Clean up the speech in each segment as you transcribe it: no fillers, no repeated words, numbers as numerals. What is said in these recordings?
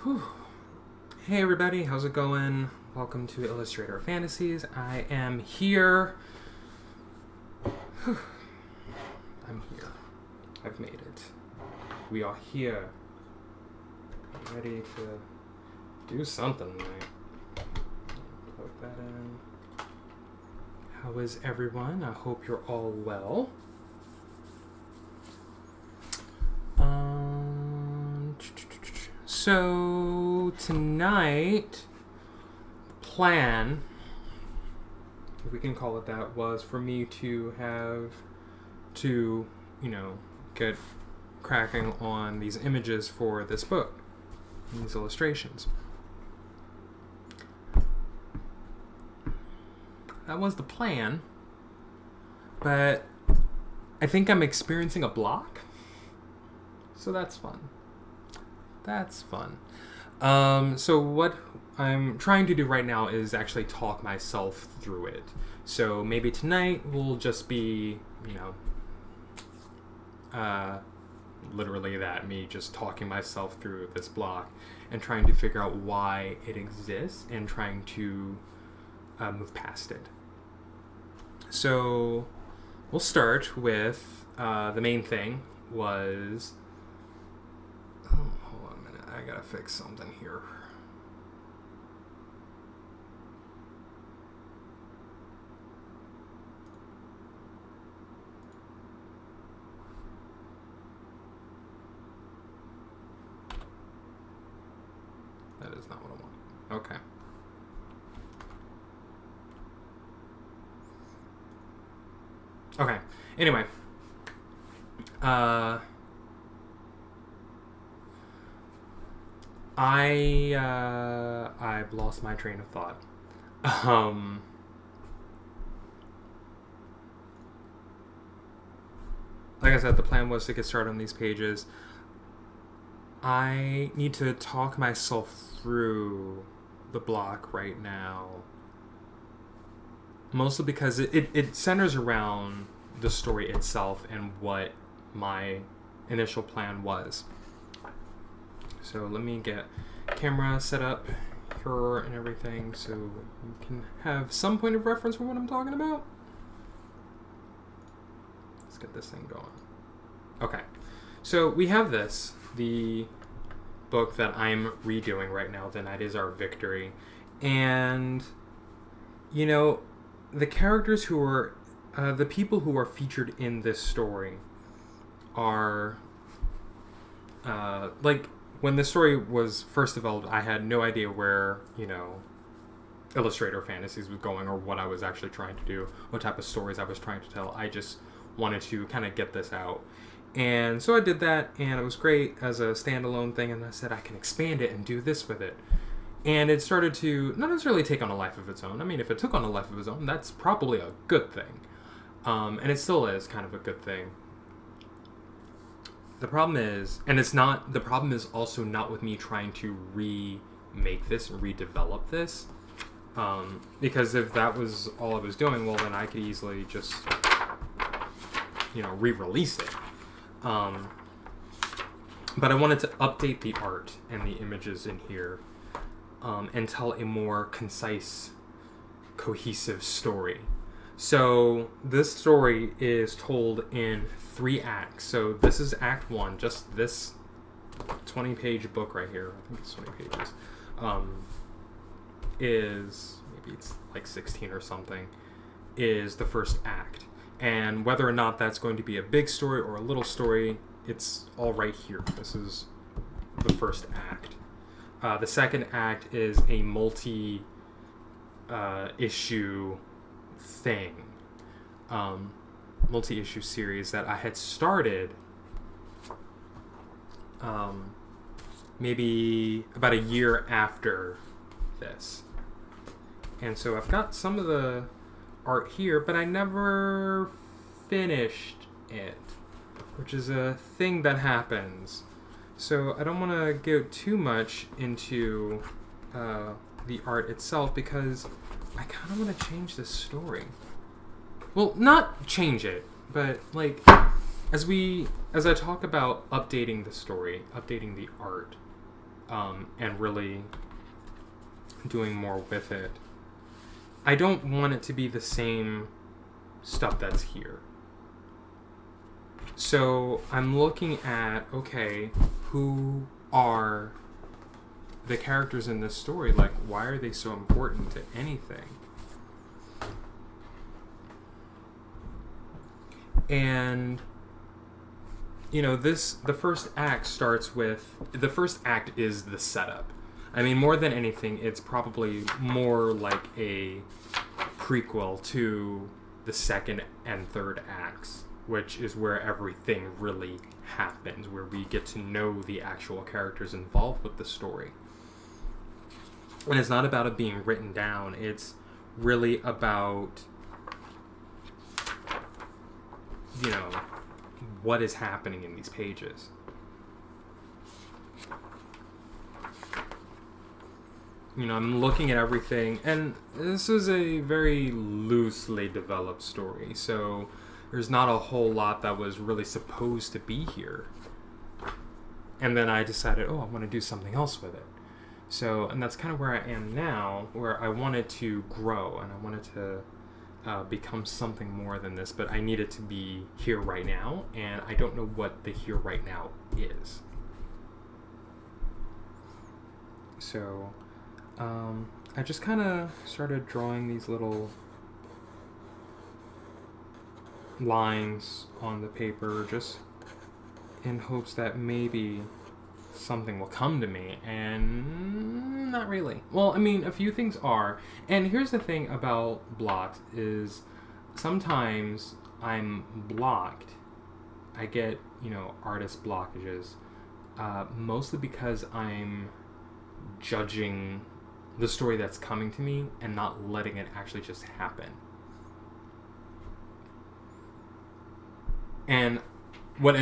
Whew. Hey everybody, how's it going? Welcome to Illustrator Fantasies. I am here. I'm here. I've made it. We are here. Ready to do something tonight. Plug that in. How is everyone? I hope you're all well. So tonight, plan, if we can call it that, was for me to get cracking on these images for this book, these illustrations. That was the plan, but I think I'm experiencing a block, so that's fun. That's fun. So what I'm trying to do right now is actually talk myself through it. So maybe tonight will just be, literally that, me just talking myself through this block and trying to figure out why it exists and trying to move past it. So we'll start with the main thing was... I gotta fix something here. That is not what I want. Okay. Okay. Anyway. I've lost my train of thought. Like I said, the plan was to get started on these pages. I need to talk myself through the block right now. Mostly because it centers around the story itself and what my initial plan was. So let me get camera set up here and everything so you can have some point of reference for what I'm talking about. Let's get this thing going. Okay, so we have this, the book that I'm redoing right now, The Night Is Our Victory. And, the characters who are, the people who are featured in this story are, when the story was first developed, I had no idea where, Illustrator Fantasies was going or what I was actually trying to do, what type of stories I was trying to tell. I just wanted to kind of get this out. And so I did that, and it was great as a standalone thing, and I said I can expand it and do this with it. And it started to not necessarily take on a life of its own. I mean, if it took on a life of its own, that's probably a good thing. And it still is kind of a good thing. The problem is, the problem is also not with me trying to remake this, redevelop this. Because if that was all I was doing, well, then I could easily just, re-release it. But I wanted to update the art and the images in here, and tell a more concise, cohesive story. So this story is told in 3 acts. So this is Act 1, just this 20-page book right here. I think it's 20 pages. Maybe it's like 16 or something, is the first act. And whether or not that's going to be a big story or a little story, it's all right here. This is the first act. The second act is a multi-issue thing. Multi-issue series that I had started maybe about a year after this. And so I've got some of the art here, but I never finished it, which is a thing that happens. So I don't want to go too much into the art itself because I kind of want to change this story. Well, not change it, but as I talk about updating the story, updating the art, and really doing more with it, I don't want it to be the same stuff that's here. So I'm looking at, okay, who are the characters in this story? Like, why are they so important to anything? And, you know, the first act starts with, the first act is the setup. I mean, more than anything, it's probably more like a prequel to the second and third acts, which is where everything really happens, where we get to know the actual characters involved with the story. And it's not about it being written down, it's really about, you know, what is happening in these pages. You know, I'm looking at everything, and this is a very loosely developed story, so there's not a whole lot that was really supposed to be here. And then I decided, oh, I want to do something else with it. So, and that's kind of where I am now, where I wanted to grow, and I wanted to become something more than this, but I need it to be here right now, and I don't know what the here right now is. So, I just kind of started drawing these little lines on the paper, just in hopes that maybe something will come to me, and not really. Well, I mean, a few things are, and here's the thing about blocks is sometimes I'm blocked. I get, you know, artist blockages, mostly because I'm judging the story that's coming to me and not letting it actually just happen. And what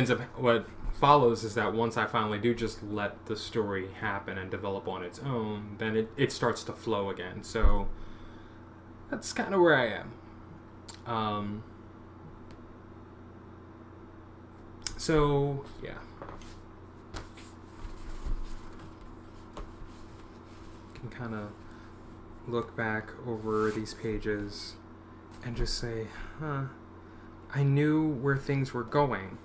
follows is that once I finally do just let the story happen and develop on its own, then it starts to flow again. So that's kind of where I am. So yeah. Can kind of look back over these pages and just say, I knew where things were going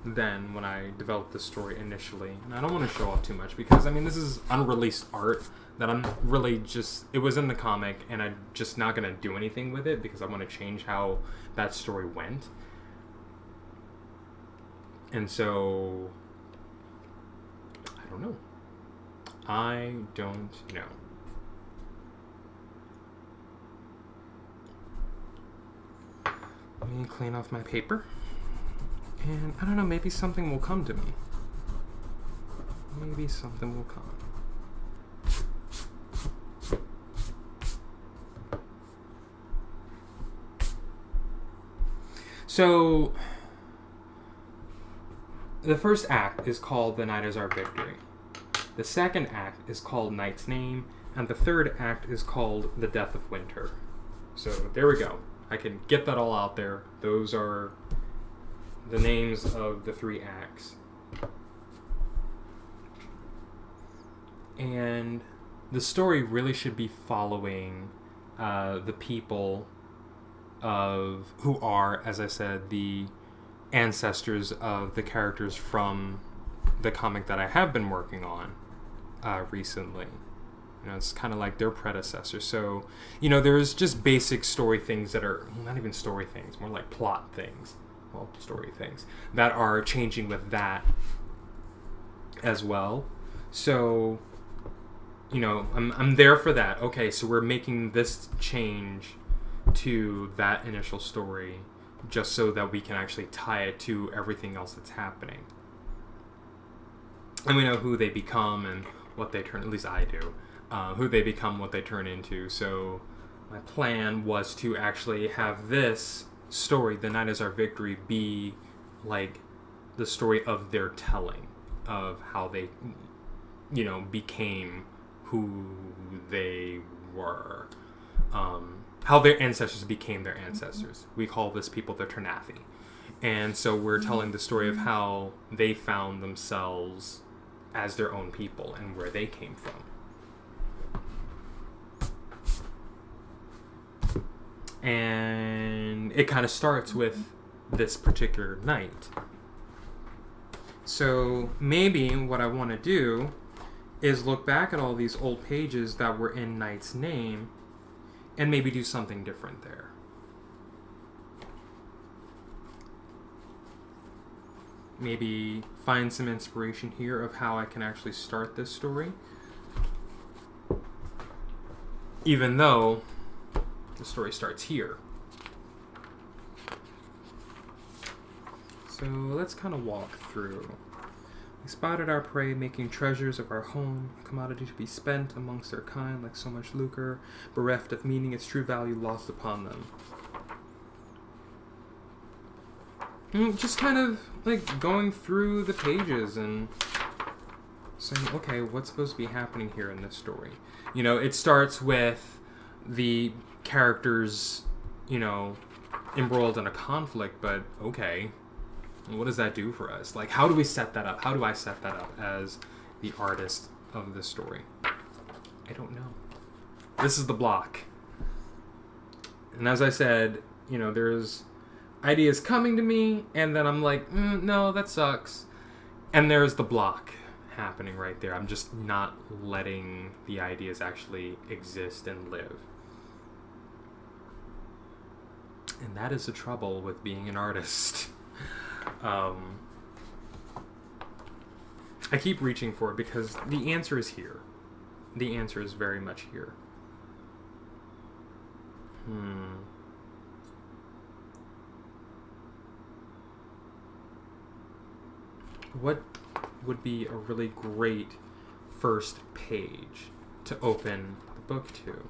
then when I developed the story initially. And I don't want to show off too much because, I mean, this is unreleased art that I'm really just, it was in the comic and I'm just not going to do anything with it because I want to change how that story went. And so, I don't know. I don't know. Let me clean off my paper. And I don't know, maybe something will come to me. Maybe something will come. So, the first act is called The Night Is Our Victory. The second act is called Night's Name, and the third act is called The Death of Winter. So there we go. I can get that all out there. Those are the names of the three acts. And the story really should be following the people who are, as I said, the ancestors of the characters from the comic that I have been working on recently. You know, it's kind of like their predecessors. So, you know, there's just basic story things that are, well, not even story things, more like plot things. Well, story things that are changing with that as well. So, you know, I'm there for that. Okay, so we're making this change to that initial story just so that we can actually tie it to everything else that's happening. And we know who they become and what they turn, at least I do, who they become, what they turn into. So my plan was to actually have this story, The Night Is Our Victory, be like the story of their telling of how they, you know, became who they were. How their ancestors became their ancestors. We call this people the Ternathi. And so we're telling the story of how they found themselves as their own people and where they came from. And it kind of starts with this particular night. So maybe what I want to do is look back at all these old pages that were in Knight's name and maybe do something different there. Maybe find some inspiration here of how I can actually start this story. Even though the story starts here. So let's kind of walk through. We spotted our prey, making treasures of our home, a commodity to be spent amongst their kind, like so much lucre, bereft of meaning, its true value lost upon them. Just kind of like going through the pages and saying, okay, what's supposed to be happening here in this story? You know, it starts with the characters, you know, embroiled in a conflict, but okay. What does that do for us? Like, how do we set that up? How do I set that up as the artist of the story? I don't know. This is the block. And as I said, you know, there's ideas coming to me, and then I'm like, no, that sucks. And there's the block happening right there. I'm just not letting the ideas actually exist and live. And that is the trouble with being an artist. I keep reaching for it because the answer is here. The answer is very much here. What would be a really great first page to open the book to?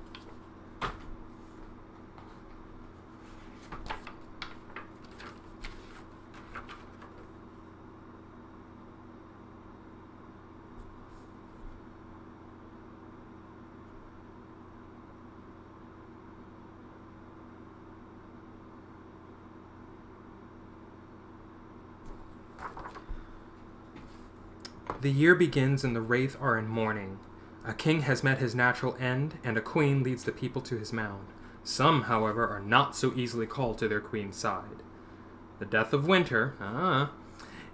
The year begins and the Wraith are in mourning. A king has met his natural end, and a queen leads the people to his mound. Some, however, are not so easily called to their queen's side. The death of winter,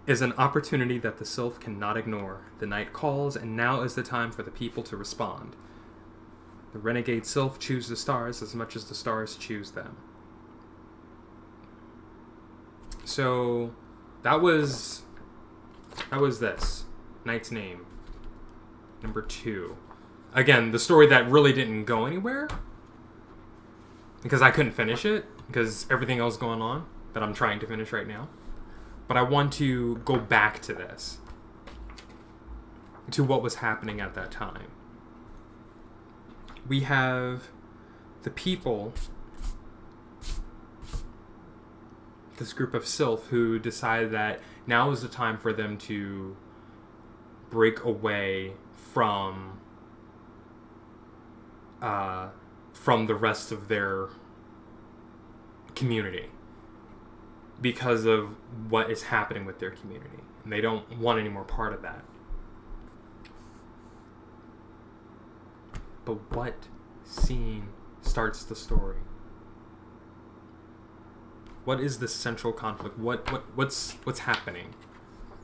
is an opportunity that the sylph cannot ignore. The night calls, and now is the time for the people to respond. The renegade sylph choose the stars as much as the stars choose them. So, that was this. Knight's Name. Number 2. Again, the story that really didn't go anywhere. Because I couldn't finish it. Because everything else going on that I'm trying to finish right now. But I want to go back to this. To what was happening at that time. We have the people, this group of sylph, who decided that now is the time for them to break away from the rest of their community because of what is happening with their community. And they don't want any more part of that. But what scene starts the story? What is the central conflict? What's happening?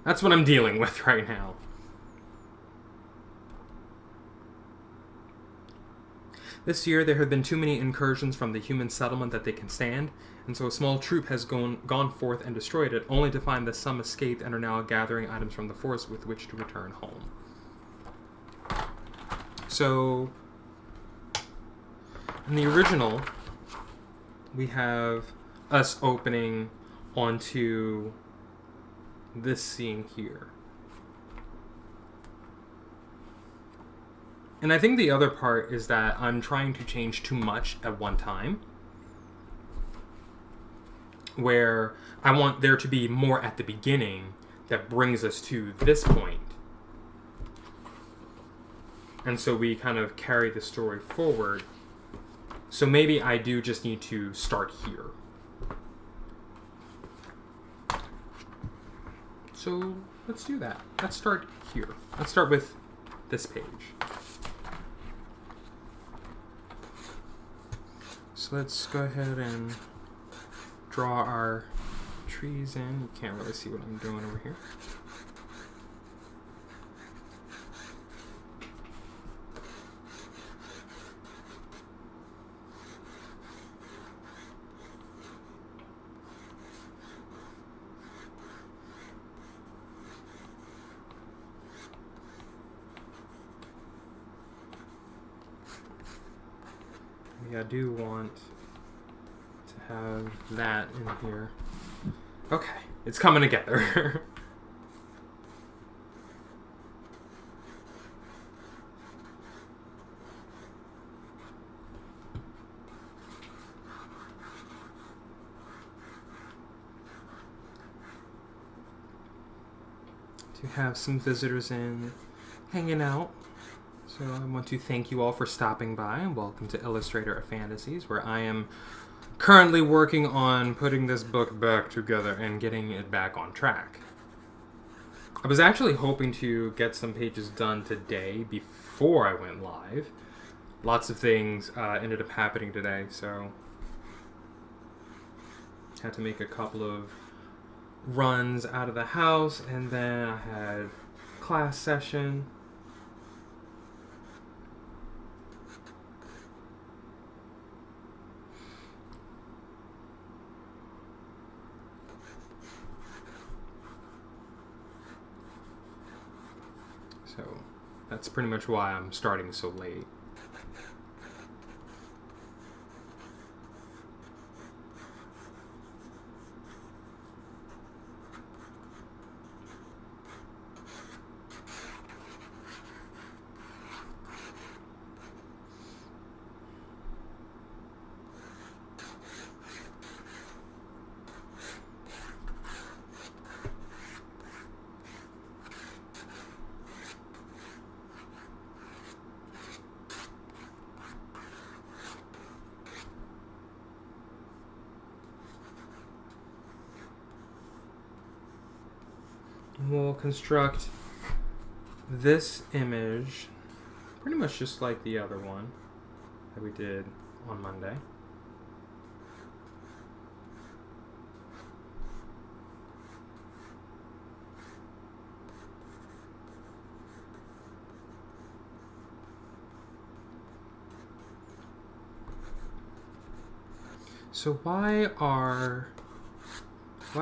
That's what I'm dealing with right now. This year, there have been too many incursions from the human settlement that they can stand, and so a small troop has gone forth and destroyed it, only to find that some escaped and are now gathering items from the forest with which to return home. So, in the original, we have us opening onto this scene here. And I think the other part is that I'm trying to change too much at one time, where I want there to be more at the beginning that brings us to this point. And so we kind of carry the story forward. So maybe I do just need to start here. So let's do that. Let's start here. Let's start with this page. So let's go ahead and draw our trees in. You can't really see what I'm doing over here. I do want to have that in here. Okay, it's coming together. To have some visitors in, hanging out. So I want to thank you all for stopping by, and welcome to Illustrator of Fantasies, where I am currently working on putting this book back together and getting it back on track. I was actually hoping to get some pages done today before I went live. Lots of things ended up happening today, so had to make a couple of runs out of the house, and then I had class session. So that's pretty much why I'm starting so late. We'll construct this image pretty much just like the other one that we did on Monday. So why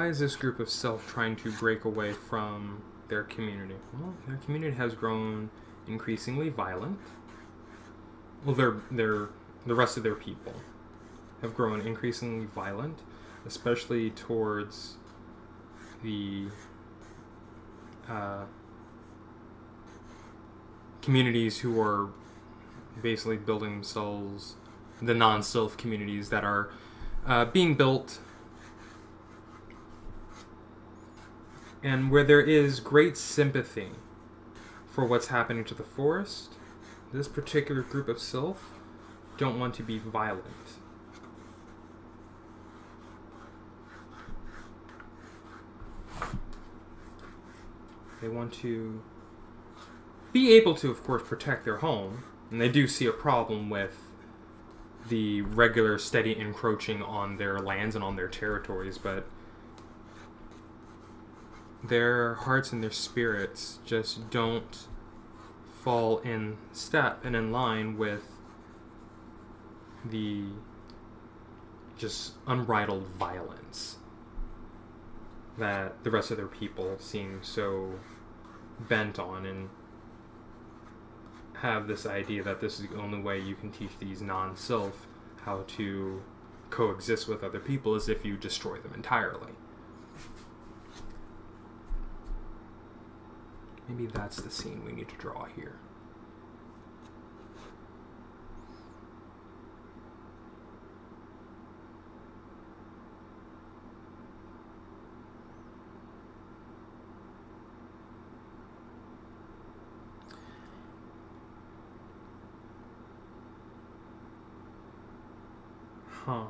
is this group of self trying to break away from their community? Well, their community has grown increasingly violent. Well, the rest of their people have grown increasingly violent, especially towards the communities who are basically building themselves, the non-self communities that are being built. And where there is great sympathy for what's happening to the forest, this particular group of self don't want to be violent. They want to be able to, of course, protect their home, and they do see a problem with the regular, steady encroaching on their lands and on their territories, but their hearts and their spirits just don't fall in step and in line with the just unbridled violence that the rest of their people seem so bent on, and have this idea that this is the only way you can teach these non-self how to coexist with other people, is if you destroy them entirely. Maybe that's the scene we need to draw here. Huh.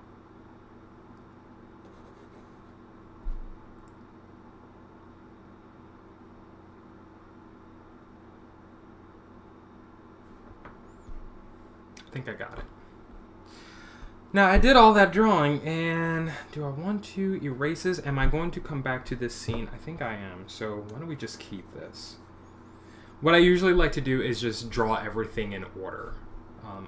think I got it. Now, I did all that drawing, and do I want to erase this? Am I going to come back to this scene? I think I am, so why don't we just keep this? What I usually like to do is just draw everything in order.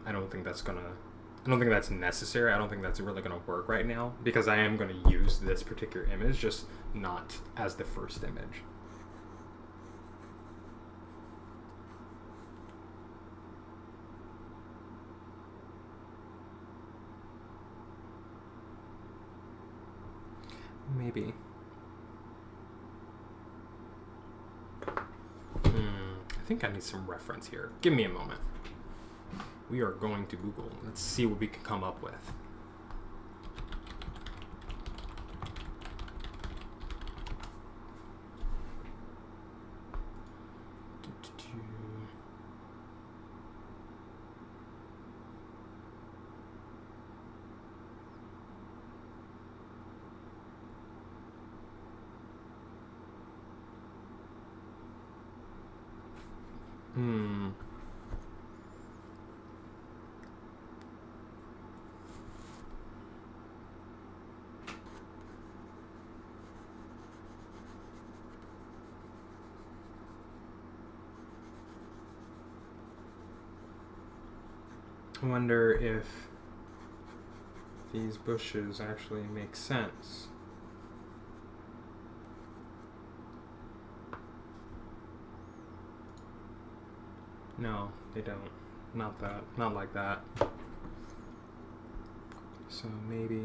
I don't think that's necessary. I don't think that's really gonna work right now, because I am gonna use this particular image, just not as the first image. Maybe. I think I need some reference here. Give me a moment. We are going to Google. Let's see what we can come up with. I wonder if these bushes actually make sense. No, they don't. Not that. Not like that. So maybe...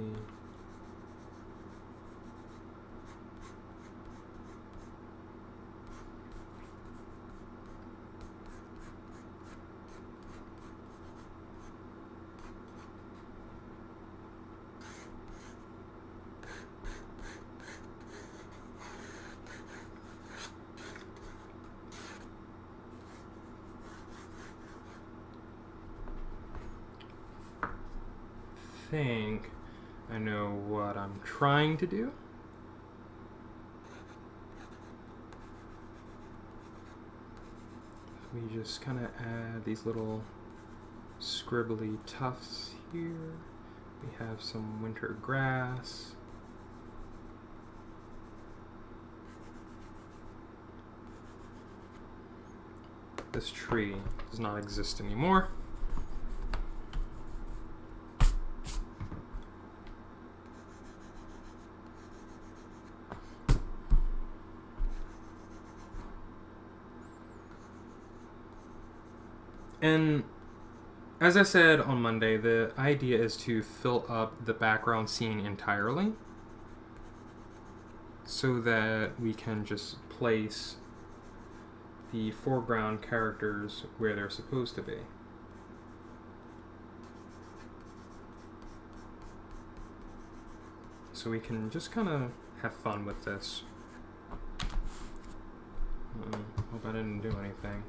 think I know what I'm trying to do. We just kind of add these little scribbly tufts here. We have some winter grass. This tree does not exist anymore. And as I said on Monday, the idea is to fill up the background scene entirely so that we can just place the foreground characters where they're supposed to be. So we can just kind of have fun with this. Hope I didn't do anything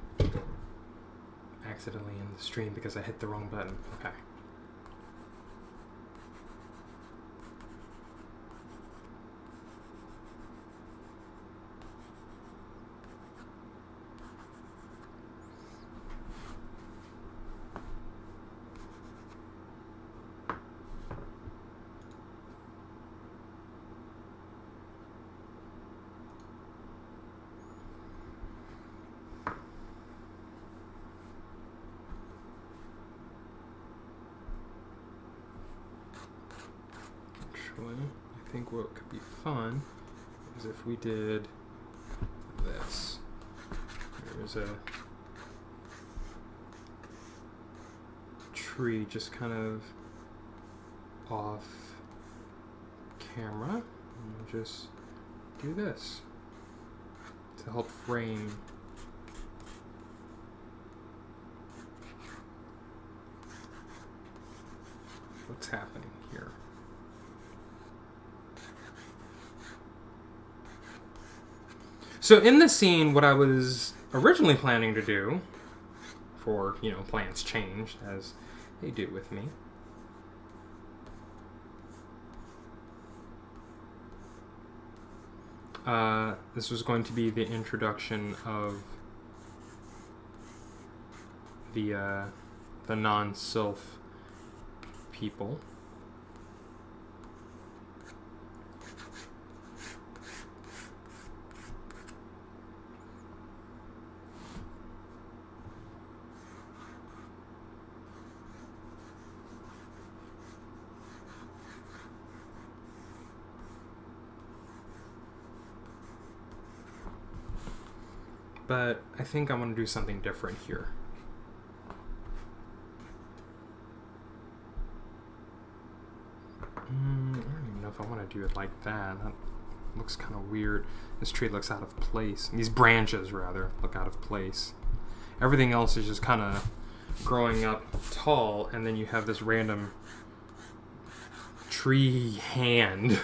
accidentally in the stream because I hit the wrong button. Okay. I think what could be fun is if we did this. There's a tree just kind of off camera, and we'll just do this to help frame what's happening here. So in the scene, what I was originally planning to do, for, you know, plans changed, as they do with me, this was going to be the introduction of the the non-sylph people. But I think I want to do something different here. I don't even know if I want to do it like that. That looks kind of weird. This tree looks out of place. These branches, rather, look out of place. Everything else is just kind of growing up tall, and then you have this random tree hand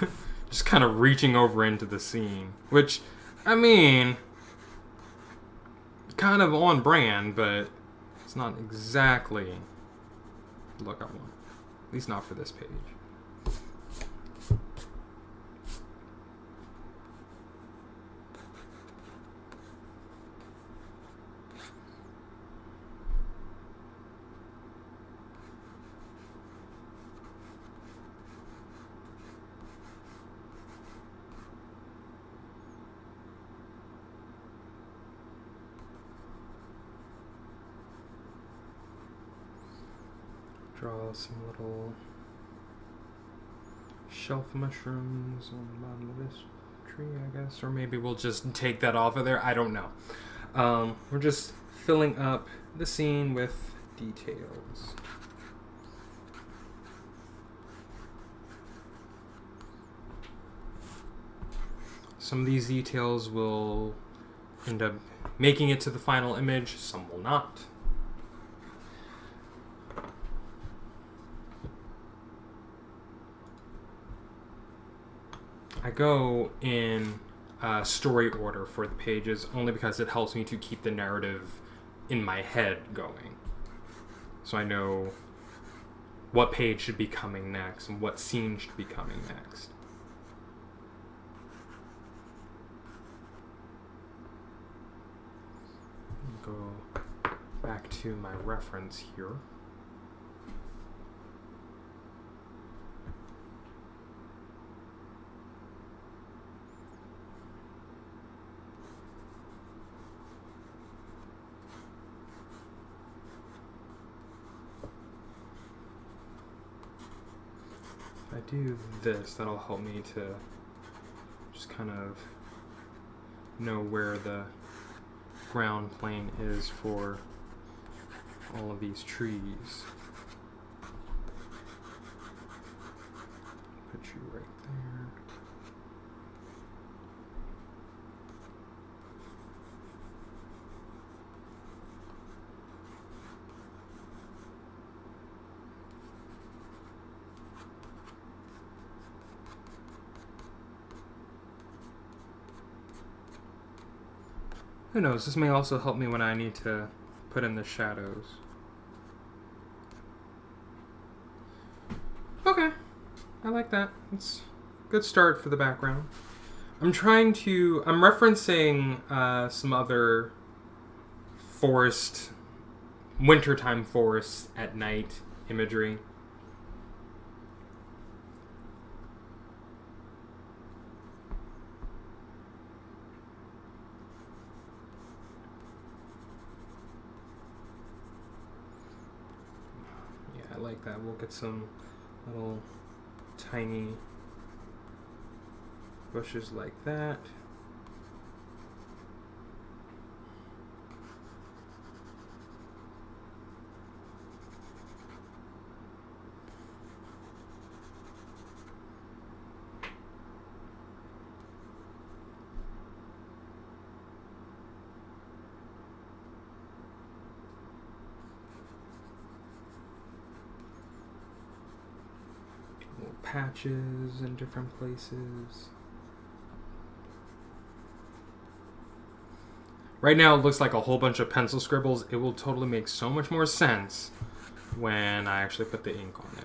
just kind of reaching over into the scene. Which, I mean, kind of on brand, but it's not exactly the look I want. At least not for this page. Draw some little shelf mushrooms on the bottom of this tree, I guess. Or maybe we'll just take that off of there. I don't know. We're just filling up the scene with details. Some of these details will end up making it to the final image. Some will not. I go in story order for the pages only because it helps me to keep the narrative in my head going. So I know what page should be coming next and what scene should be coming next. Go back to my reference here. If I do this, that'll help me to just kind of know where the ground plane is for all of these trees. Put you right there. Who knows, this may also help me when I need to put in the shadows. Okay, I like that. It's a good start for the background. I'm referencing some other wintertime forest at night imagery. I like that. We'll get some little tiny bushes like that. Patches in different places. Right now it looks like a whole bunch of pencil scribbles. It will totally make so much more sense when I actually put the ink on it.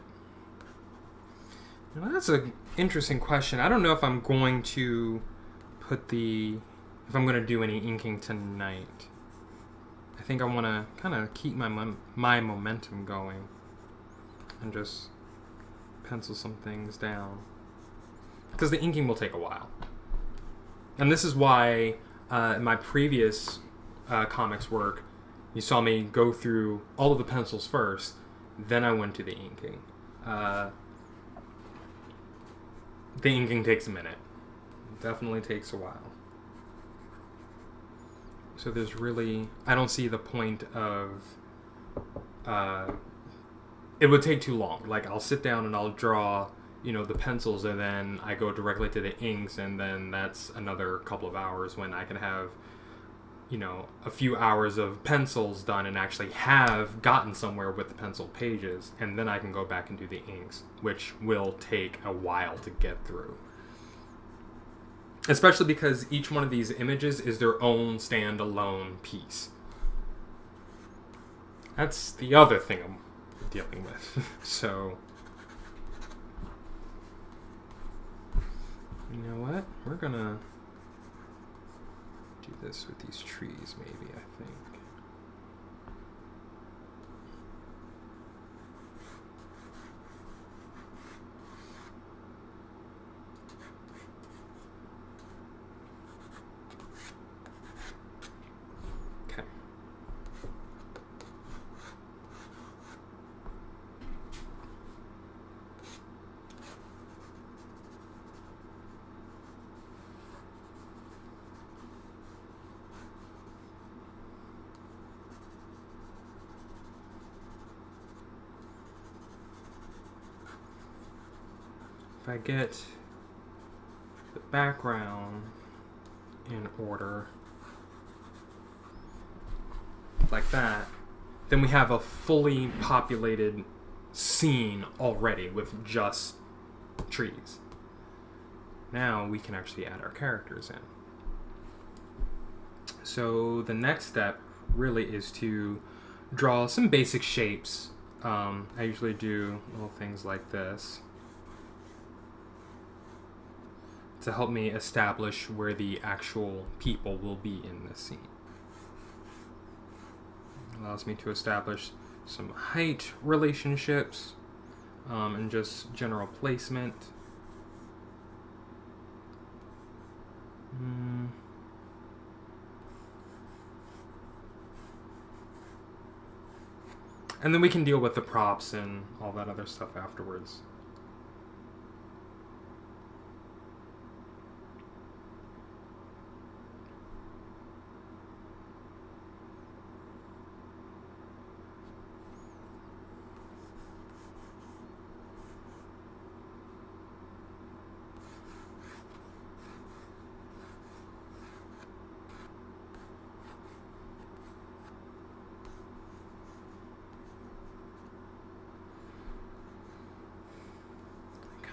Now that's an interesting question. I don't know if I'm going to do any inking tonight. I think I want to kind of keep my momentum going and just pencil some things down. Because the inking will take a while. And this is why in my previous comics work, you saw me go through all of the pencils first, then I went to the inking. The inking takes a minute. It definitely takes a while. So there's really... I don't see the point of... it would take too long. Like, I'll sit down and I'll draw, the pencils, and then I go directly to the inks, and then that's another couple of hours when I can have, a few hours of pencils done and actually have gotten somewhere with the pencil pages, and then I can go back and do the inks, which will take a while to get through. Especially because each one of these images is their own standalone piece. That's the other thing I'm dealing with. So, you know what? We're gonna do this with these trees, maybe, I think. Okay. If I get the background in order, like that, then we have a fully populated scene already with just trees. Now we can actually add our characters in. So the next step really is to draw some basic shapes. I usually do little things like this to help me establish where the actual people will be in the scene. It allows me to establish some height relationships and just general placement. And then we can deal with the props and all that other stuff afterwards.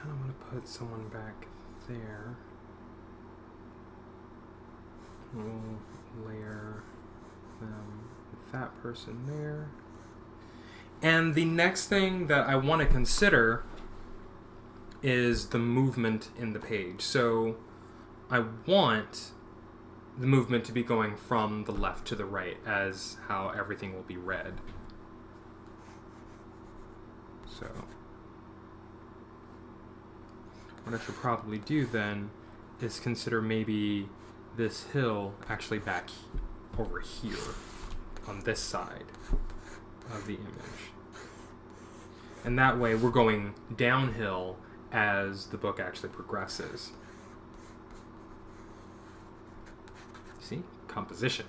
I want to put someone back there. We'll layer them with that person there. And the next thing that I want to consider is the movement in the page. So I want the movement to be going from the left to the right as how everything will be read. So what I should probably do then is consider maybe this hill actually back over here on this side of the image. And that way we're going downhill as the book actually progresses. See? Composition.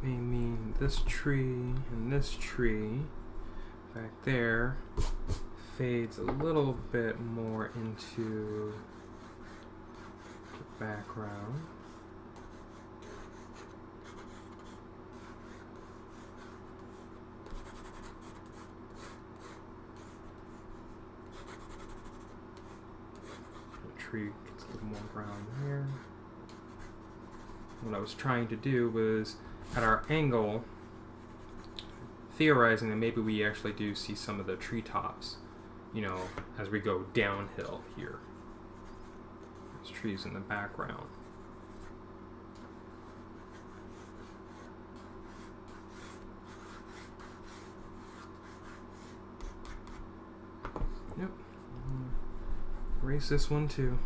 May mean this tree and this tree back there fades a little bit more into the background. The tree gets a little more brown here. What I was trying to do was, at our angle, theorizing that maybe we actually do see some of the treetops you know, as we go downhill here. There's trees in the background. Yep. Erase this one too.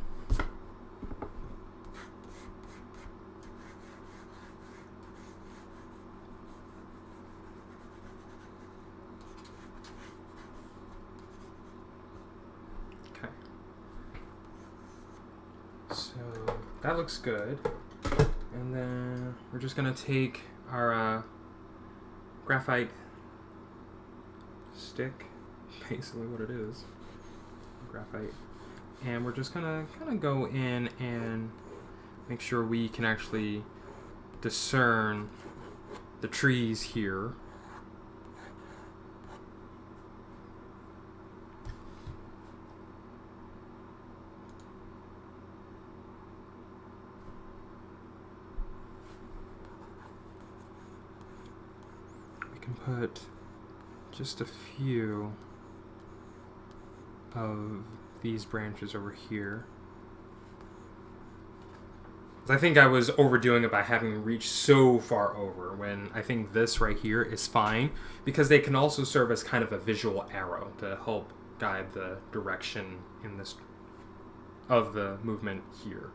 Okay. So that looks good. And then we're just gonna take our graphite stick, basically what it is, graphite, and we're just gonna kind of go in and make sure we can actually discern the trees here. We can put just a few of these branches over here. I think I was overdoing it by having reached so far over, when I think this right here is fine, because they can also serve as kind of a visual arrow to help guide the direction in this of the movement here.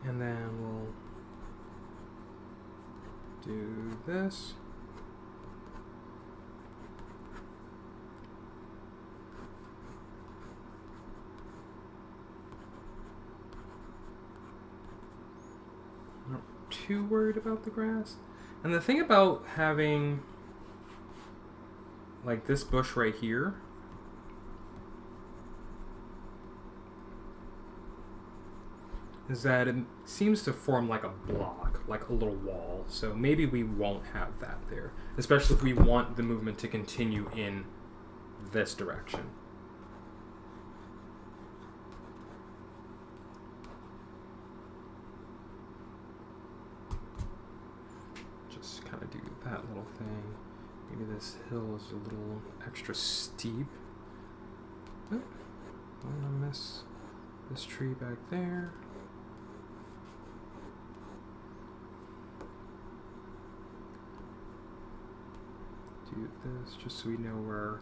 And then we'll do this. I'm not too worried about the grass. And the thing about having like this bush right here, is that it seems to form like a block, like a little wall. So maybe we won't have that there, especially if we want the movement to continue in this direction. Just kind of do that little thing. Maybe this hill is a little extra steep. Oh, I'm gonna miss this tree back there. Do this just so we know where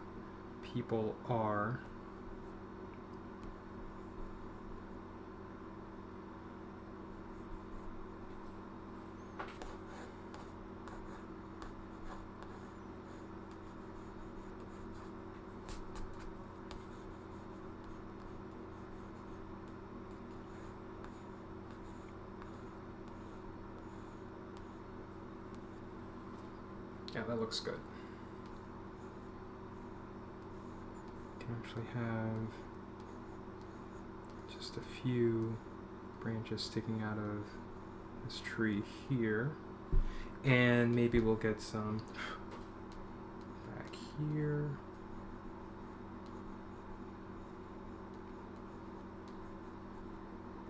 people are. Yeah, that looks good. Actually have just a few branches sticking out of this tree here, and maybe we'll get some back here.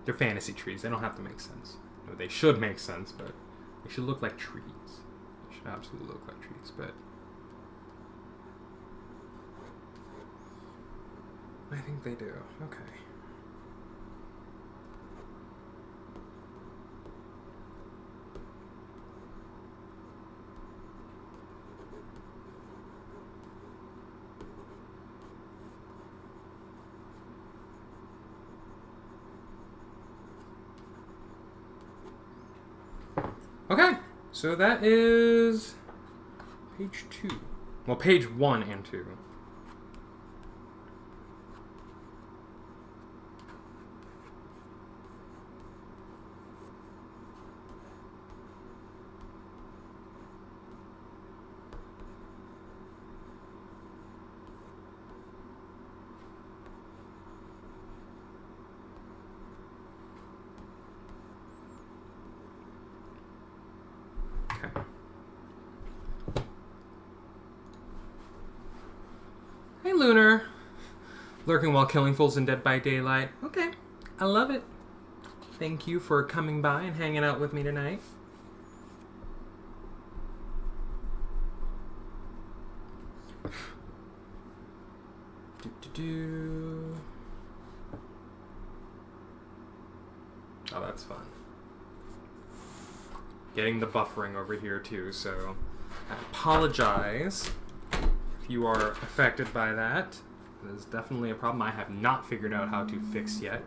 They're fantasy trees. They don't have to make sense. No, they should make sense, but they should look like trees. They should absolutely look like trees, but I think they do. Okay. Okay, so that is page 2. Well, page 1 and 2. Lunar. Lurking while killing fools in Dead by Daylight. Okay, I love it. Thank you for coming by and hanging out with me tonight. Oh, that's fun. Getting the buffering over here too, so I apologize if you are affected by that. It is definitely a problem I have not figured out how to fix yet.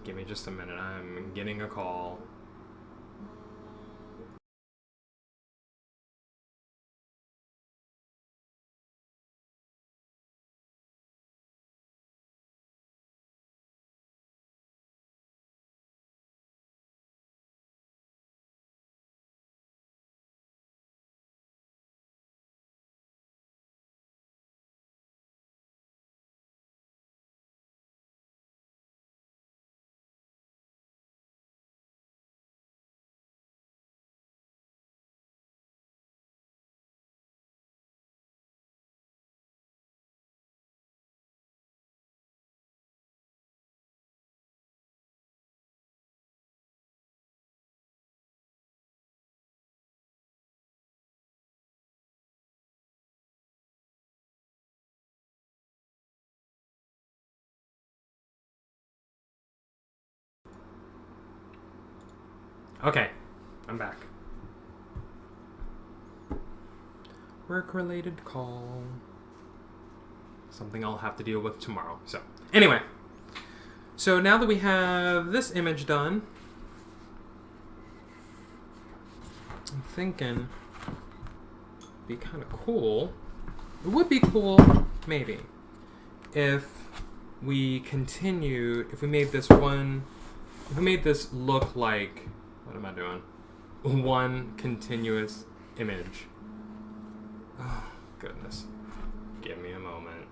Give me just a minute, I'm getting a call. Okay, I'm back. Work-related call. Something I'll have to deal with tomorrow. So, anyway. So now that we have this image done, I'm thinking it'd be kind of cool. It would be cool, maybe, if we continued, if we made this look like, what am I doing? One continuous image. Oh, goodness. Give me a moment.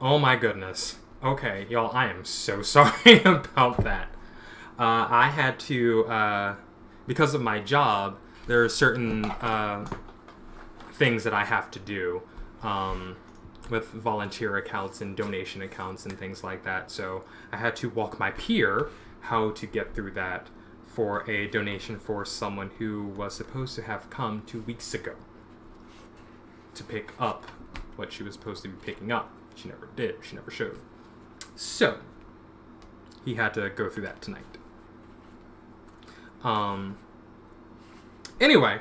Oh my goodness. Okay, y'all, I am so sorry about that. I had to, because of my job, there are certain things that I have to do with volunteer accounts and donation accounts and things like that. So I had to walk my peer how to get through that for a donation for someone who was supposed to have come 2 weeks ago to pick up what she was supposed to be picking up. She never did. She never showed. So he had to go through that tonight. Anyway,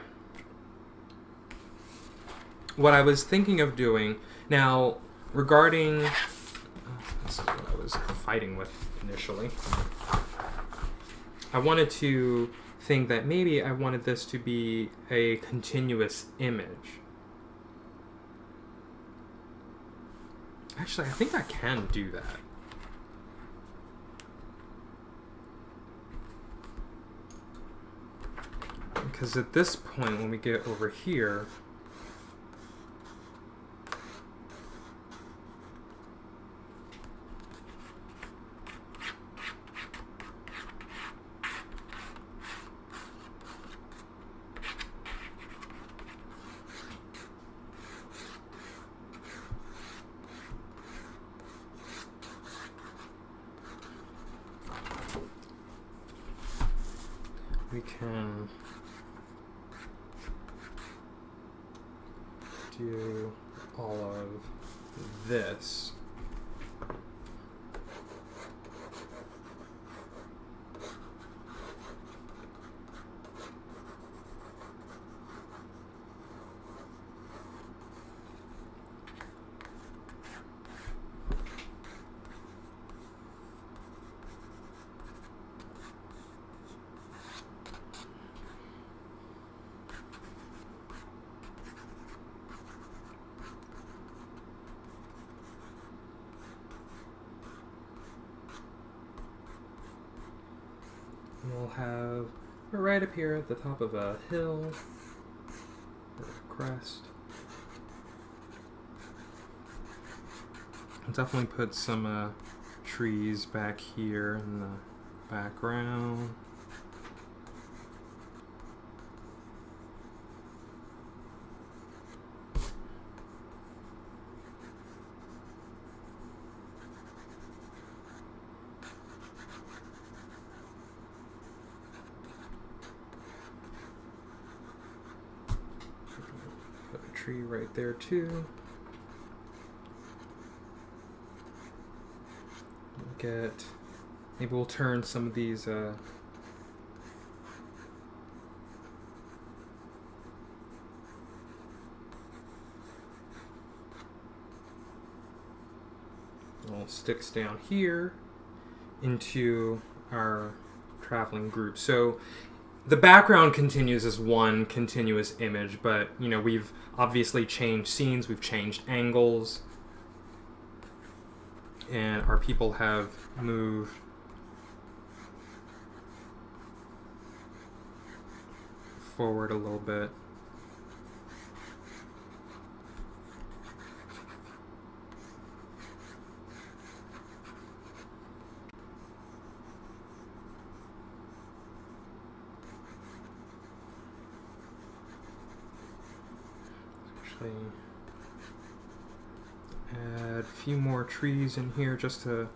what I was thinking of doing now regarding this is what I was fighting with initially. I wanted to think that maybe I wanted this to be a continuous image. Actually, I think I can do that. Because at this point, when we get over here, we can do all of this. We'll have it right up here at the top of a hill, or a crest. I'll definitely put some trees back here in the background. Tree right there too. Maybe we'll turn some of these little sticks down here into our traveling group. So the background continues as one continuous image, but you know, we've obviously changed scenes, we've changed angles, and our people have moved forward a little bit. Add a few more trees in here just to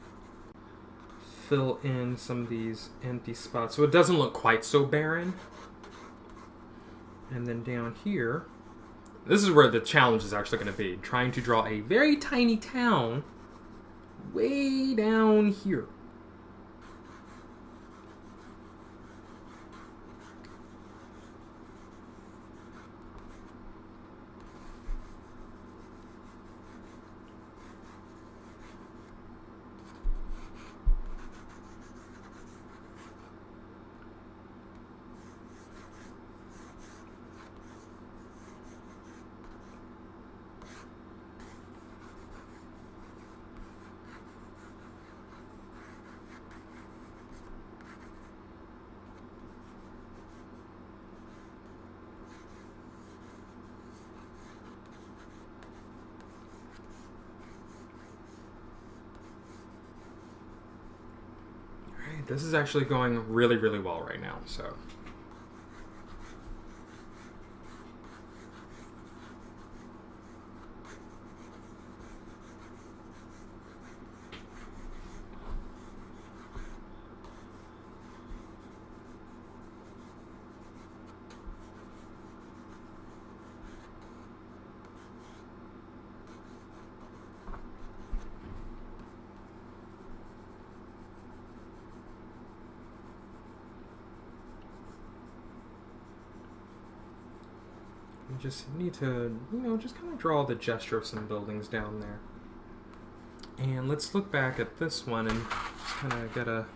fill in some of these empty spots so it doesn't look quite so barren. And then down here, this is where the challenge is actually going to be, trying to draw a very tiny town way down here. This is actually going really, really well right now, so. You just need to, just kind of draw the gesture of some buildings down there. And let's look back at this one and just kind of get a...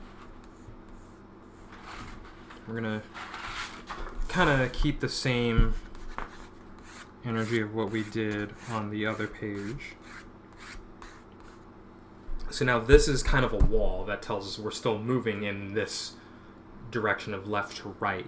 We're going to kind of keep the same energy of what we did on the other page. So now this is kind of a wall that tells us we're still moving in this direction of left to right.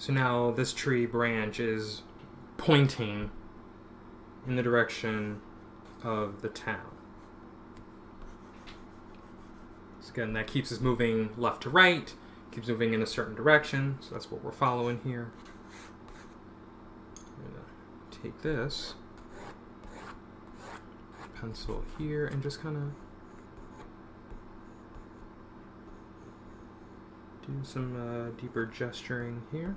So now this tree branch is pointing in the direction of the town. So again, that keeps us moving left to right, keeps moving in a certain direction, so that's what we're following here. I'm going to take this pencil here and just kind of do some deeper gesturing here.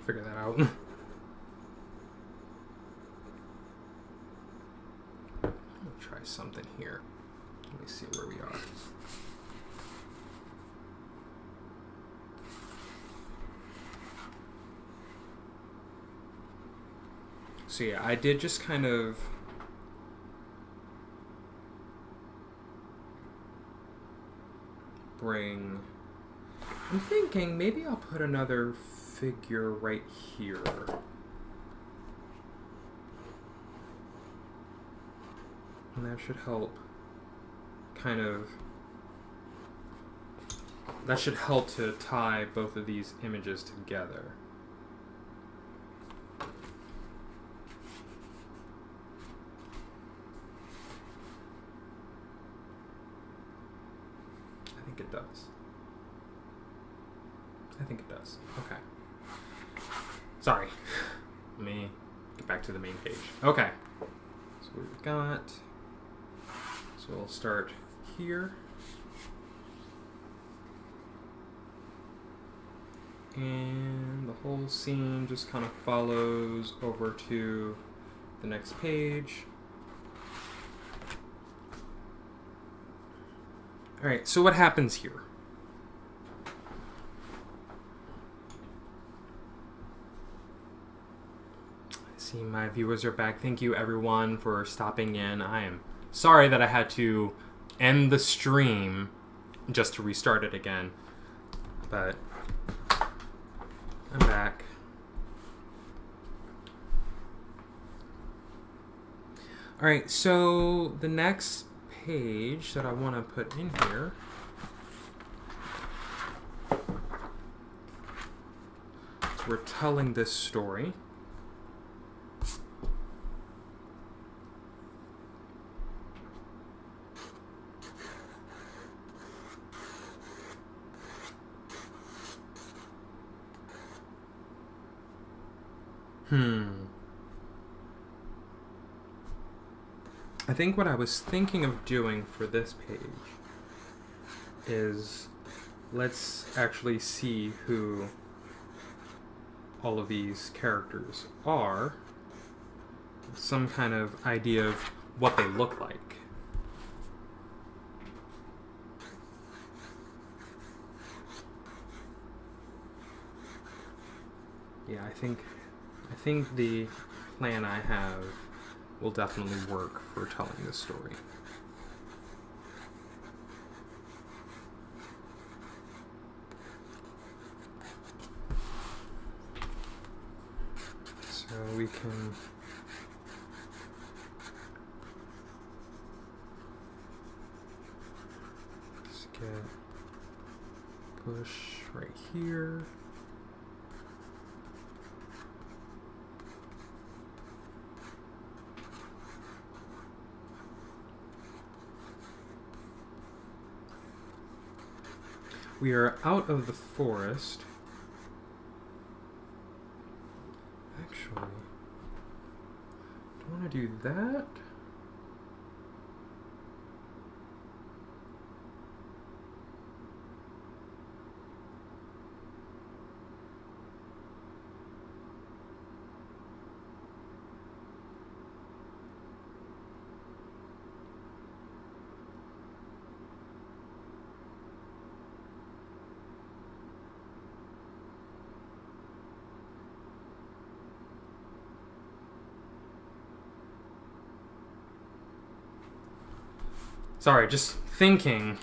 Figure that out. I'll try something here. Let me see where we are. So yeah, I did just kind of bring... I'm thinking maybe I'll put another figure right here. And that should help kind of... That should help to tie both of these images together. I think it does. I think it does. Okay. Sorry. Let me get back to the main page. Okay. So we've got... So we'll start here. And the whole scene just kind of follows over to the next page. Alright, so what happens here? I see my viewers are back. Thank you everyone for stopping in. I am sorry that I had to end the stream just to restart it again, but I'm back. Alright, so the next page that I want to put in here is we're telling this story. I think what I was thinking of doing for this page is let's actually see who all of these characters are. Some kind of idea of what they look like. Yeah, I think the plan I have will definitely work for telling this story. So we can just get push right here. We are out of the forest. Actually, do I want to do that? Sorry, just thinking.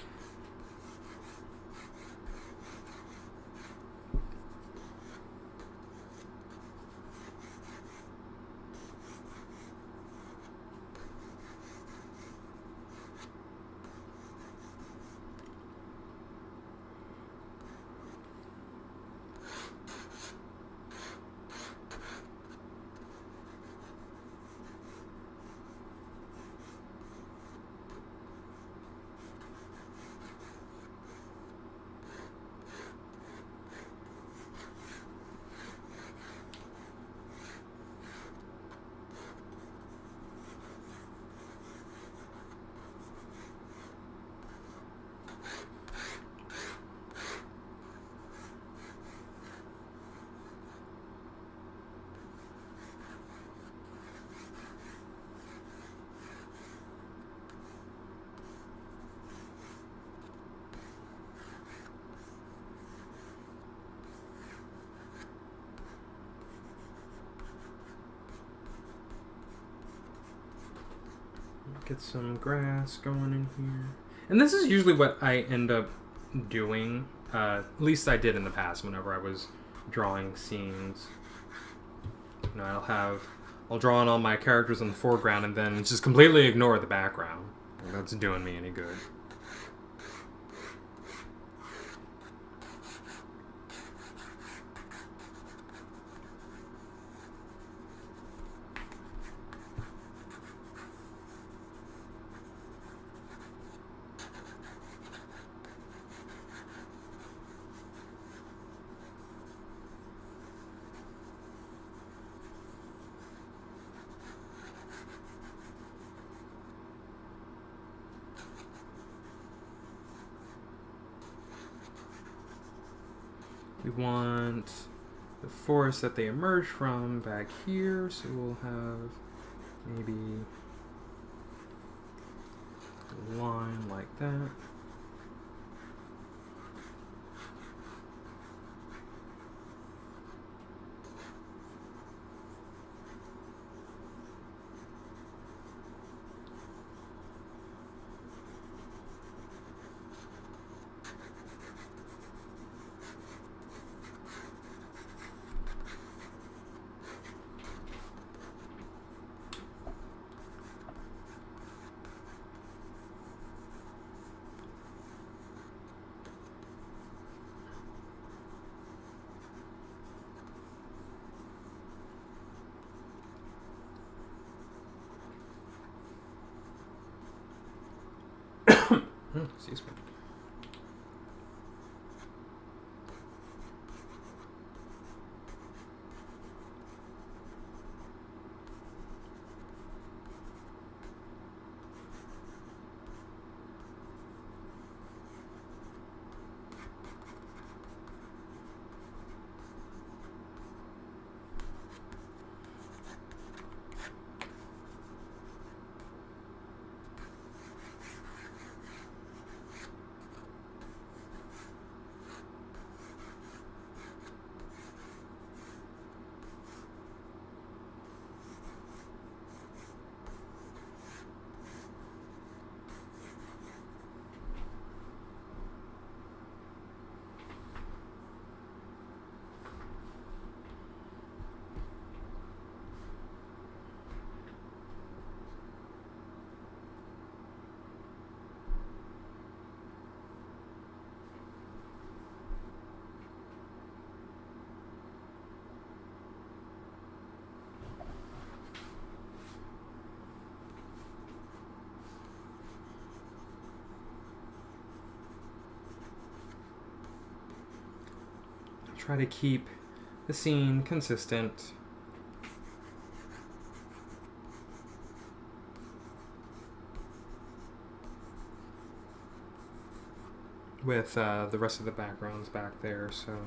Get some grass going in here. And this is usually what I end up doing. At least I did in the past whenever I was drawing scenes. You know, I'll draw on all my characters in the foreground and then just completely ignore the background. That's doing me any good. We want the forest that they emerge from back here. So we'll have maybe a line like that. Excuse me. Try to keep the scene consistent. With the rest of the backgrounds back there, so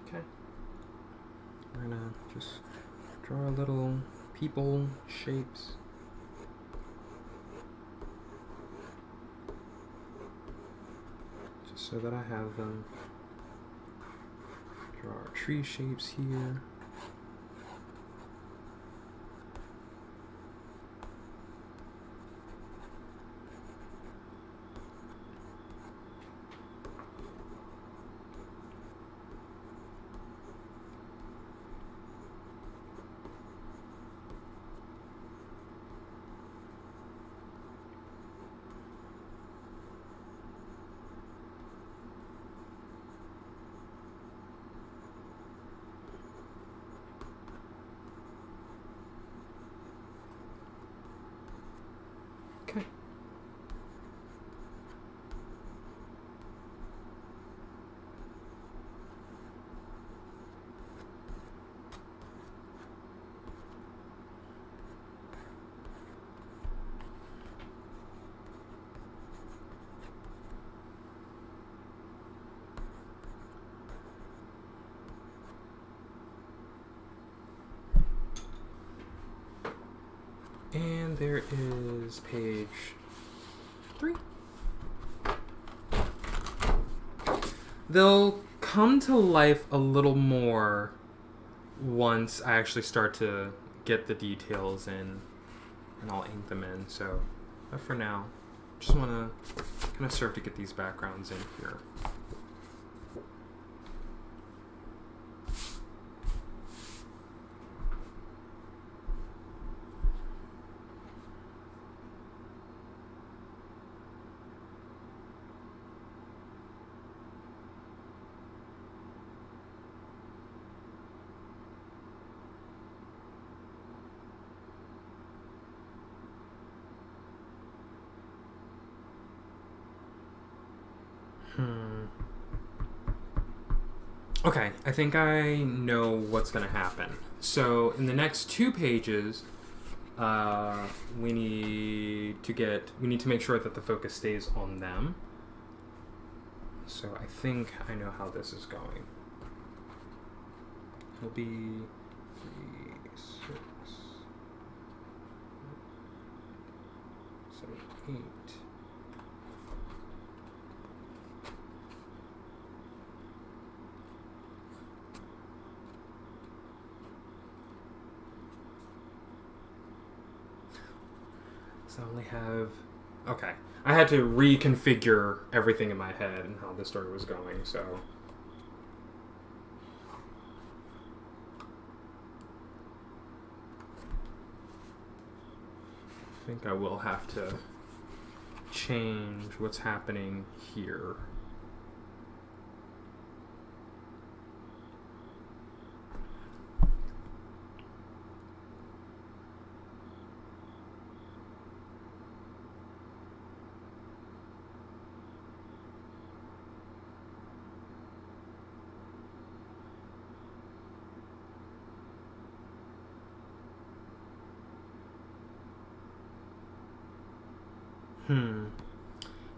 okay. We're gonna just draw little people shapes. Just so that I have them. Draw our tree shapes here. Okay. And there is page 3. They'll come to life a little more once I actually start to get the details in, and I'll ink them in. So, but for now, just want to kind of serve to get these backgrounds in here. Okay, I think I know what's going to happen. So in the next 2 pages, we need to make sure that the focus stays on them. So I think I know how this is going. It'll be 3, 6, 7, 8. So I only have... Okay. I had to reconfigure everything in my head and how the story was going, so... I think I will have to change what's happening here.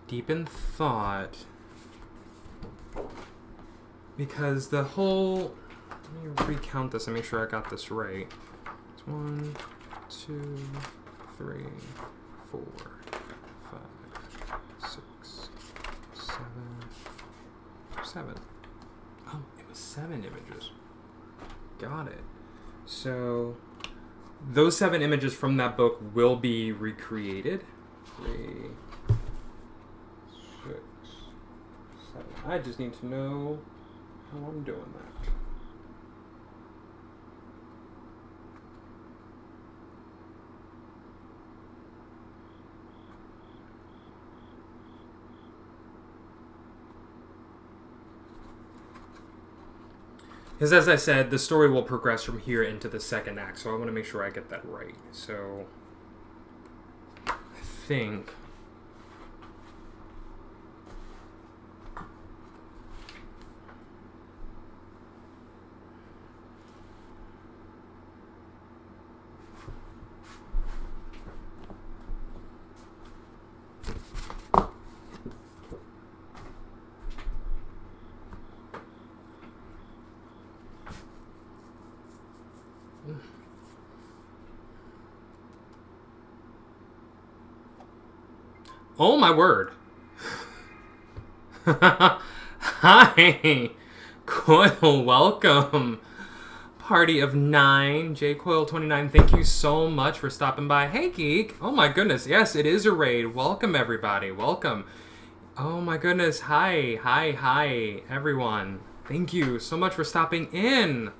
Deep in thought. Because the whole... Let me recount this and make sure I got this right. It's 1, 2, 3, 4, 5, 6, 7. Oh, it was 7 images. Got it. So, those 7 images from that book will be recreated. 3, 6, 7. I just need to know how I'm doing that. Because as I said, the story will progress from here into the second act, so I want to make sure I get that right. So, I think... Oh my word. Hi. Coil, welcome. Party of 9. JCoil29, thank you so much for stopping by. Hey, Geek. Oh my goodness. Yes, it is a raid. Welcome, everybody. Welcome. Oh my goodness. Hi, everyone. Thank you so much for stopping in.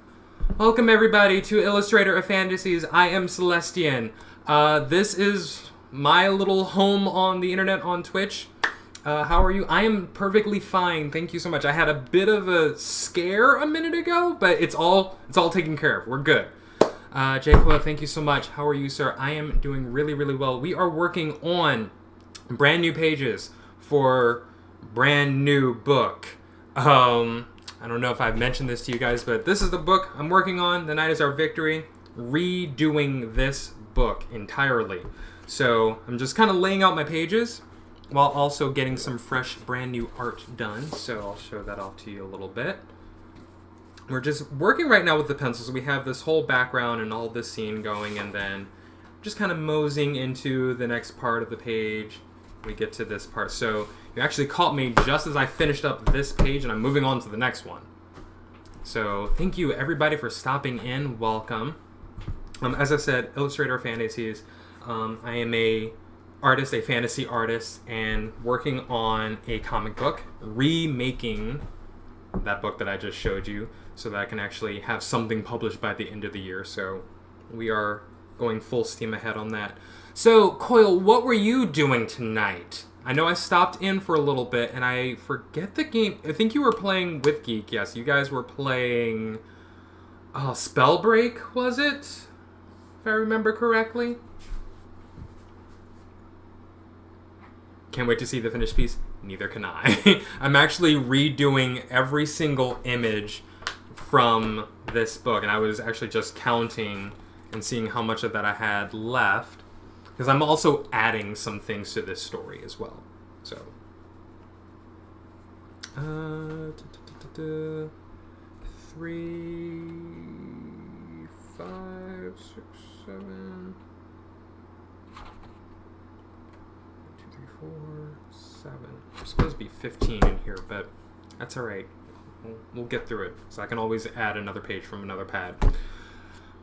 Welcome, everybody, to Illustrator of Fantasies. I am Celestian. This is my little home on the internet on Twitch. How are you? I am perfectly fine. Thank you so much. I had a bit of a scare a minute ago, but it's all taken care of. We're good. Jacob, thank you so much. How are you, sir? I am doing really, really well. We are working on brand new pages for brand new book. I don't know if I've mentioned this to you guys, but this is the book I'm working on. The Night is Our Victory. Redoing this book entirely. So I'm just kind of laying out my pages while also getting some fresh brand new art done. So I'll show that off to you a little bit. We're just working right now with the pencils. We have this whole background and all this scene going, and then just kind of moseying into the next part of the page. We get to this part. So you actually caught me just as I finished up this page, and I'm moving on to the next one. So thank you everybody for stopping in. Welcome. As I said, Illustrator of Fantasies. I am a fantasy artist, and working on a comic book, remaking that book that I just showed you, so that I can actually have something published by the end of the year. So we are going full steam ahead on that. So, Coil, what were you doing tonight? I know I stopped in for a little bit, and I forget the game. I think you were playing with Geek. Yes, you guys were playing Spellbreak, was it? If I remember correctly. Can't wait to see the finished piece. Neither can I. I'm actually redoing every single image from this book, and I was actually just counting and seeing how much of that I had left, because I'm also adding some things to this story as well. So, 3, 6, 7. 2, 3, 4, 7. There's supposed to be 15 in here, but that's alright. We'll get through it. So I can always add another page from another pad.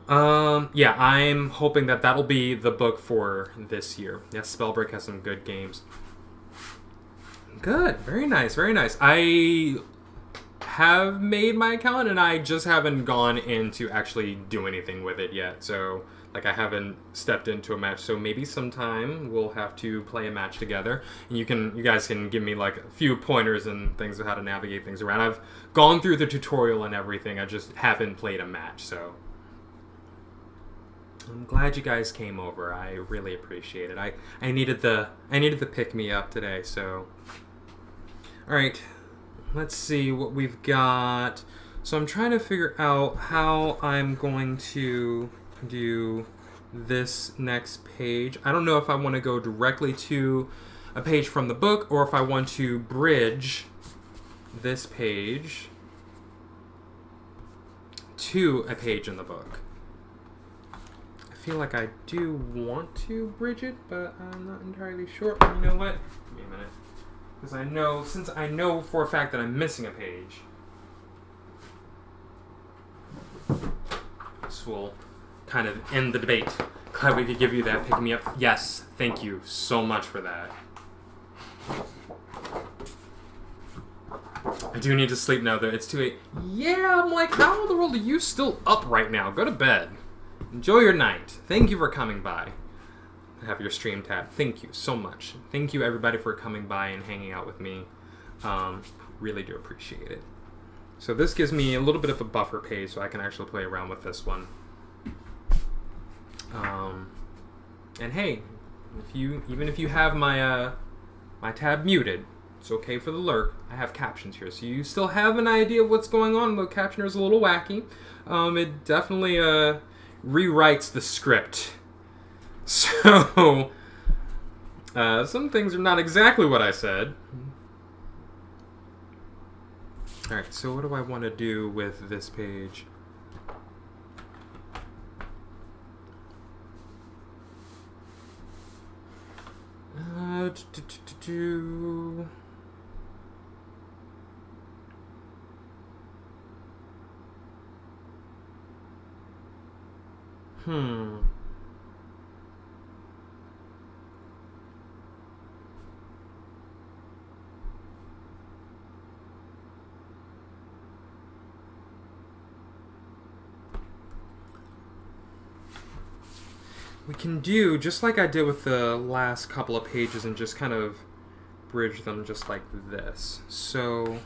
Yeah, I'm hoping that that'll be the book for this year. Yes, Spellbreak has some good games. Good. Very nice. Very nice. I have made my account and I just haven't gone in to actually do anything with it yet. So, like, I haven't stepped into a match. So maybe sometime we'll have to play a match together. And you guys can give me, like, a few pointers and things of how to navigate things around. I've gone through the tutorial and everything. I just haven't played a match, so I'm glad you guys came over. I really appreciate it. I needed the pick me up today, so all right. Let's see what we've got. So I'm trying to figure out how I'm going to do this next page. I don't know if I want to go directly to a page from the book or if I want to bridge this page to a page in the book. I feel like I do want to bridge it, but I'm not entirely sure. You know what? Give me a minute. Because since I know for a fact that I'm missing a page, this will kind of end the debate. Glad we could give you that pick me up. Yes, thank you so much for that. I do need to sleep now, though. It's 2 8. Yeah, I'm like, how in the world are you still up right now? Go to bed. Enjoy your night. Thank you for coming by. Have your stream tab. Thank you so much. Thank you, everybody, for coming by and hanging out with me. Really do appreciate it. So this gives me a little bit of a buffer page so I can actually play around with this one. And hey, even if you have my my tab muted, it's okay for the lurk. I have captions here, so you still have an idea of what's going on. The captioner is a little wacky. It definitely rewrites the script. So some things are not exactly what I said. Alright, so what do I want to do with this page? We can do, just like I did with the last couple of pages, and just kind of bridge them just like this. So,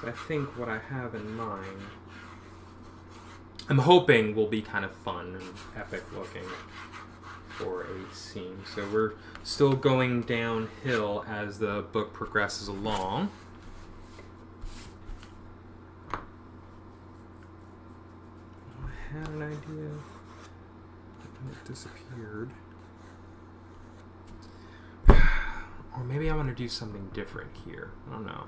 I think what I have in mind, I'm hoping will be kind of fun and epic looking for a scene. So we're still going downhill as the book progresses along. I had an idea, and it disappeared. Or maybe I want to do something different here. I don't know.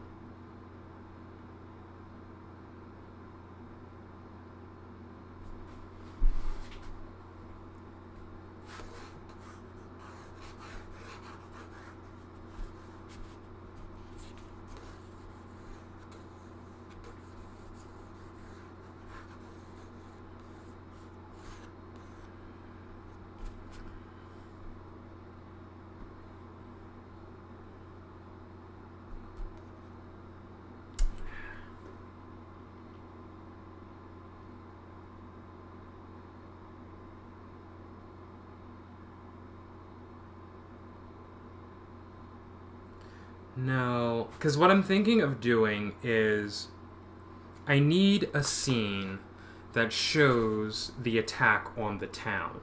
No, because what I'm thinking of doing is I need a scene that shows the attack on the town.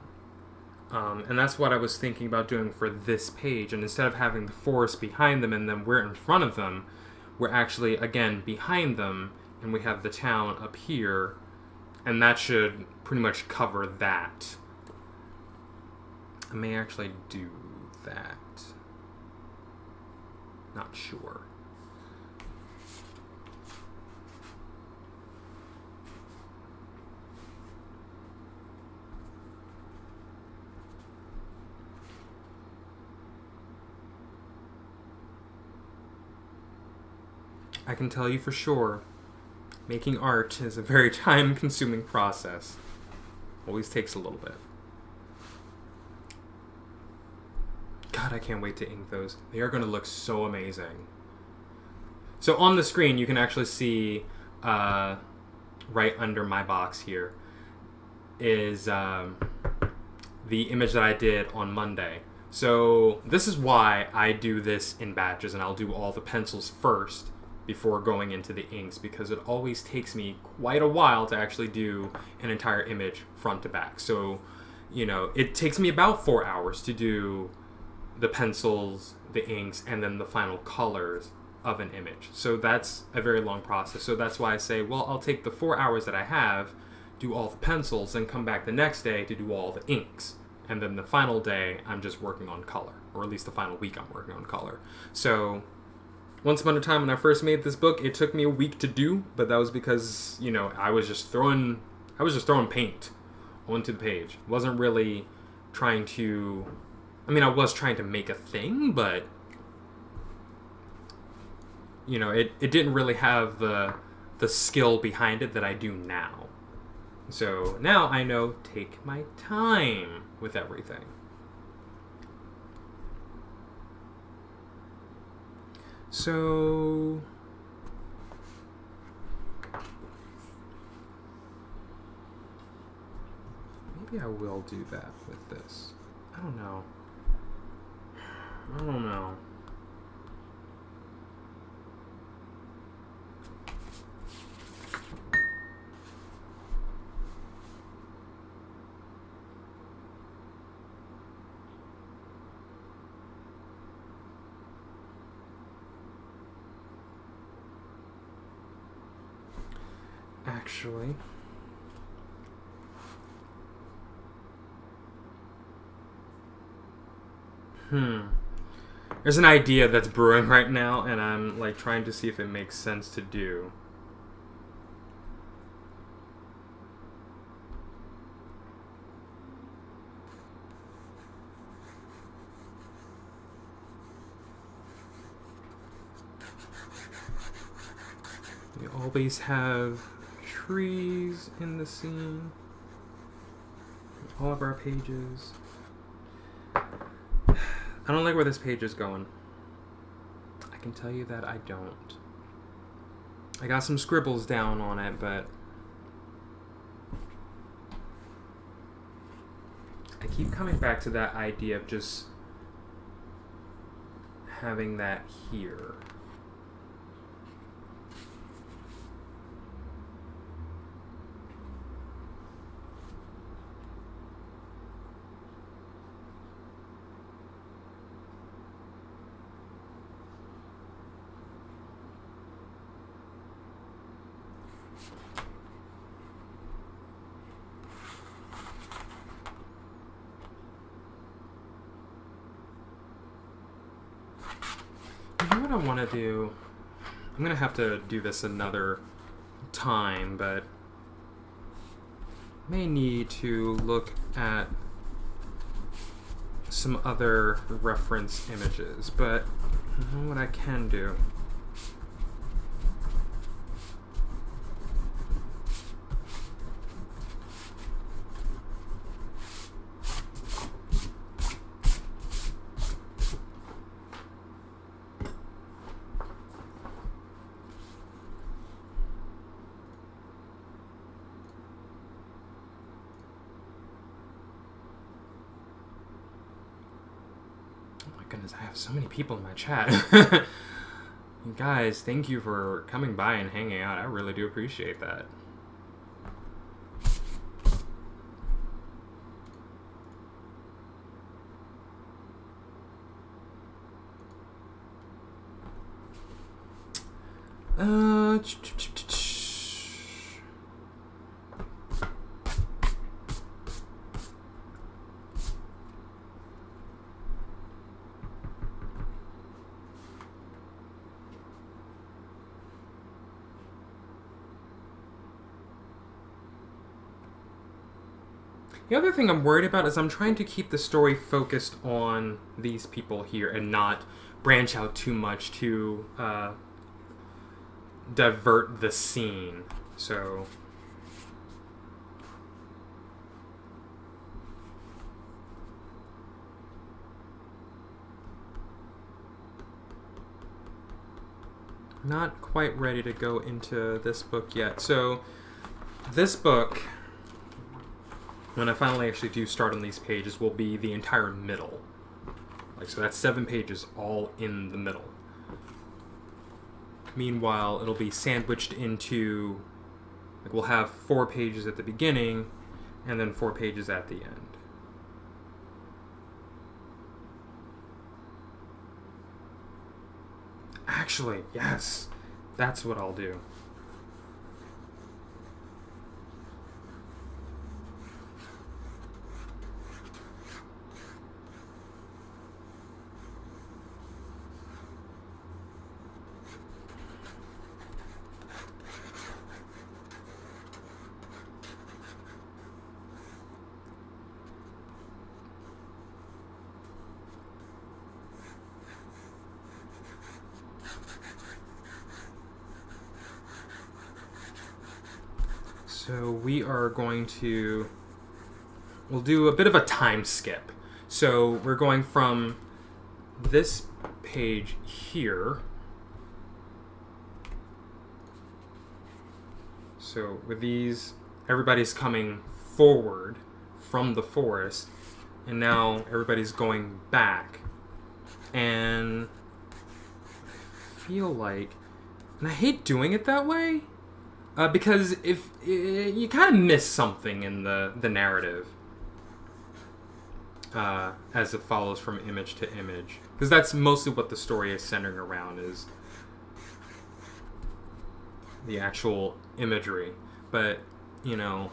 And that's what I was thinking about doing for this page. And instead of having the forest behind them and then we're in front of them, we're actually, again, behind them, and we have the town up here, and that should pretty much cover that. I may actually do that. Not sure. I can tell you for sure, making art is a very time-consuming process. Always takes a little bit. God, I can't wait to ink those. They are going to look so amazing. So on the screen, you can actually see right under my box here is the image that I did on Monday. So this is why I do this in batches, and I'll do all the pencils first before going into the inks, because it always takes me quite a while to actually do an entire image front to back. So, you know, it takes me about 4 hours to do the pencils, the inks, and then the final colors of an image. So that's a very long process. So that's why I say, well, I'll take the 4 hours that I have, do all the pencils, and come back the next day to do all the inks. And then the final day, I'm just working on color. Or at least the final week, I'm working on color. So once upon a time when I first made this book, it took me a week to do, but that was because, you know, I was just throwing paint onto the page. Wasn't really trying to... I mean, I was trying to make a thing, but, you know, it didn't really have the skill behind it that I do now. So now I know, take my time with everything. So maybe I will do that with this. I don't know. Actually, there's an idea that's brewing right now, and I'm like trying to see if it makes sense to do. We always have trees in the scene. All of our pages. I don't like where this page is going. I can tell you that I don't. I got some scribbles down on it, but I keep coming back to that idea of just having that here. You know what I want to do? I'm going to have to do this another time, but may need to look at some other reference images, but you know what I can do? Goodness, I have so many people in my chat. You guys, thank you for coming by and hanging out. I really do appreciate that. The other thing I'm worried about is I'm trying to keep the story focused on these people here and not branch out too much to divert the scene. So not quite ready to go into this book yet. So this book, when I finally actually do start on these pages, will be the entire middle. Like, so that's 7 pages all in the middle. Meanwhile, it'll be sandwiched into, like, we'll have 4 pages at the beginning and then 4 pages at the end. Actually, yes, that's what I'll do. So we are going to, we'll do a bit of a time skip. So we're going from this page here. So with these, everybody's coming forward from the forest, and now everybody's going back. And I feel like, and I hate doing it that way, because if you kind of miss something in the narrative as it follows from image to image, because that's mostly what the story is centering around, is the actual imagery. But, you know,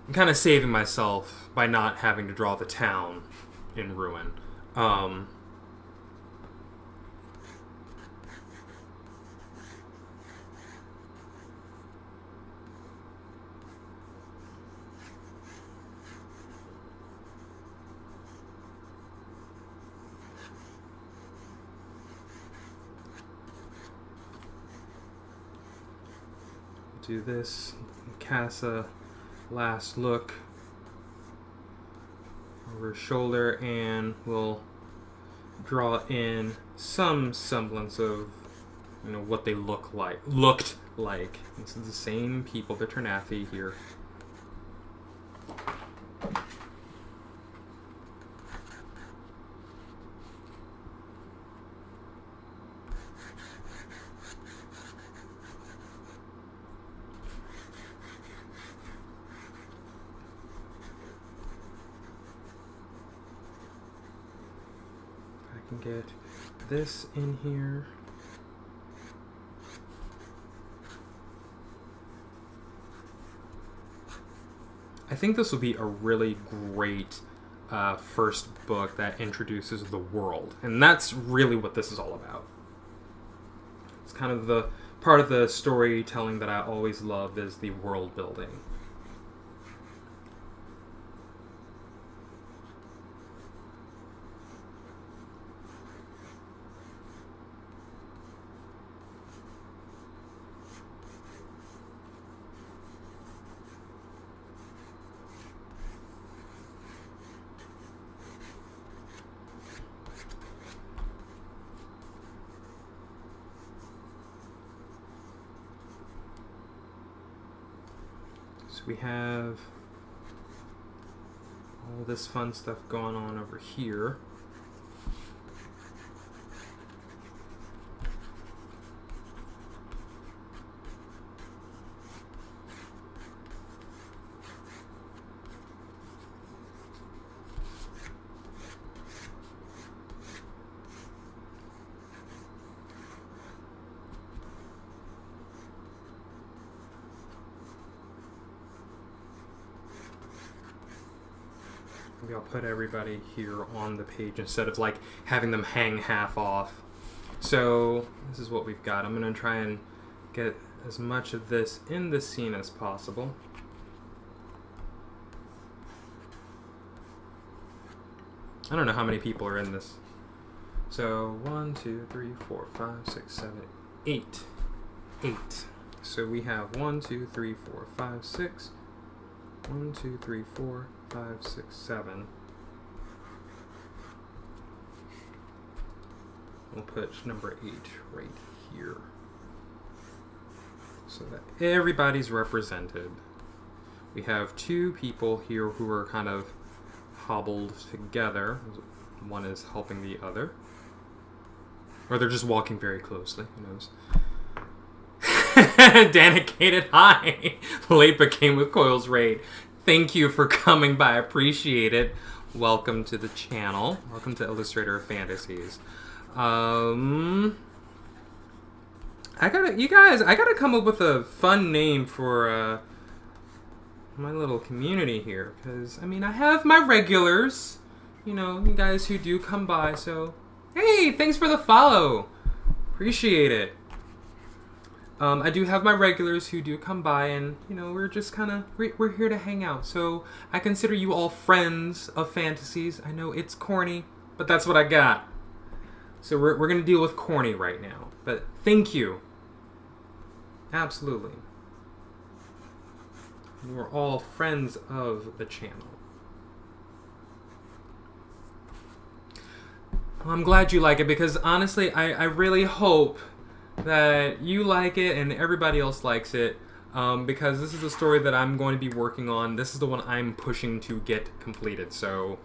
I'm kind of saving myself by not having to draw the town in ruin. Do this, cast a last look over his shoulder, and we'll draw in some semblance of, you know, what they looked like. This is the same people, the Ternathi here. Can get this in here. I think this will be a really great first book that introduces the world, and that's really what this is all about. It's kind of the part of the storytelling that I always love, is the world building. So we have all this fun stuff going on over here. Maybe I'll put everybody here on the page instead of like having them hang half off. So this is what we've got. I'm going to try and get as much of this in the scene as possible. I don't know how many people are in this. So 1, 2, 3, 4, 5, 6, 7, 8. 8. So we have 1, 2, 3, 4, 5, 6. 1, 2, 3, 4, 5, 6, 7. We'll put number 8 right here, so that everybody's represented. We have 2 people here who are kind of hobbled together. One is helping the other. Or they're just walking very closely, who knows. Danicated, hi! Late but came with Coil's Raid. Thank you for coming by, I appreciate it. Welcome to the channel. Welcome to Illustrator of Fantasies. I gotta come up with a fun name for my little community here, because I mean I have my regulars, you know, you guys who do come by. So hey, thanks for the follow, appreciate it. I do have my regulars who do come by, and you know we're just kind of we're here to hang out. So I consider you all friends of fantasies. I know it's corny, but that's what I got. So we're going to deal with corny right now. But thank you. Absolutely. We're all friends of the channel. Well, I'm glad you like it, because honestly, I really hope that you like it and everybody else likes it. Because this is a story that I'm going to be working on. This is the one I'm pushing to get completed. So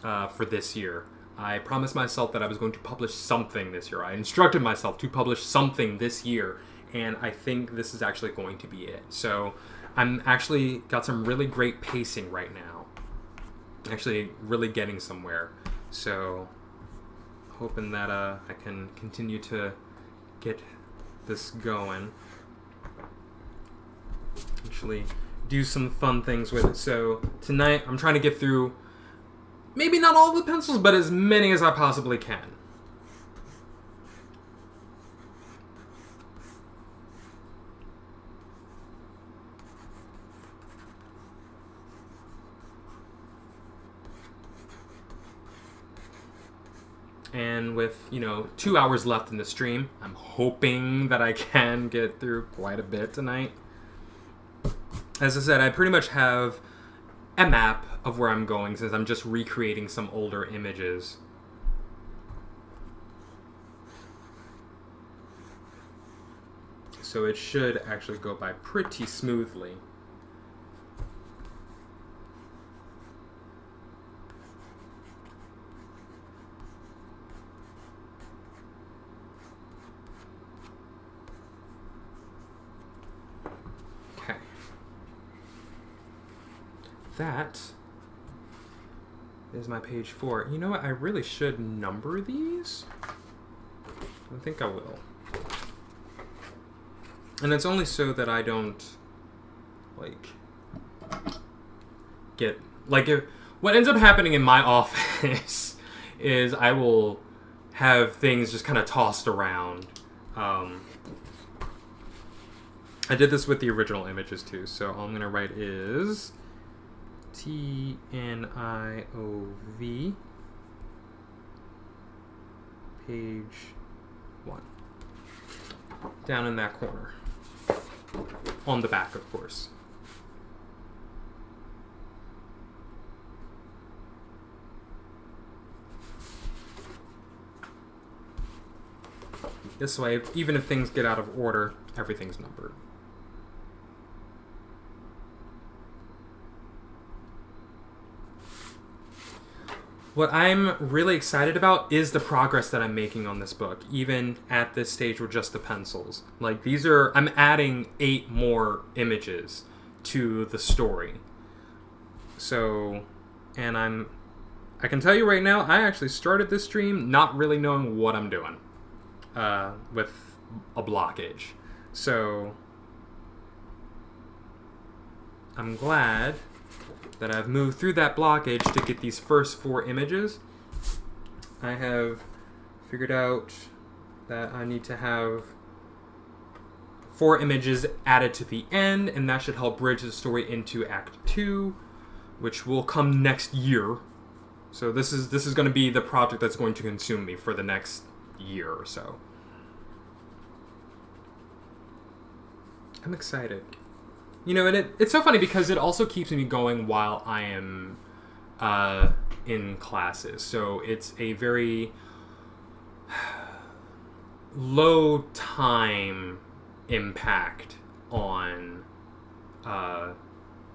for this year. I promised myself that I was going to publish something this year. I instructed myself to publish something this year, and I think this is actually going to be it. So I'm actually got some really great pacing right now. Actually really getting somewhere. So hoping that I can continue to get this going. Actually do some fun things with it. So tonight I'm trying to get through maybe not all the pencils, but as many as I possibly can. And with, you know, 2 hours left in the stream, I'm hoping that I can get through quite a bit tonight. As I said, I pretty much have a map of where I'm going, since I'm just recreating some older images. So it should actually go by pretty smoothly. Okay. That is my page 4. You know what? I really should number these. I think I will. And it's only so that I don't, like, get, like, what ends up happening in my office is I will have things just kind of tossed around. I did this with the original images too, so all I'm going to write is TNIOV page 1 down in that corner, on the back of course. This way, even if things get out of order, everything's numbered. What I'm really excited about is the progress that I'm making on this book, even at this stage with just the pencils. Like, these are, I'm adding 8 more images to the story. So, and I can tell you right now, I actually started this stream not really knowing what I'm doing with a blockage. So, I'm glad that I've moved through that blockage to get these first 4 images. I have figured out that I need to have 4 images added to the end, and that should help bridge the story into Act 2, which will come next year. So this is going to be the project that's going to consume me for the next year or so. I'm excited. You know, and it's so funny because it also keeps me going while I am in classes. So it's a very low time impact on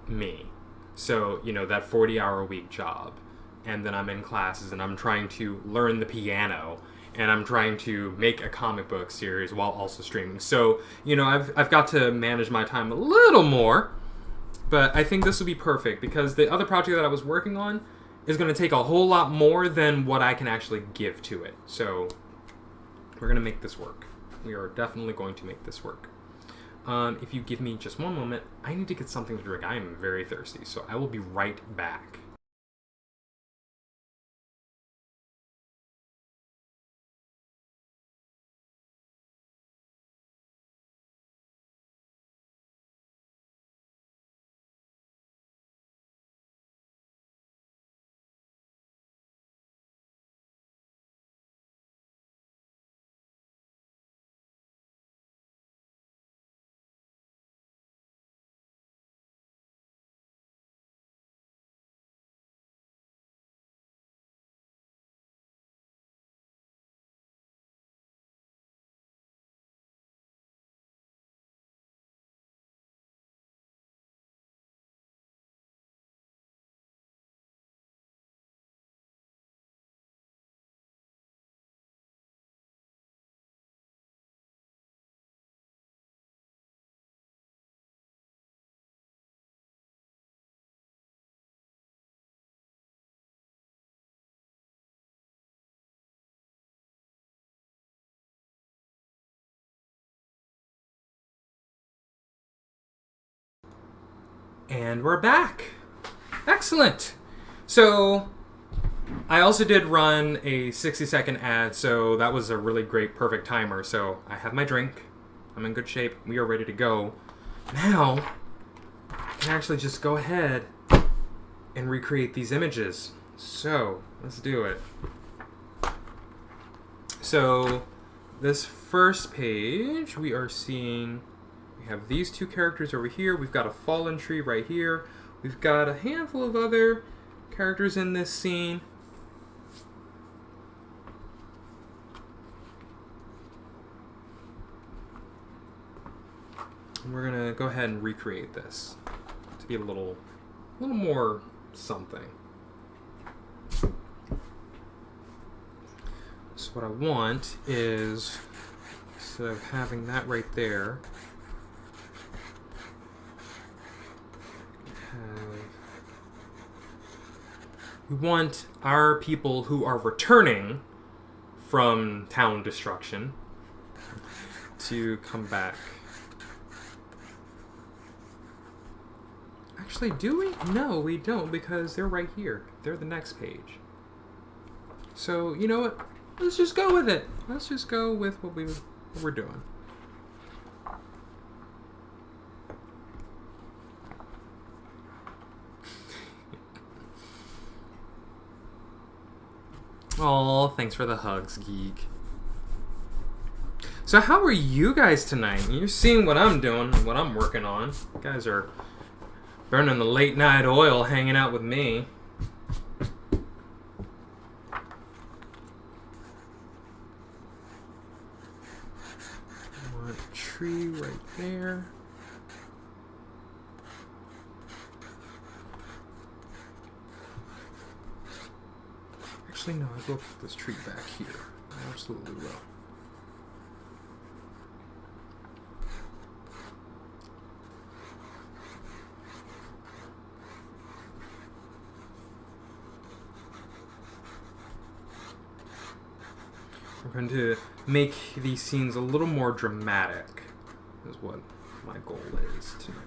me. So, you know, that 40-hour-a-week job, and then I'm in classes and I'm trying to learn the piano, and I'm trying to make a comic book series while also streaming. So, you know, I've got to manage my time a little more, but I think this will be perfect because the other project that I was working on is going to take a whole lot more than what I can actually give to it. So we're going to make this work. We are definitely going to make this work. If you give me just one moment, I need to get something to drink. I am very thirsty, so I will be right back. And we're back. Excellent. So I also did run a 60-second ad, so that was a really great, perfect timer. So I have my drink. I'm in good shape. We are ready to go. Now, I can actually just go ahead and recreate these images. So, let's do it. So, this first page, we are seeing, we have these two characters over here. We've got a fallen tree right here. We've got a handful of other characters in this scene. And we're gonna go ahead and recreate this to be a little more something. So what I want is, instead of having that right there, we want our people who are returning from town destruction to come back. Actually, do we? No, we don't, because they're right here. They're the next page. So, you know what? Let's just go with it. Let's just go with what we're doing. Aw, thanks for the hugs, geek. So how are you guys tonight? You're seeing what I'm doing, what I'm working on. You guys are burning the late night oil, hanging out with me. I want a tree right there. Actually, no, I will put this tree back here. I absolutely will. We're going to make these scenes a little more dramatic, is what my goal is tonight.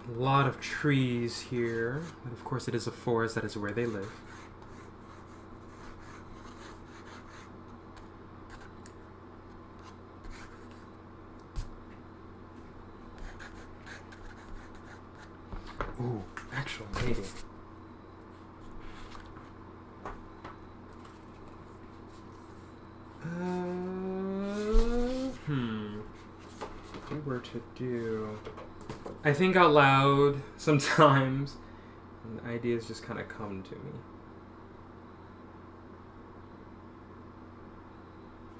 A lot of trees here, but of course it is a forest, that is where they live. Ooh, actual maybe. If we were to do... I think out loud sometimes, and ideas just kind of come to me.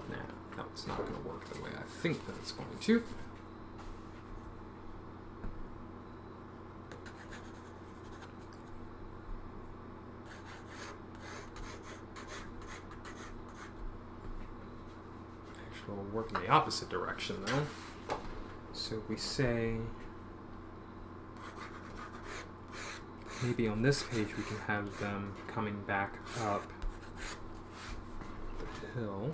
No, it's not going to work the way I think that it's going to. Actually, it'll work in the opposite direction, though. So we say... maybe on this page we can have them coming back up the hill.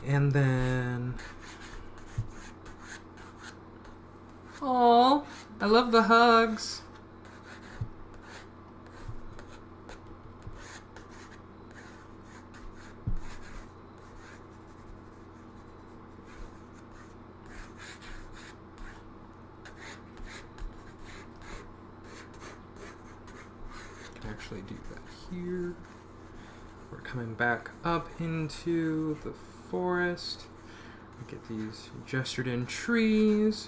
And then... Aww, I love the hugs. Actually do that here. We're coming back up into the forest. We get these gestured in trees.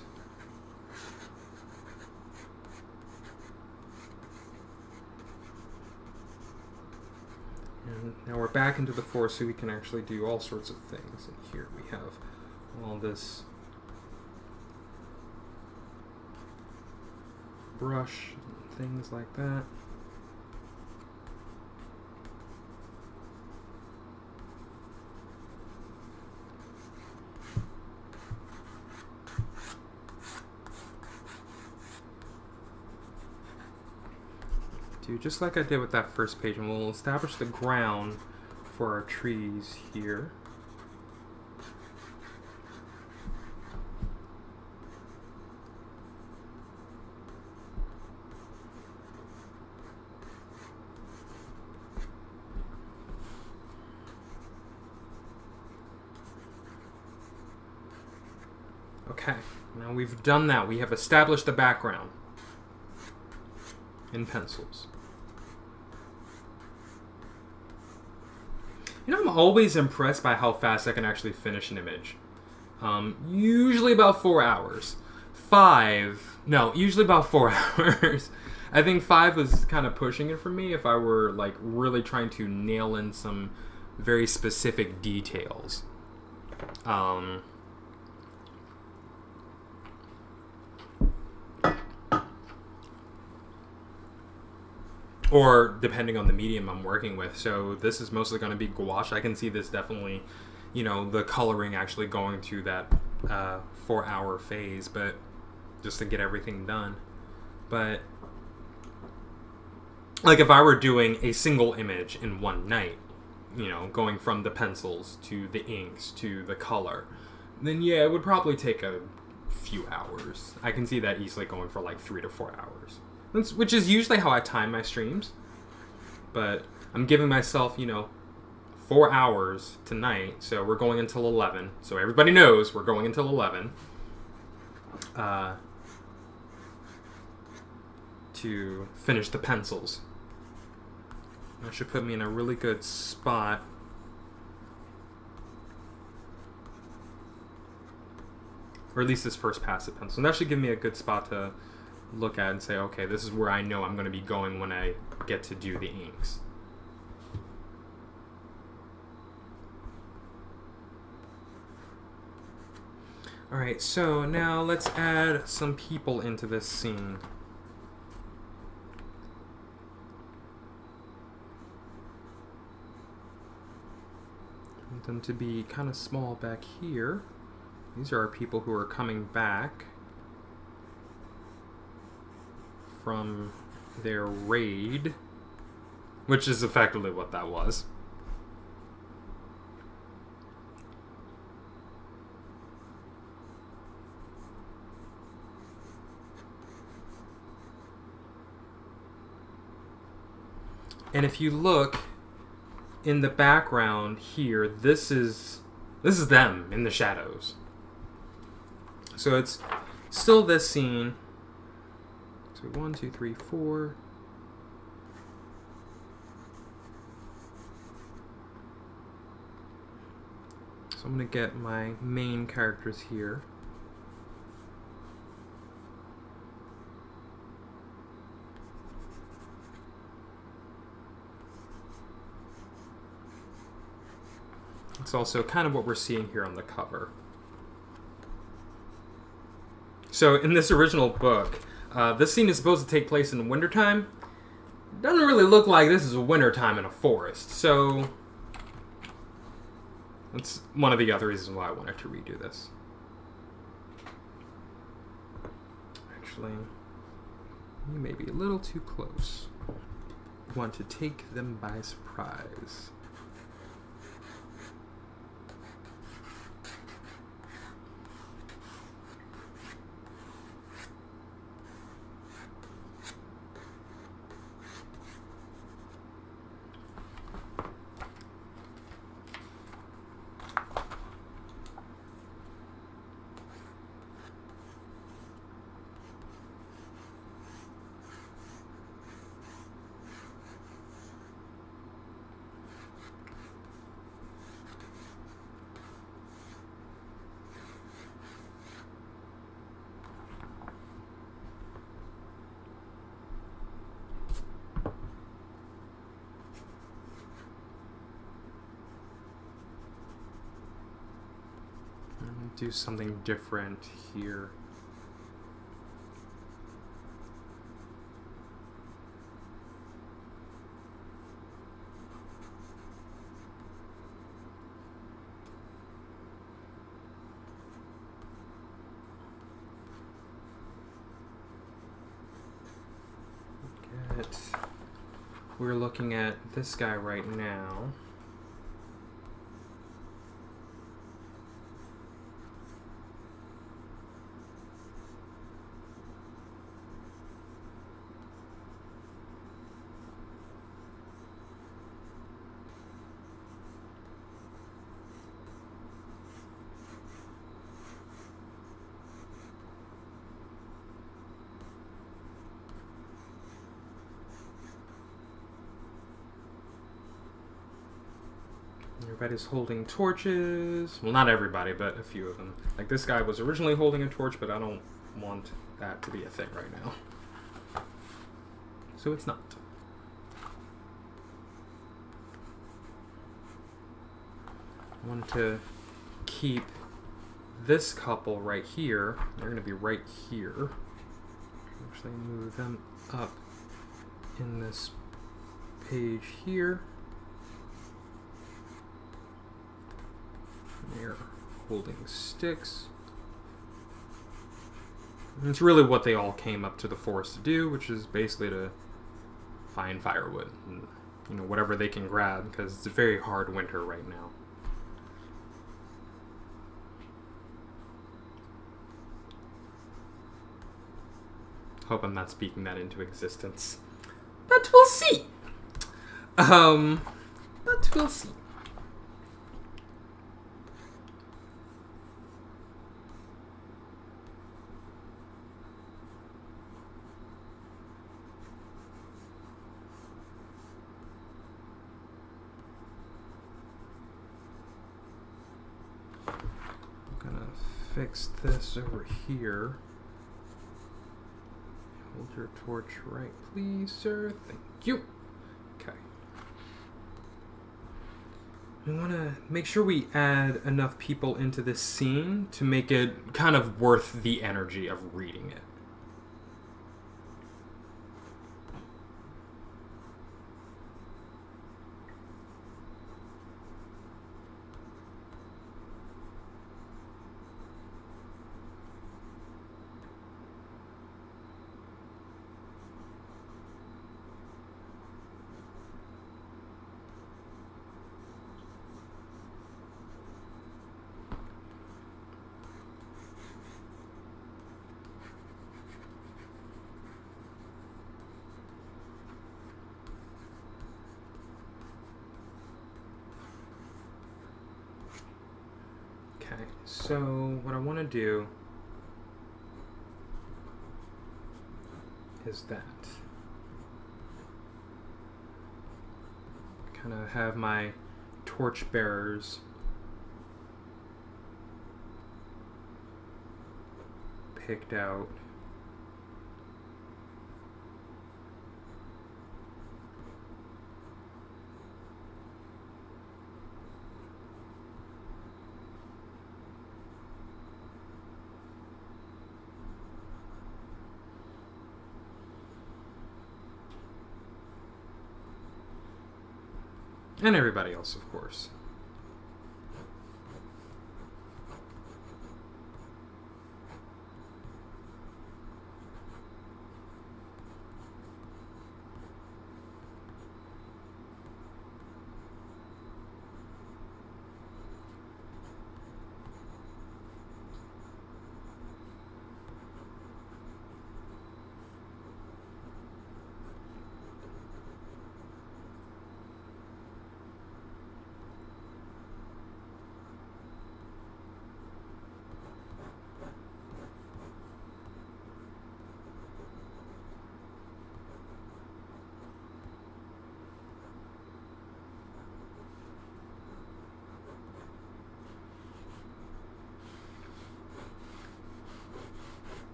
And now we're back into the forest so we can actually do all sorts of things. And here we have all this brush and things like that. Just like I did with that first page, and we'll establish the ground for our trees here. Okay, now we've done that. We have established the background in pencils. You know, I'm always impressed by how fast I can actually finish an image. Usually about 4 hours. Usually about 4 hours. I think 5 was kind of pushing it for me if I were like really trying to nail in some very specific details. Or depending on the medium I'm working with. So this is mostly going to be gouache. I can see this definitely, you know, the coloring actually going to that 4-hour phase, but just to get everything done. But like if I were doing a single image in one night, you know, going from the pencils to the inks to the color, then yeah, it would probably take a few hours. I can see that easily going for like 3 to 4 hours. Which is usually how I time my streams. But I'm giving myself, you know, 4 hours tonight. So we're going until 11. So everybody knows we're going until 11. To finish the pencils. That should put me in a really good spot. Or at least this first pass of pencil. And that should give me a good spot to look at and say, okay, this is where I know I'm going to be going when I get to do the inks. Alright, so now let's add some people into this scene. I want them to be kind of small back here. These are our people who are coming back from their raid, which is effectively what that was. And if you look in the background here, this is them in the shadows. So it's still this scene. So 1, 2, 3, 4. So I'm going to get my main characters here. It's also kind of what we're seeing here on the cover. So in this original book, this scene is supposed to take place in the wintertime. It doesn't really look like this is a wintertime in a forest. So that's one of the other reasons why I wanted to redo this. Actually, you may be a little too close. You want to take them by surprise. Do something different here. We're looking at this guy right now. Everybody's holding torches. Well, not everybody, but a few of them. Like this guy was originally holding a torch, but I don't want that to be a thing right now. So it's not. I want to keep this couple right here. They're going to be right here. Actually move them up in this page here. They're holding sticks. And it's really what they all came up to the forest to do, which is basically to find firewood and, you know, whatever they can grab, because it's a very hard winter right now. Hope I'm not speaking that into existence, but we'll see. But we'll see. Fix this over here. Hold your torch right, please, sir. Thank you. Okay. We want to make sure we add enough people into this scene to make it kind of worth the energy of reading it. Okay, so what I want to do is that kind of have my torch bearers picked out. And everybody else, of course.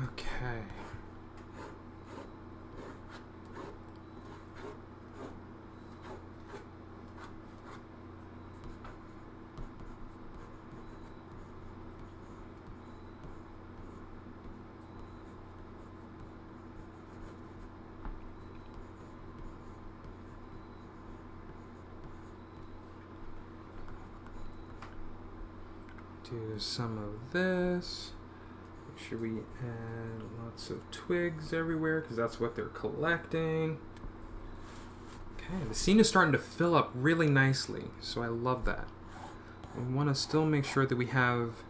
Okay. Do some of this. Make sure we add lots of twigs everywhere because that's what they're collecting. Okay, the scene is starting to fill up really nicely, so I love that. We want to still make sure that we have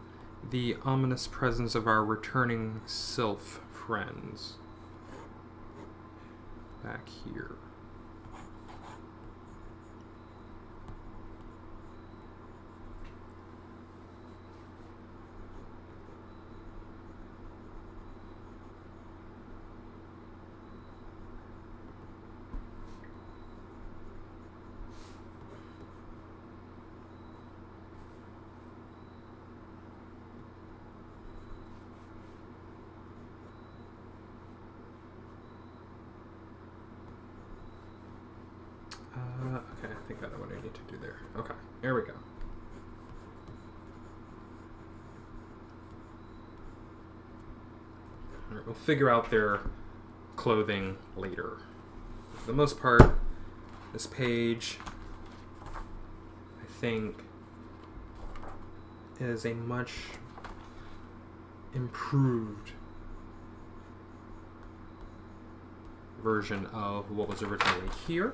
the ominous presence of our returning sylph friends back here. Okay, I think I know what I need to do there. Okay, there we go. All right, we'll figure out their clothing later. For the most part, this page, I think, is a much improved version of what was originally here.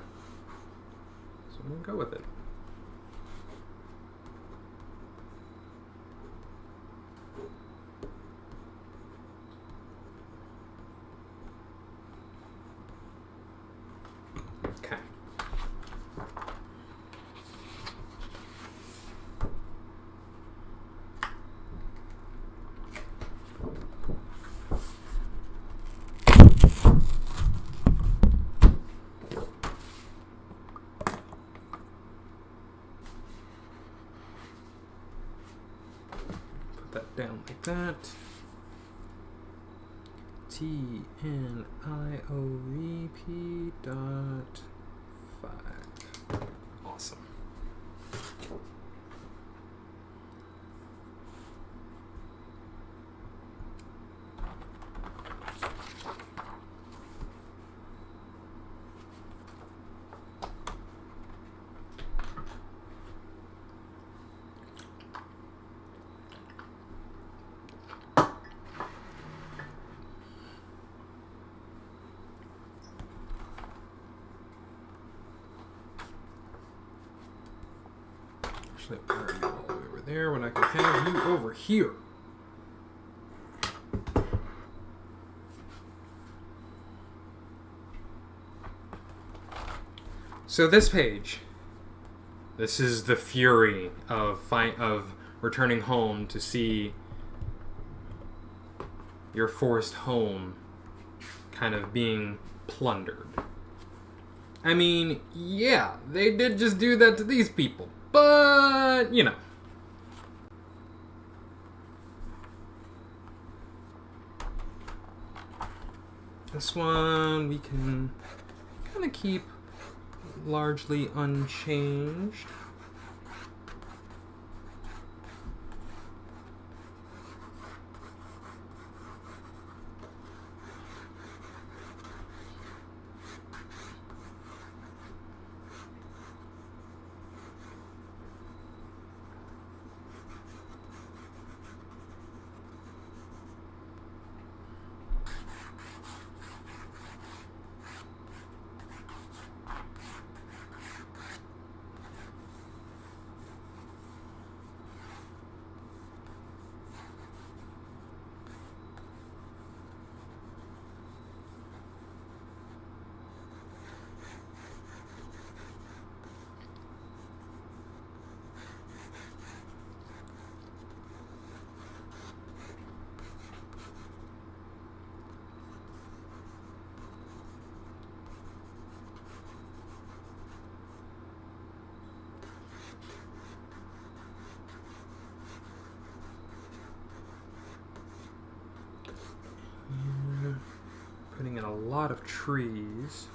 So I'm going to go with it. Okay. Down like that. TNIOVP.5. Awesome. Actually, why are you all the way over there when I can have you over here? So this page, this is the fury of returning home to see your forced home kind of being plundered. I mean, yeah, they did just do that to these people, but, you know. This one we can kind of keep largely unchanged. Putting in a lot of trees.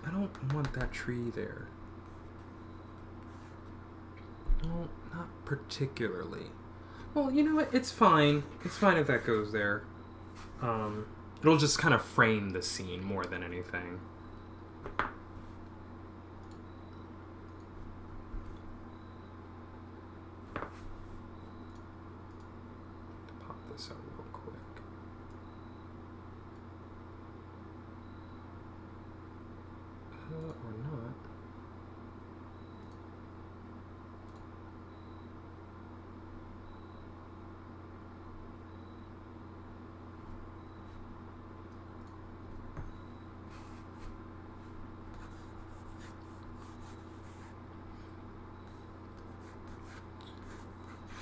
I don't want that tree there. No, not particularly. Well, you know what? It's fine. It's fine if that goes there. It'll just kind of frame the scene more than anything. Pop this out real quick. Or not.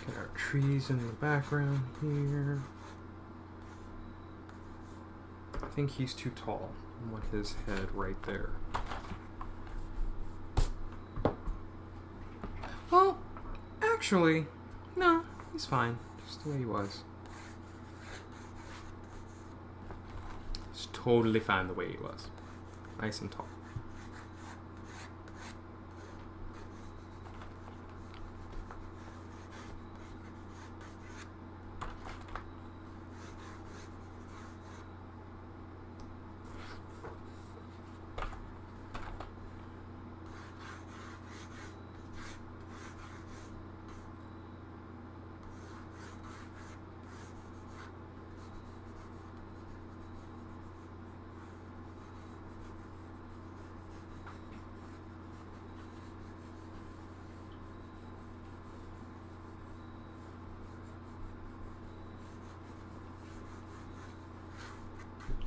Get our trees in the background here. I think he's too tall. I want his head right there. Well, actually, no, he's fine. Just the way he was. It's totally fine the way he was. Nice and tall.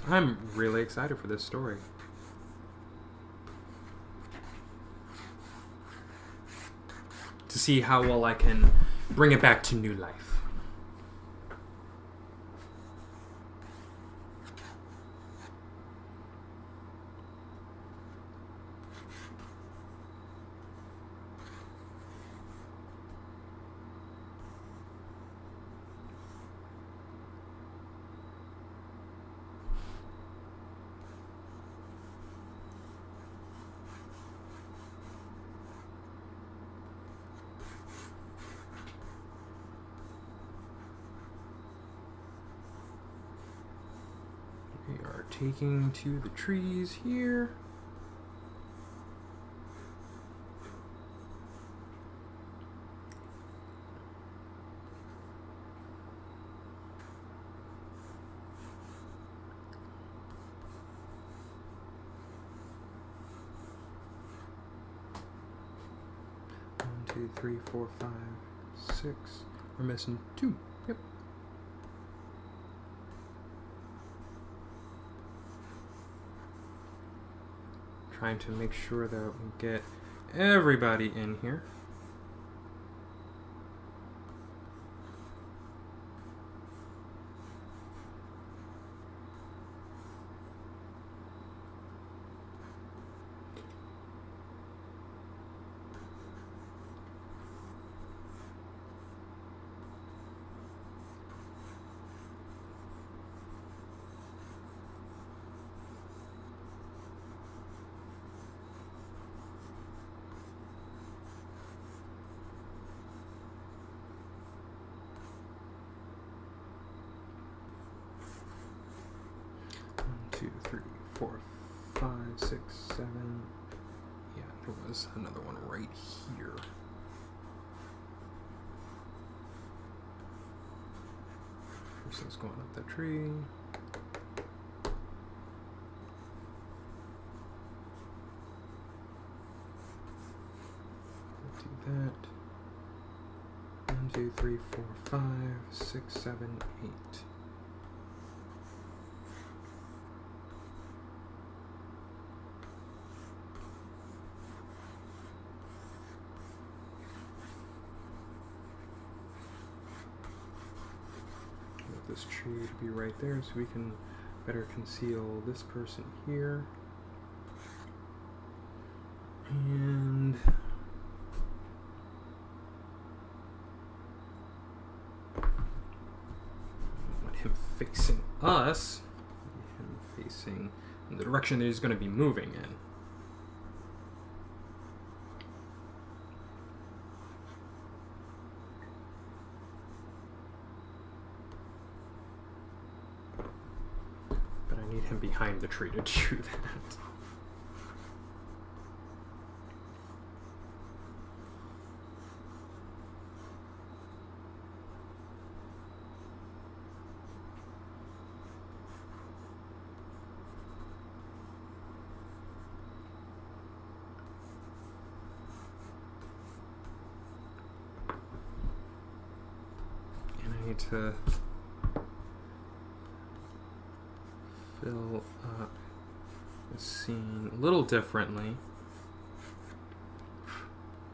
I'm really excited for this story. To see how well I can bring it back to new life. We are taking to the trees here. One, two, three, four, five, six. We're missing two. Yep. Trying to make sure that we get everybody in here. Two, three, four, 5, 6, 7. Yeah, there was another one right here. Person's going up the tree. We'll do that. 1, 2, 3, 4, 5, 6, 7, 8. This tree to be right there so we can better conceal this person here. And want him facing us, him facing in the direction that he's going to be moving in. Him behind the tree to do that. And I need to fill up the scene a little differently.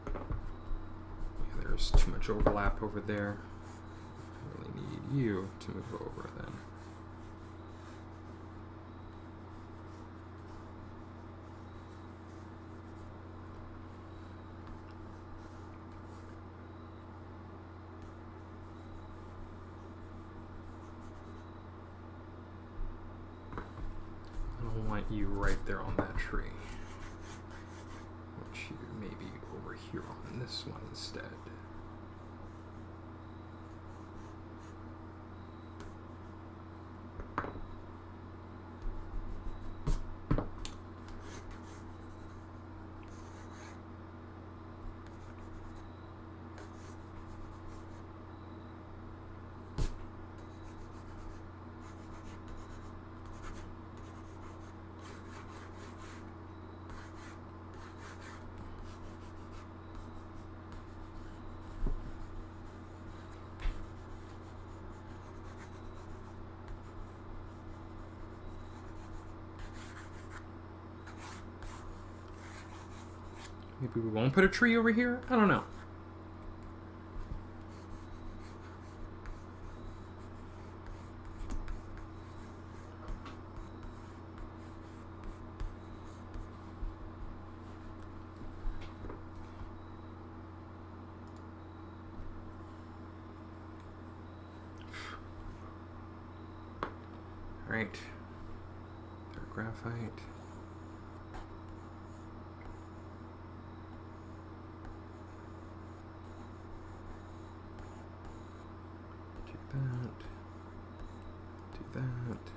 Yeah, there's too much overlap over there. I really need you to move over then. You right there on that tree. I want you maybe over here on this one instead. Maybe we won't put a tree over here? I don't know. All right. Third graphite. Do that.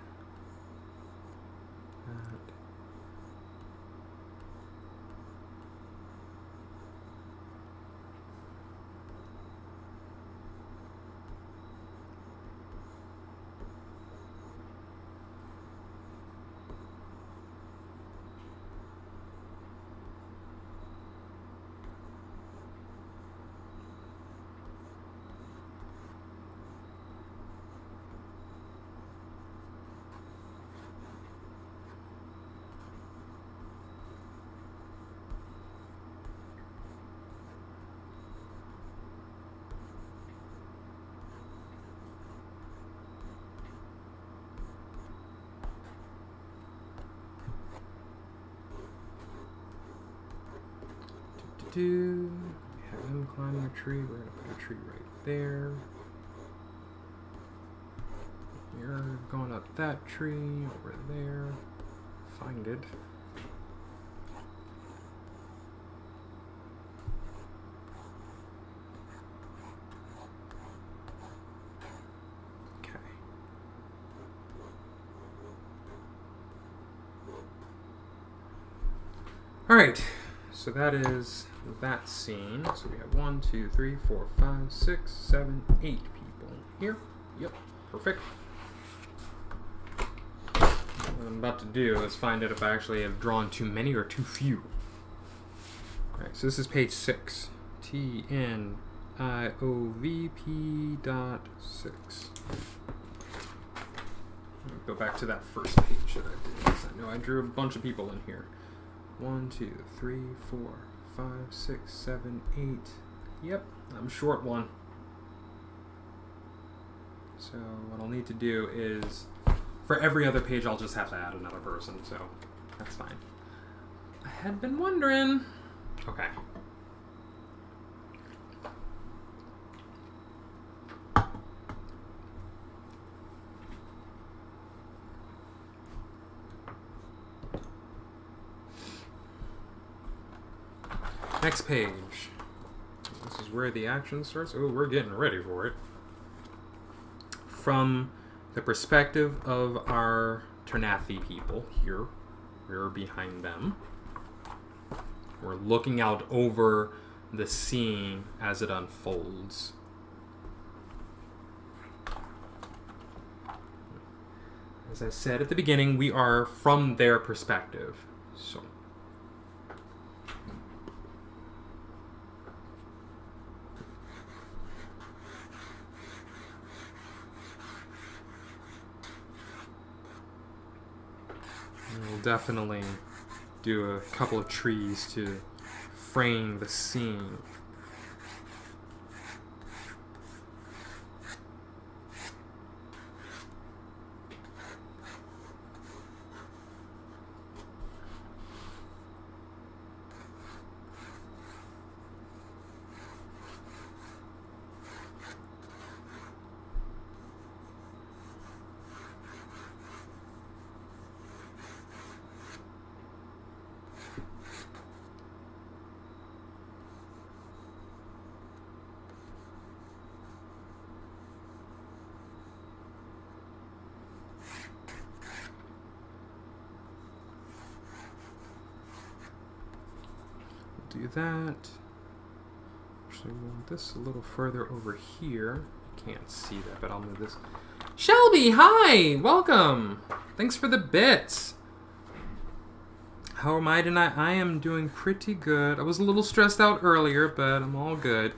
We have him climbing a tree. We're going to put a tree right there. You're going up that tree over there. Find it. Okay. All right. So that is that scene. So we have 1, 2, 3, 4, 5, 6, 7, 8 people here. Yep. Perfect. What I'm about to do is find out if I actually have drawn too many or too few. Alright, so this is page 6. TNIOVP.6. Go back to that first page that I did. I know I drew a bunch of people in here. 1, 2, 3, 4, 5, 6, 7, 8. Yep, I'm short one. So what I'll need to do is, for every other page, I'll just have to add another person, so that's fine. I had been wondering. Okay. Next page. This is where the action starts. Oh, we're getting ready for it. From the perspective of our Ternathi people here, we're behind them. We're looking out over the scene as it unfolds. As I said at the beginning, we are from their perspective. So we'll definitely do a couple of trees to frame the scene. Do that. Actually, move this a little further over here. You can't see that, but I'll move this. Shelby, hi! Welcome! Thanks for the bits. How am I tonight? I am doing pretty good. I was a little stressed out earlier, but I'm all good.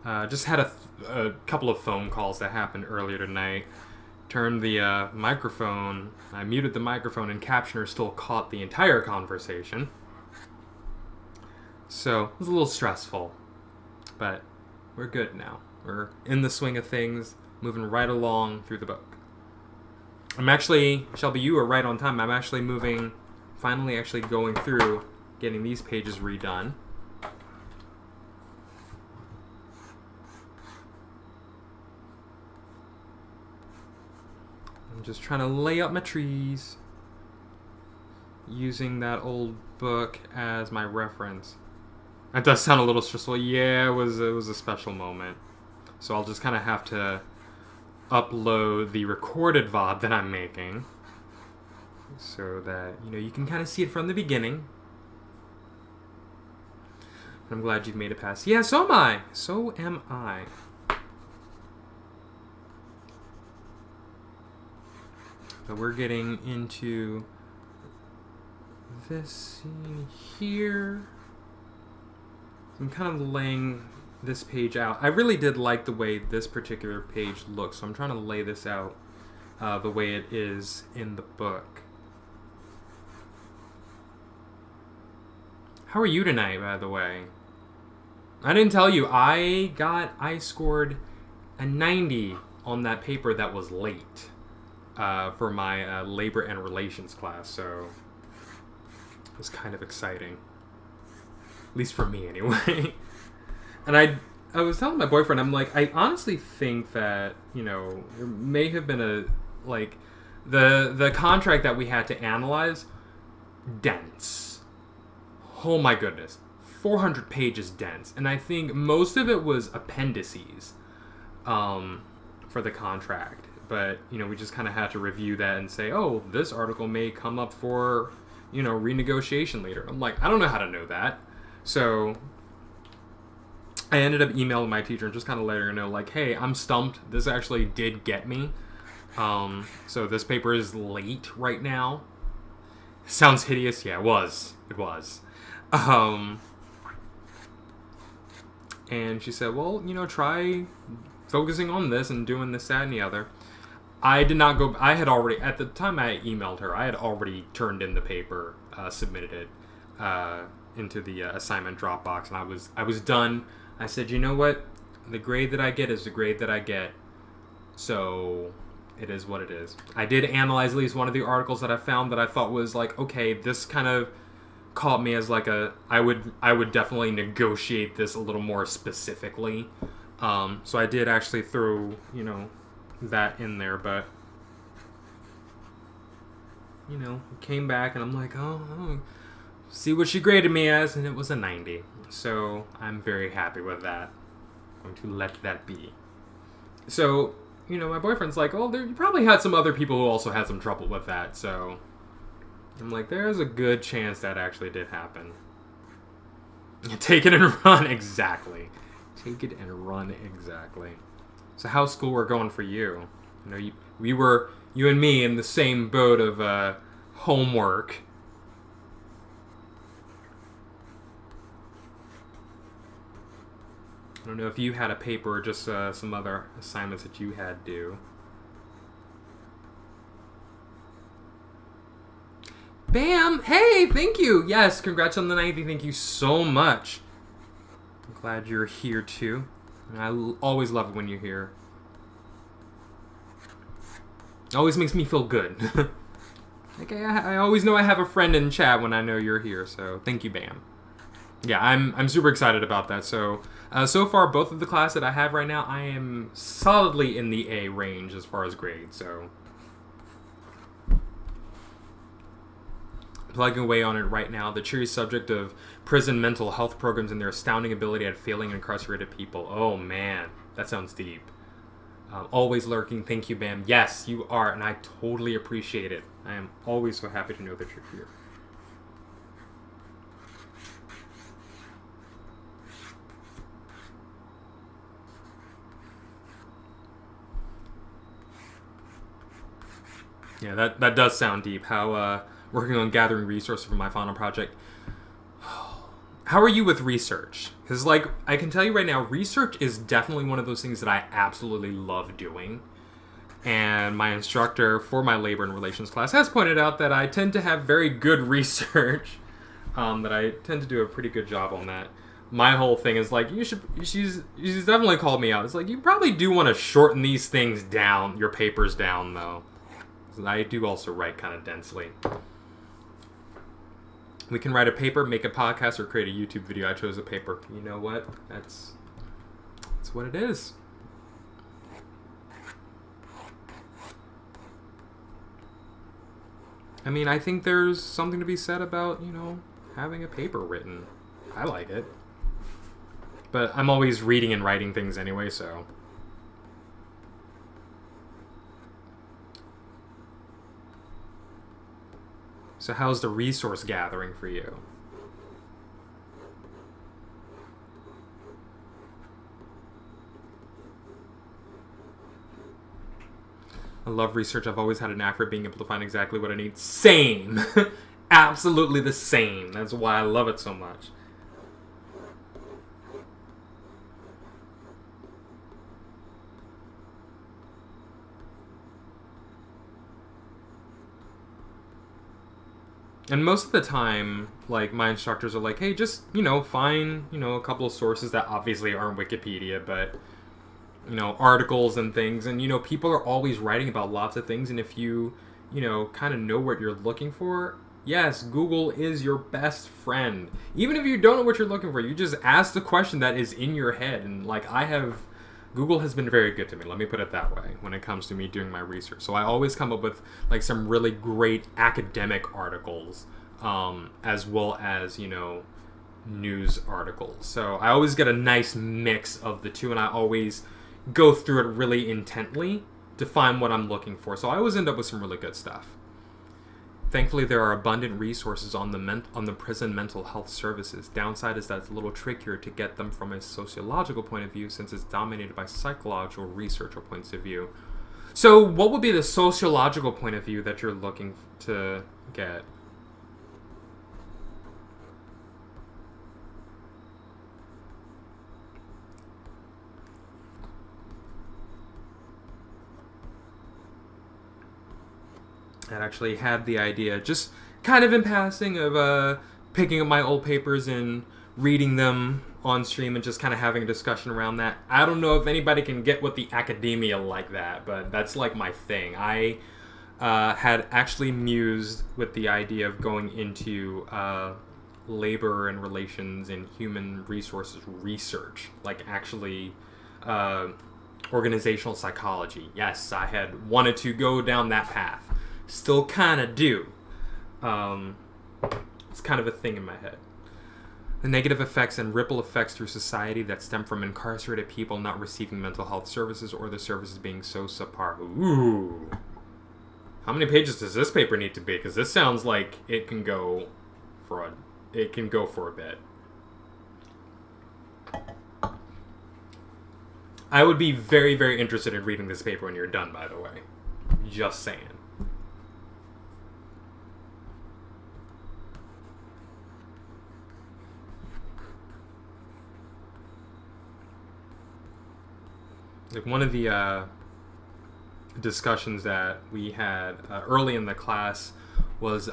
Just had a couple of phone calls that happened earlier tonight. Turned the microphone, I muted the microphone, and Captioner still caught the entire conversation. So, it was a little stressful, but we're good now. We're in the swing of things, moving right along through the book. I'm actually, Shelby, you are right on time. I'm actually moving, finally actually going through, getting these pages redone. I'm just trying to lay out my trees, using that old book as my reference. That does sound a little stressful. Yeah, it was a special moment. So I'll just kind of have to upload the recorded VOD that I'm making so that, you can kind of see it from the beginning. I'm glad you've made it past. Yeah, so am I. So am I. So we're getting into this scene here. I'm kind of laying this page out. I really did like the way this particular page looks, so I'm trying to lay this out the way it is in the book. How are you tonight, by the way? I didn't tell you, I scored a 90 on that paper that was late for my labor and relations class, so it was kind of exciting. At least for me, anyway. And I was telling my boyfriend, I'm like, I honestly think that, you know, there may have been a, like, the contract that we had to analyze, dense. Oh my goodness. 400 pages dense. And I think most of it was appendices for the contract. But, you know, we just kind of had to review that and say, oh, this article may come up for, you know, renegotiation later. I'm like, I don't know how to know that. So I ended up emailing my teacher and just kind of letting her know, like, hey, I'm stumped. This actually did get me. So this paper is late right now. Sounds hideous. Yeah, it was. It was. And she said, well, you know, try focusing on this and doing this, that, and the other. I did not go... I had already... At the time I emailed her, I had already turned in the paper, submitted it into the assignment Dropbox, and I was done. I said, you know what? The grade that I get is the grade that I get. So it is what it is. I did analyze at least one of the articles that I found that I thought was like, okay, this kind of caught me as like a... I would definitely negotiate this a little more specifically. So I did actually throw, you know, that in there, but, you know, came back and I'm like, oh, see what she graded me as, and it was a 90. So I'm very happy with that. I'm going to let that be. So, you know, my boyfriend's like, oh, you probably had some other people who also had some trouble with that. So I'm like, there's a good chance that actually did happen. Take it and run. Exactly. Take it and run. Exactly. So how's schoolwork going for you? You know, you and me in the same boat of homework. I don't know if you had a paper or just some other assignments that you had due. Bam! Hey, thank you! Yes, congrats on the 90. Thank you so much. I'm glad you're here too. And I always love it when you're here. It always makes me feel good. Like I always know I have a friend in chat when I know you're here, so thank you, Bam. Yeah, I'm super excited about that. So, so far, both of the classes that I have right now, I am solidly in the A range as far as grades, so. Plugging away on it right now, the cheery subject of prison mental health programs and their astounding ability at failing incarcerated people. Oh man, that sounds deep. Always lurking, thank you, Bam. Yes, you are, and I totally appreciate it. I am always so happy to know that you're here. Yeah, that does sound deep. How, working on gathering resources for my final project. How are you with research? Because, like, I can tell you right now, research is definitely one of those things that I absolutely love doing. And my instructor for my labor and relations class has pointed out that I tend to have very good research. That I tend to do a pretty good job on that. My whole thing is, like, she's definitely called me out. It's like, you probably do want to shorten these things down, your papers down, though. I do also write kind of densely. We can write a paper, make a podcast, or create a YouTube video. I chose a paper. You know what? That's what it is. I mean, I think there's something to be said about, you know, having a paper written. I like it. But I'm always reading and writing things anyway, so. So how's the resource gathering for you? I love research. I've always had a knack for being able to find exactly what I need. Same! Absolutely the same. That's why I love it so much. And most of the time, like, my instructors are like, hey, just, you know, find, you know, a couple of sources that obviously aren't Wikipedia, but, you know, articles and things. And, you know, people are always writing about lots of things. And if you, you know, kind of know what you're looking for, Yes, Google is your best friend. Even if you don't know what you're looking for, you just ask the question that is in your head. And like Google has been very good to me. Let me put it that way when it comes to me doing my research. So I always come up with like some really great academic articles, as well as news articles. So I always get a nice mix of the two, and I always go through it really intently to find what I'm looking for. So I always end up with some really good stuff. Thankfully, there are abundant resources on the prison mental health services. Downside is that it's a little trickier to get them from a sociological point of view since it's dominated by psychological research or points of view. So what would be the sociological point of view that you're looking to get? I actually had the idea, just kind of in passing, of picking up my old papers and reading them on stream and just kind of having a discussion around that. I don't know if anybody can get with the academia like that, but that's like my thing. I had actually mused with the idea of going into labor and relations and human resources research, like actually organizational psychology. Yes, I had wanted to go down that path. Still kind of do. It's kind of a thing in my head. The negative effects and ripple effects through society that stem from incarcerated people not receiving mental health services or the services being so subpar. Ooh. How many pages does this paper need to be? Because this sounds like it can go for a bit. I would be very, very interested in reading this paper when you're done, by the way. Just saying. Like one of the discussions that we had early in the class was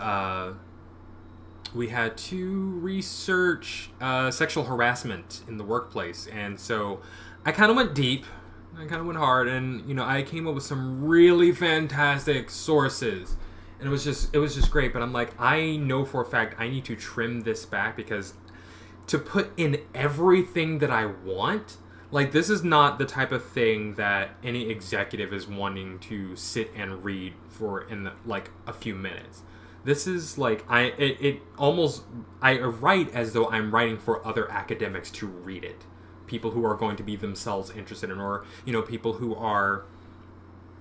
we had to research sexual harassment in the workplace, and so I kind of went deep, I kind of went hard, and I came up with some really fantastic sources, and it was just great. But I'm like, I know for a fact I need to trim this back because to put in everything that I want. Like, this is not the type of thing that any executive is wanting to sit and read for in like a few minutes. This is like I write as though I'm writing for other academics to read it, people who are going to be themselves interested in, or people who are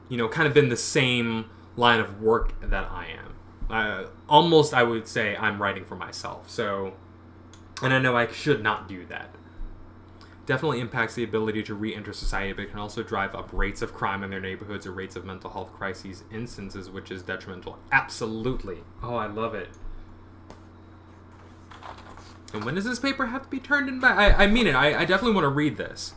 kind of in the same line of work that I am. Almost, I would say I'm writing for myself. So, and I know I should not do that. Definitely impacts the ability to re-enter society, but it can also drive up rates of crime in their neighborhoods or rates of mental health crises instances, which is detrimental. Absolutely. Oh, I love it. And when does this paper have to be turned in back? I mean it. I definitely want to read this.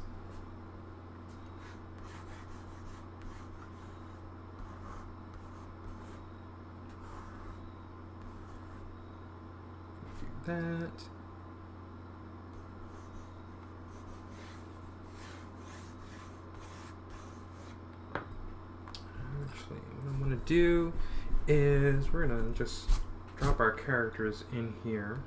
Do that. What I'm going to do is we're going to just drop our characters in here.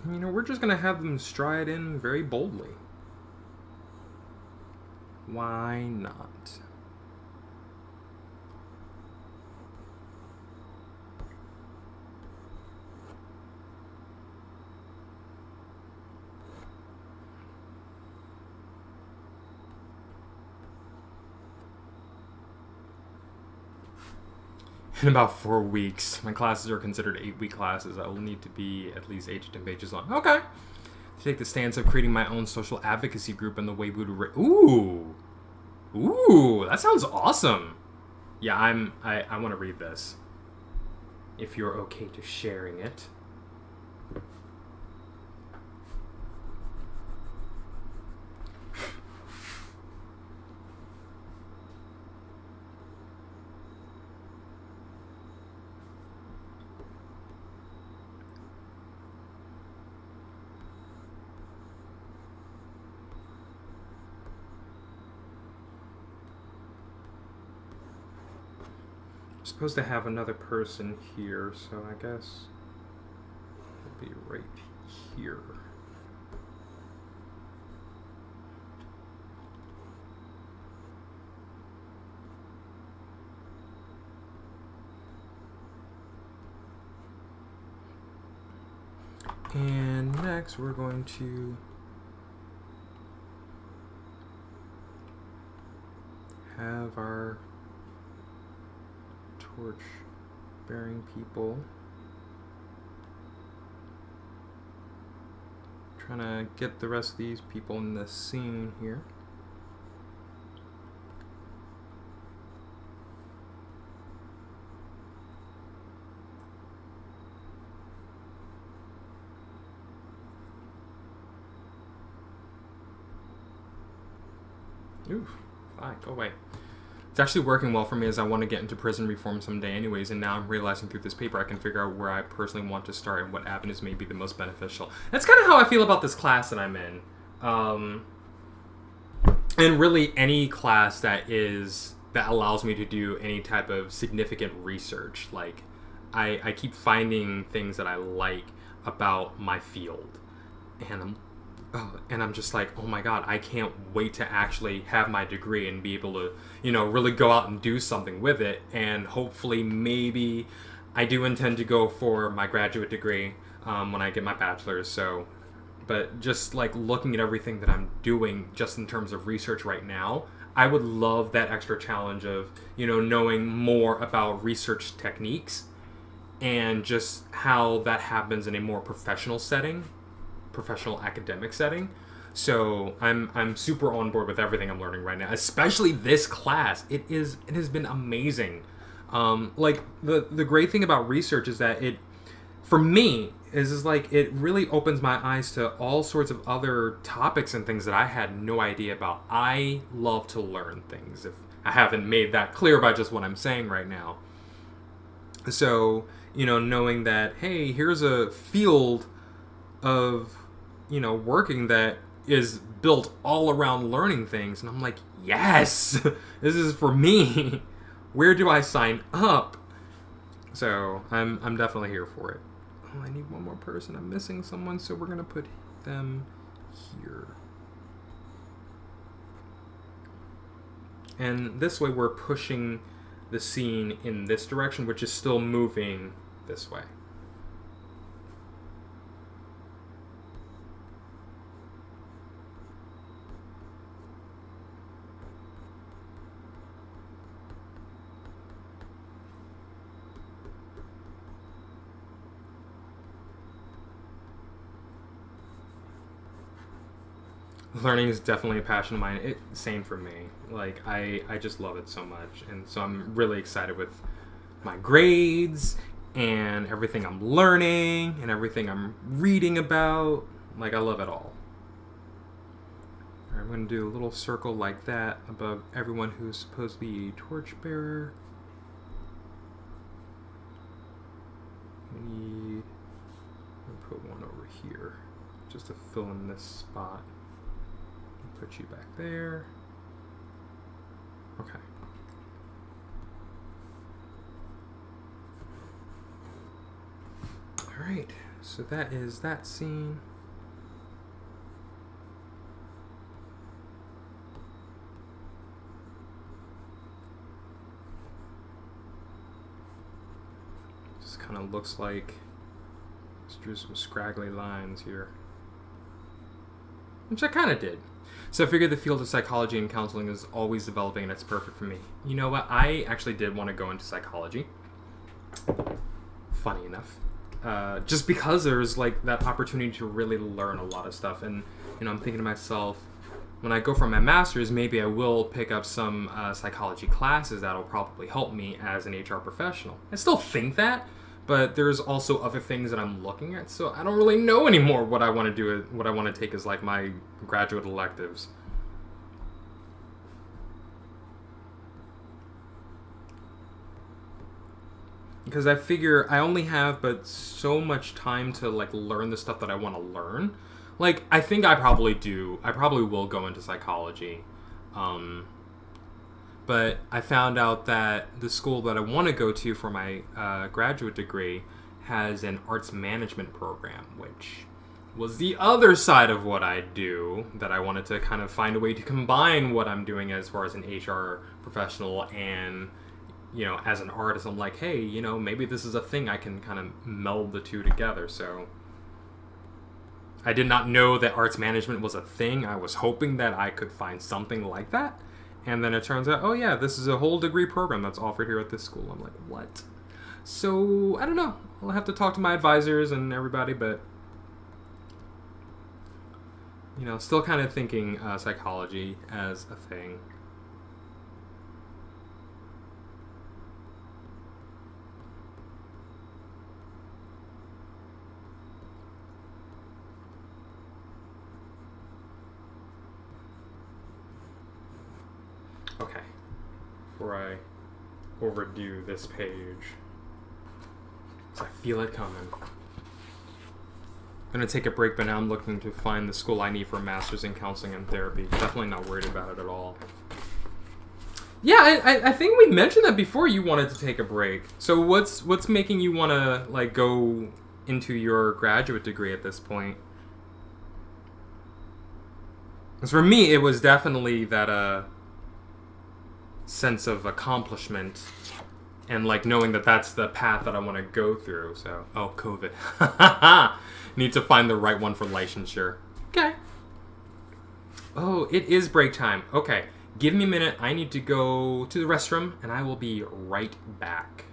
We're just going to have them stride in very boldly. Why not? In about 4 weeks, my classes are considered 8-week classes. I will need to be at least 8 to 10 pages long. Okay. To take the stance of creating my own social advocacy group in the way we would... Ooh, that sounds awesome. Yeah, I want to read this. If you're okay to sharing it. supposed to have another person here, so I guess it'll be right here. And next we're going to have our torch bearing people. Trying to get the rest of these people in the scene here. Ooh, fine, go away. It's actually working well for me as I want to get into prison reform someday anyways, and now I'm realizing through this paper I can figure out where I personally want to start and what avenues may be the most beneficial. That's kind of how I feel about this class that I'm in. And really any class that allows me to do any type of significant research. Like, I keep finding things that I like about my field. And I'm just like, oh my god, I can't wait to actually have my degree and be able to, really go out and do something with it. And hopefully, maybe I do intend to go for my graduate degree when I get my bachelor's. So, but just like looking at everything that I'm doing just in terms of research right now, I would love that extra challenge of, knowing more about research techniques and just how that happens in a more professional academic setting. So I'm super on board with everything I'm learning right now, especially this class. It has been amazing. Like the great thing about research is that it, for me, is like it really opens my eyes to all sorts of other topics and things that I had no idea about. I love to learn things, if I haven't made that clear by just what I'm saying right now. So, knowing that, hey, here's a field of working that is built all around learning things, and I'm like, yes, this is for me. Where do I sign up? So I'm definitely here for it. Oh, I need one more person. I'm missing someone, so we're gonna put them here. And this way we're pushing the scene in this direction, which is still moving this way. Learning is definitely a passion of mine. Same for me. Like, I just love it so much. And so I'm really excited with my grades and everything I'm learning and everything I'm reading about. Like, I love it all. Alright, I'm going to do a little circle like that above everyone who's supposed to be a torchbearer. We'll put one over here just to fill in this spot. Put you back there. Okay. Alright, so that is that scene. Just kind of looks like just drew some scraggly lines here, which I kind of did. So I figured the field of psychology and counseling is always developing, and it's perfect for me. You know what? I actually did want to go into psychology. Funny enough. Just because there's like that opportunity to really learn a lot of stuff. And, I'm thinking to myself, when I go for my master's, maybe I will pick up some psychology classes that'll probably help me as an HR professional. I still think that, but there's also other things that I'm looking at, so I don't really know anymore what I want to do, what I want to take as like my graduate electives. Because I figure I only have but so much time to like learn the stuff that I want to learn. Like, I think I probably will go into psychology. But I found out that the school that I want to go to for my graduate degree has an arts management program, which was the other side of what I do, that I wanted to kind of find a way to combine what I'm doing as far as an HR professional and, as an artist. I'm like, hey, maybe this is a thing I can kind of meld the two together. So I did not know that arts management was a thing. I was hoping that I could find something like that. And then it turns out, oh yeah, this is a whole degree program that's offered here at this school. I'm like, what? So, I don't know. I'll have to talk to my advisors and everybody, but, still kind of thinking psychology as a thing. Okay. Before I overdo this page, so I feel it coming. I'm going to take a break, but now I'm looking to find the school I need for a master's in counseling and therapy. Definitely not worried about it at all. Yeah, I think we mentioned that before. You wanted to take a break. So what's making you want to go into your graduate degree at this point? Because for me, it was definitely that sense of accomplishment and knowing that that's the path that I want to go through. So, COVID. Need to find the right one for licensure. Okay. Oh, it is break time. Okay. Give me a minute. I need to go to the restroom and I will be right back.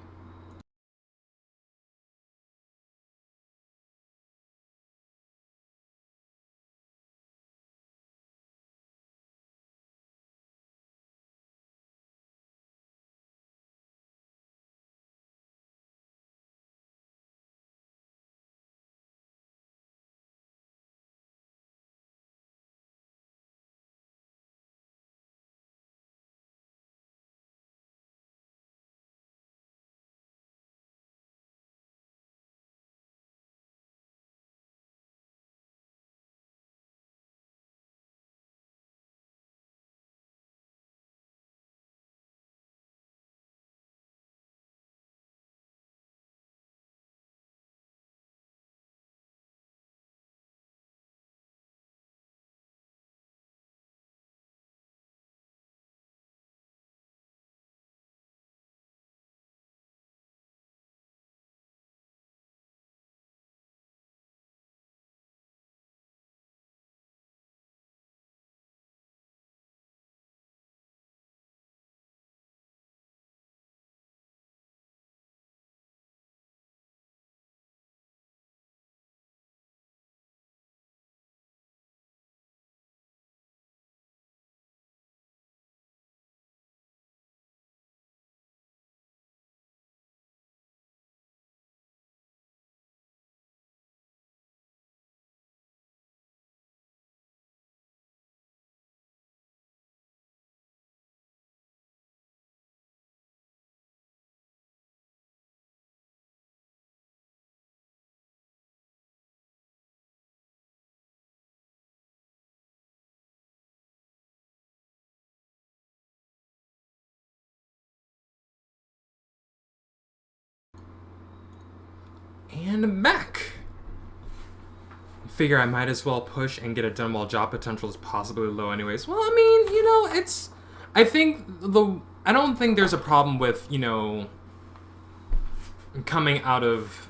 And I'm back. Figure I might as well push and get it done while job potential is possibly low anyways. Well, I mean, it's... I don't think there's a problem with, coming out of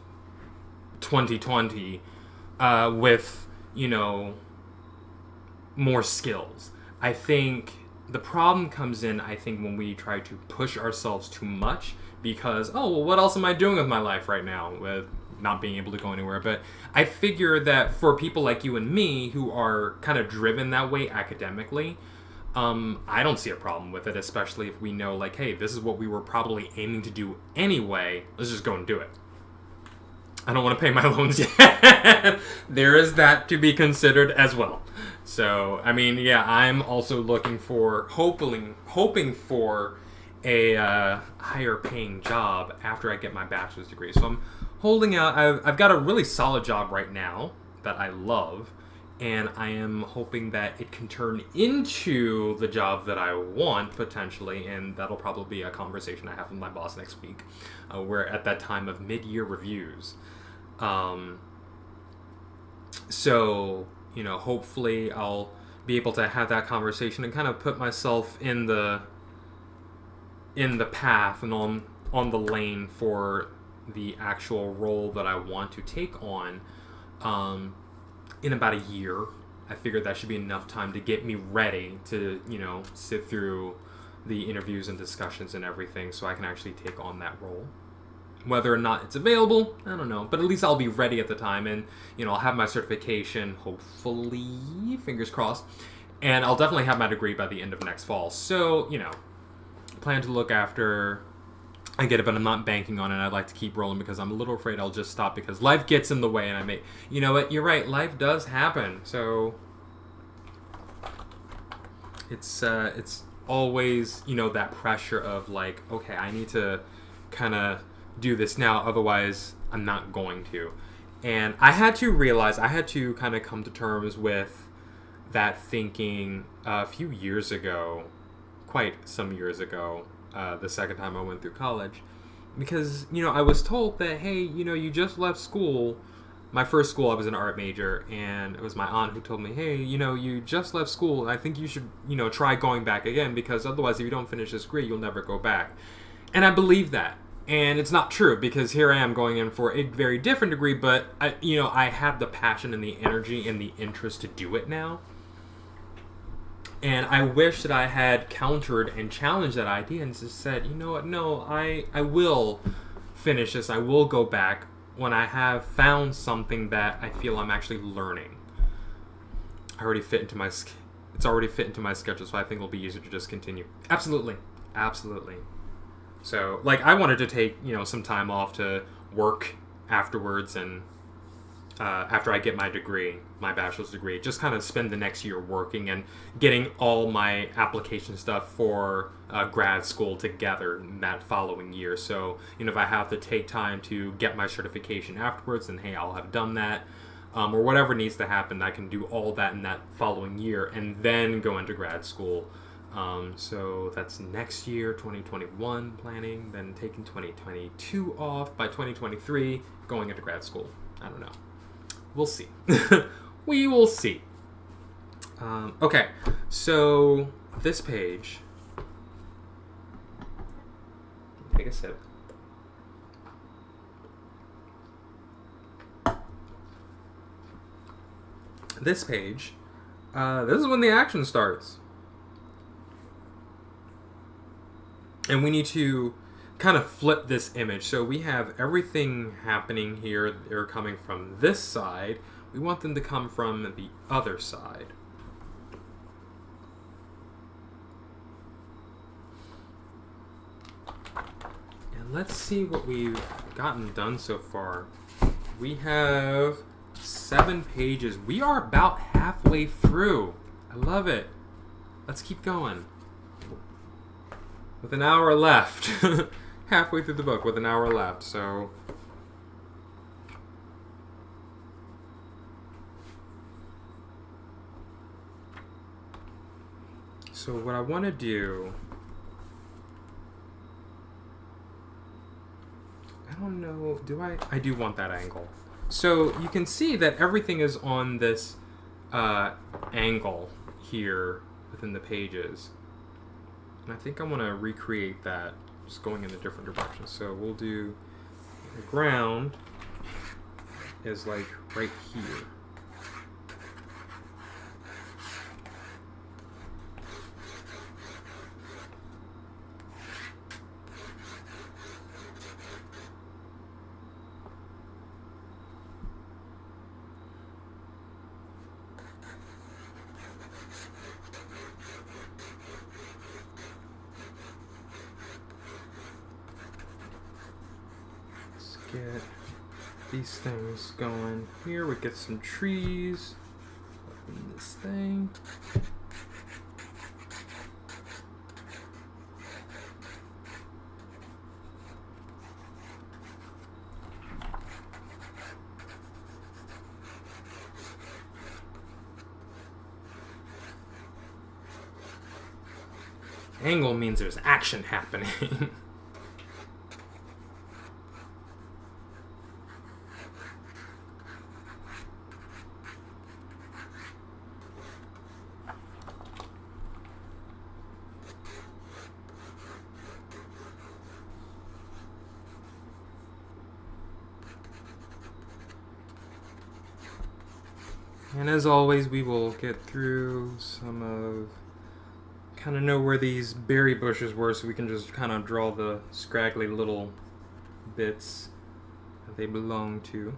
2020 with, more skills. I think the problem comes in, when we try to push ourselves too much because, what else am I doing with my life right now with not being able to go anywhere? But I figure that for people like you and me who are kind of driven that way academically, I don't see a problem with it, especially if we know, hey, this is what we were probably aiming to do anyway. Let's just go and do it. I don't want to pay my loans yet. There is that to be considered as well. So, I'm also looking for, hoping for a higher paying job after I get my bachelor's degree. So I'm holding out. I've got a really solid job right now that I love, and I am hoping that it can turn into the job that I want potentially, and that'll probably be a conversation I have with my boss next week. We're at that time of mid-year reviews. So, hopefully I'll be able to have that conversation and kind of put myself in the path and on the lane for the actual role that I want to take on in about a year. I figured that should be enough time to get me ready to, sit through the interviews and discussions and everything so I can actually take on that role. Whether or not it's available, I don't know. But at least I'll be ready at the time, and, I'll have my certification, hopefully, fingers crossed. And I'll definitely have my degree by the end of next fall. So, plan to look after I get it, but I'm not banking on it. I'd like to keep rolling because I'm a little afraid I'll just stop because life gets in the way, and I may... You know what? You're right. Life does happen. So it's always, that pressure of like, okay, I need to kind of do this now, otherwise I'm not going to. And I had to kind of come to terms with that thinking a few years ago, quite some years ago, the second time I went through college, because, I was told that, hey, you just left school. My first school, I was an art major, and it was my aunt who told me, hey, you just left school, and I think you should, try going back again, because otherwise if you don't finish this degree, you'll never go back. And I believe that. And it's not true, because here I am going in for a very different degree, but I have the passion and the energy and the interest to do it now. And I wish that I had countered and challenged that idea and just said, you know what, no, I will finish this. I will go back when I have found something that I feel I'm actually learning. It's already fit into my schedule, so I think it'll be easier to just continue. Absolutely. So, I wanted to take, some time off to work afterwards, and after I get my degree, my bachelor's degree, just kind of spend the next year working and getting all my application stuff for grad school together that following year. So, if I have to take time to get my certification afterwards, then hey, I'll have done that. Or whatever needs to happen, I can do all that in that following year and then go into grad school. So that's next year, 2021 planning, then taking 2022 off, by 2023 going into grad school. I don't know. We'll see. We will see. Okay, so this page, take a sip. This page, this is when the action starts. And we need to kind of flip this image. So we have everything happening here. They're coming from this side. We want them to come from the other side. And let's see what we've gotten done so far. We have 7 pages. We are about halfway through. I love it. Let's keep going. With an hour left. Halfway through the book with an hour left, so... So what I want to do... I don't know, I do want that angle. So you can see that everything is on this angle here within the pages. And I think I want to recreate that, just going in a different direction. So we'll do the ground is like right here. Get these things going here. We get some trees in this thing. Angle means there's action happening. And as always, we will get through some of, kind of know where these berry bushes were, so we can just kind of draw the scraggly little bits that they belong to.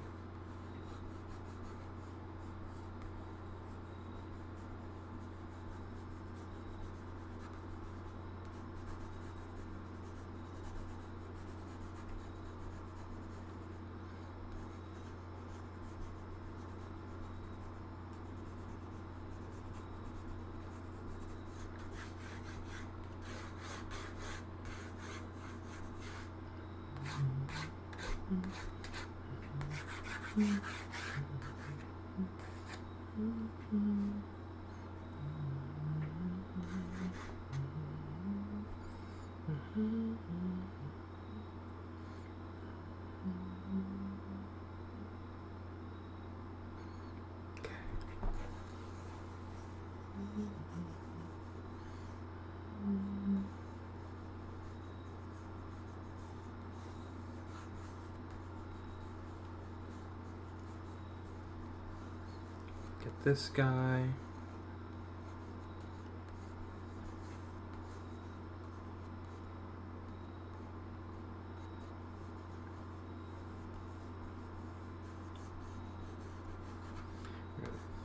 Get this guy.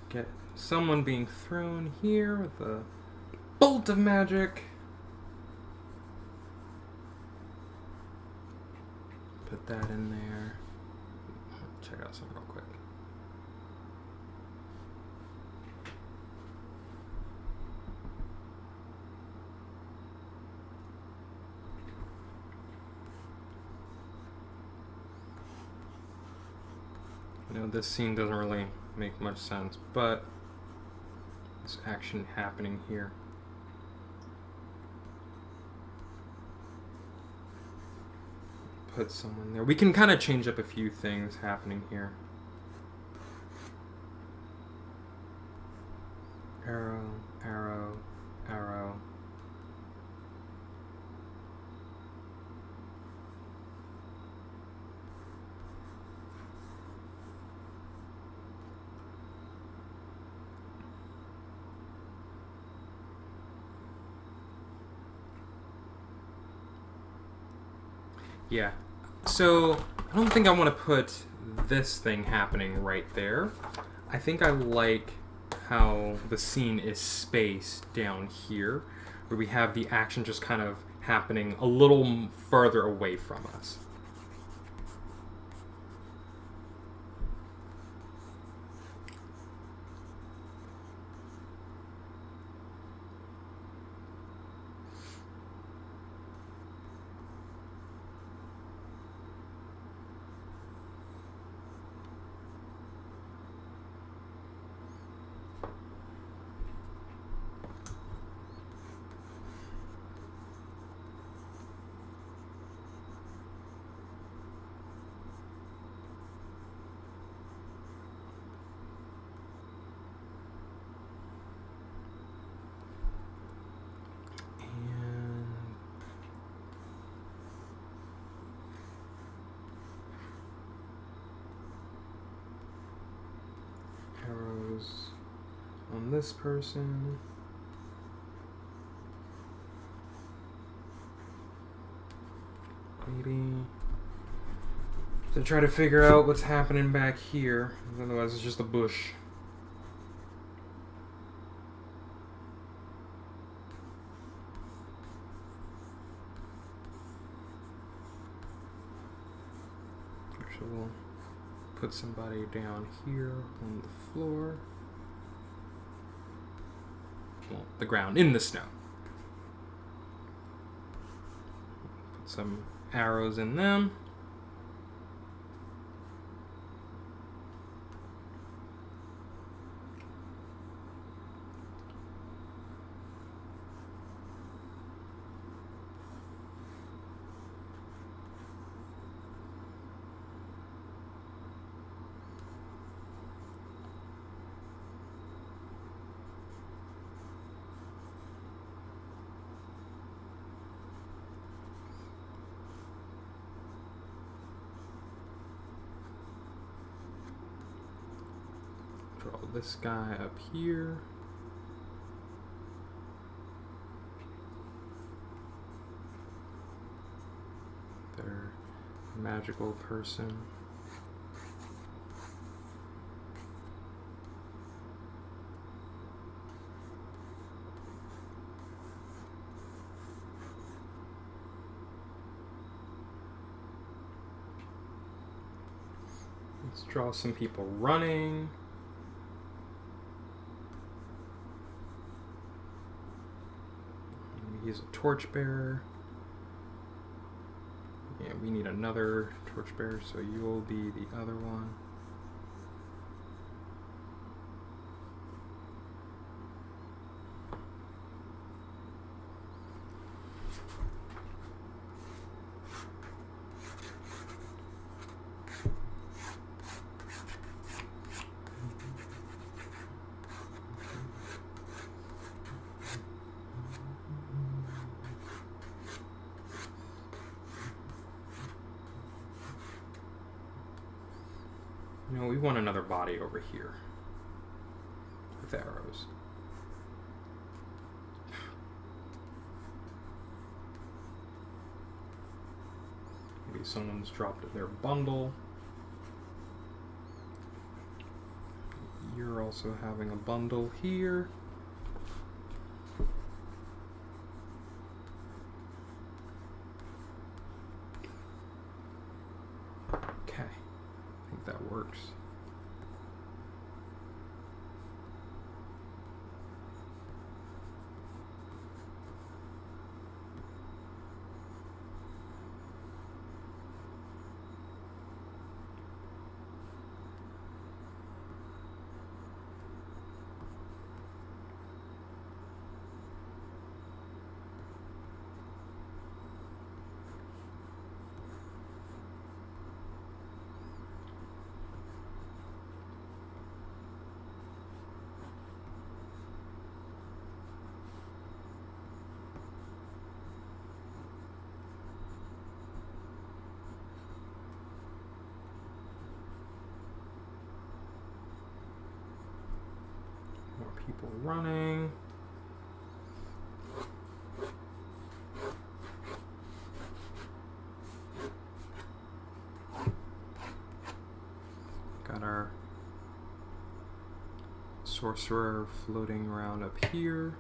Get someone being thrown here with a bolt of magic. Put that in there. Check out something real quick. You know, this scene doesn't really make much sense, but there's action happening here. Put someone there. We can kind of change up a few things happening here. Arrow, arrow, arrow. Yeah, so I don't think I want to put this thing happening right there. I think I like how the scene is spaced down here, where we have the action just kind of happening a little further away from us. Arrows on this person. Maybe to try to figure out what's happening back here. Otherwise, it's just a bush. So we'll put somebody down here on the floor. Well, the ground, in the snow. Put some arrows in them. Draw this guy up here. Their magical person. Let's draw some people running. He's a torchbearer. Yeah, we need another torchbearer, so you'll be the other one. No, we want another body over here with arrows. Maybe someone's dropped their bundle. You're also having a bundle here. Okay, I think that works. More people running. Got our sorcerer floating around up here.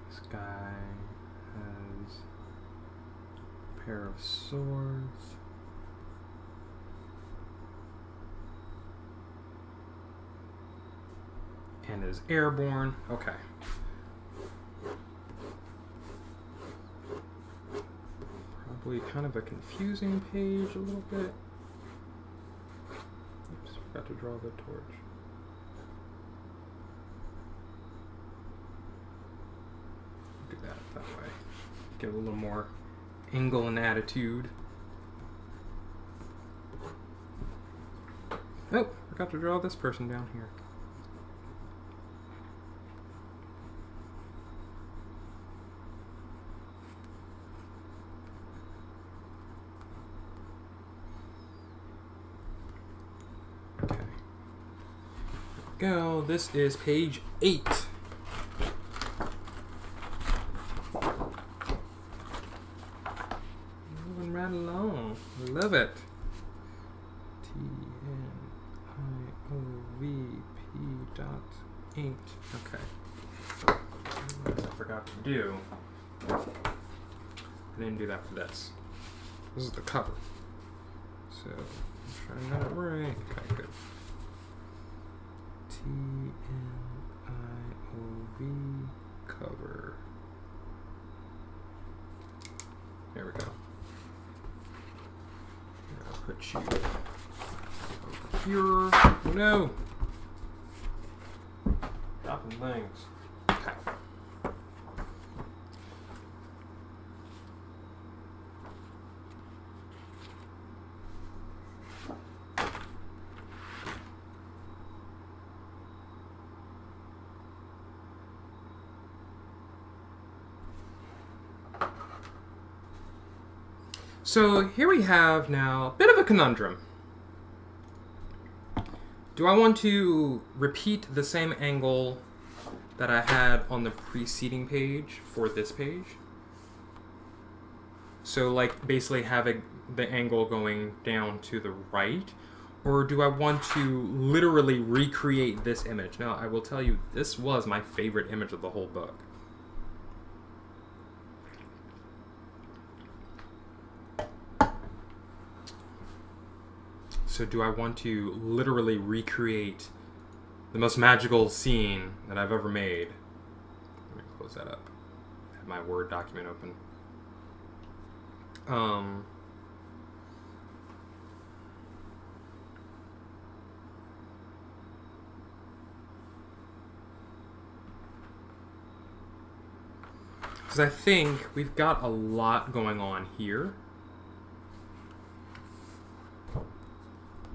This guy has a pair of swords. And is airborne. Okay. Probably kind of a confusing page a little bit. Oops, forgot to draw the torch. Do that way. Get a little more angle and attitude. Oh, forgot to draw this person down here. Okay. Go. This is page 8. Moving right along. Love it. TNIOVP.8. Okay. What I forgot to do. I didn't do that for this. This is the cover. So, I'm trying that right. Okay, good. TNIOV cover. There we go. I'll put you over here. Oh no! Dropping things. Okay. So here we have now a bit of a conundrum. Do I want to repeat the same angle that I had on the preceding page for this page? So like basically having the angle going down to the right? Or do I want to literally recreate this image? Now I will tell you, this was my favorite image of the whole book. So do I want to literally recreate the most magical scene that I've ever made? Let me close that up. I have my Word document open. Because I think we've got a lot going on here.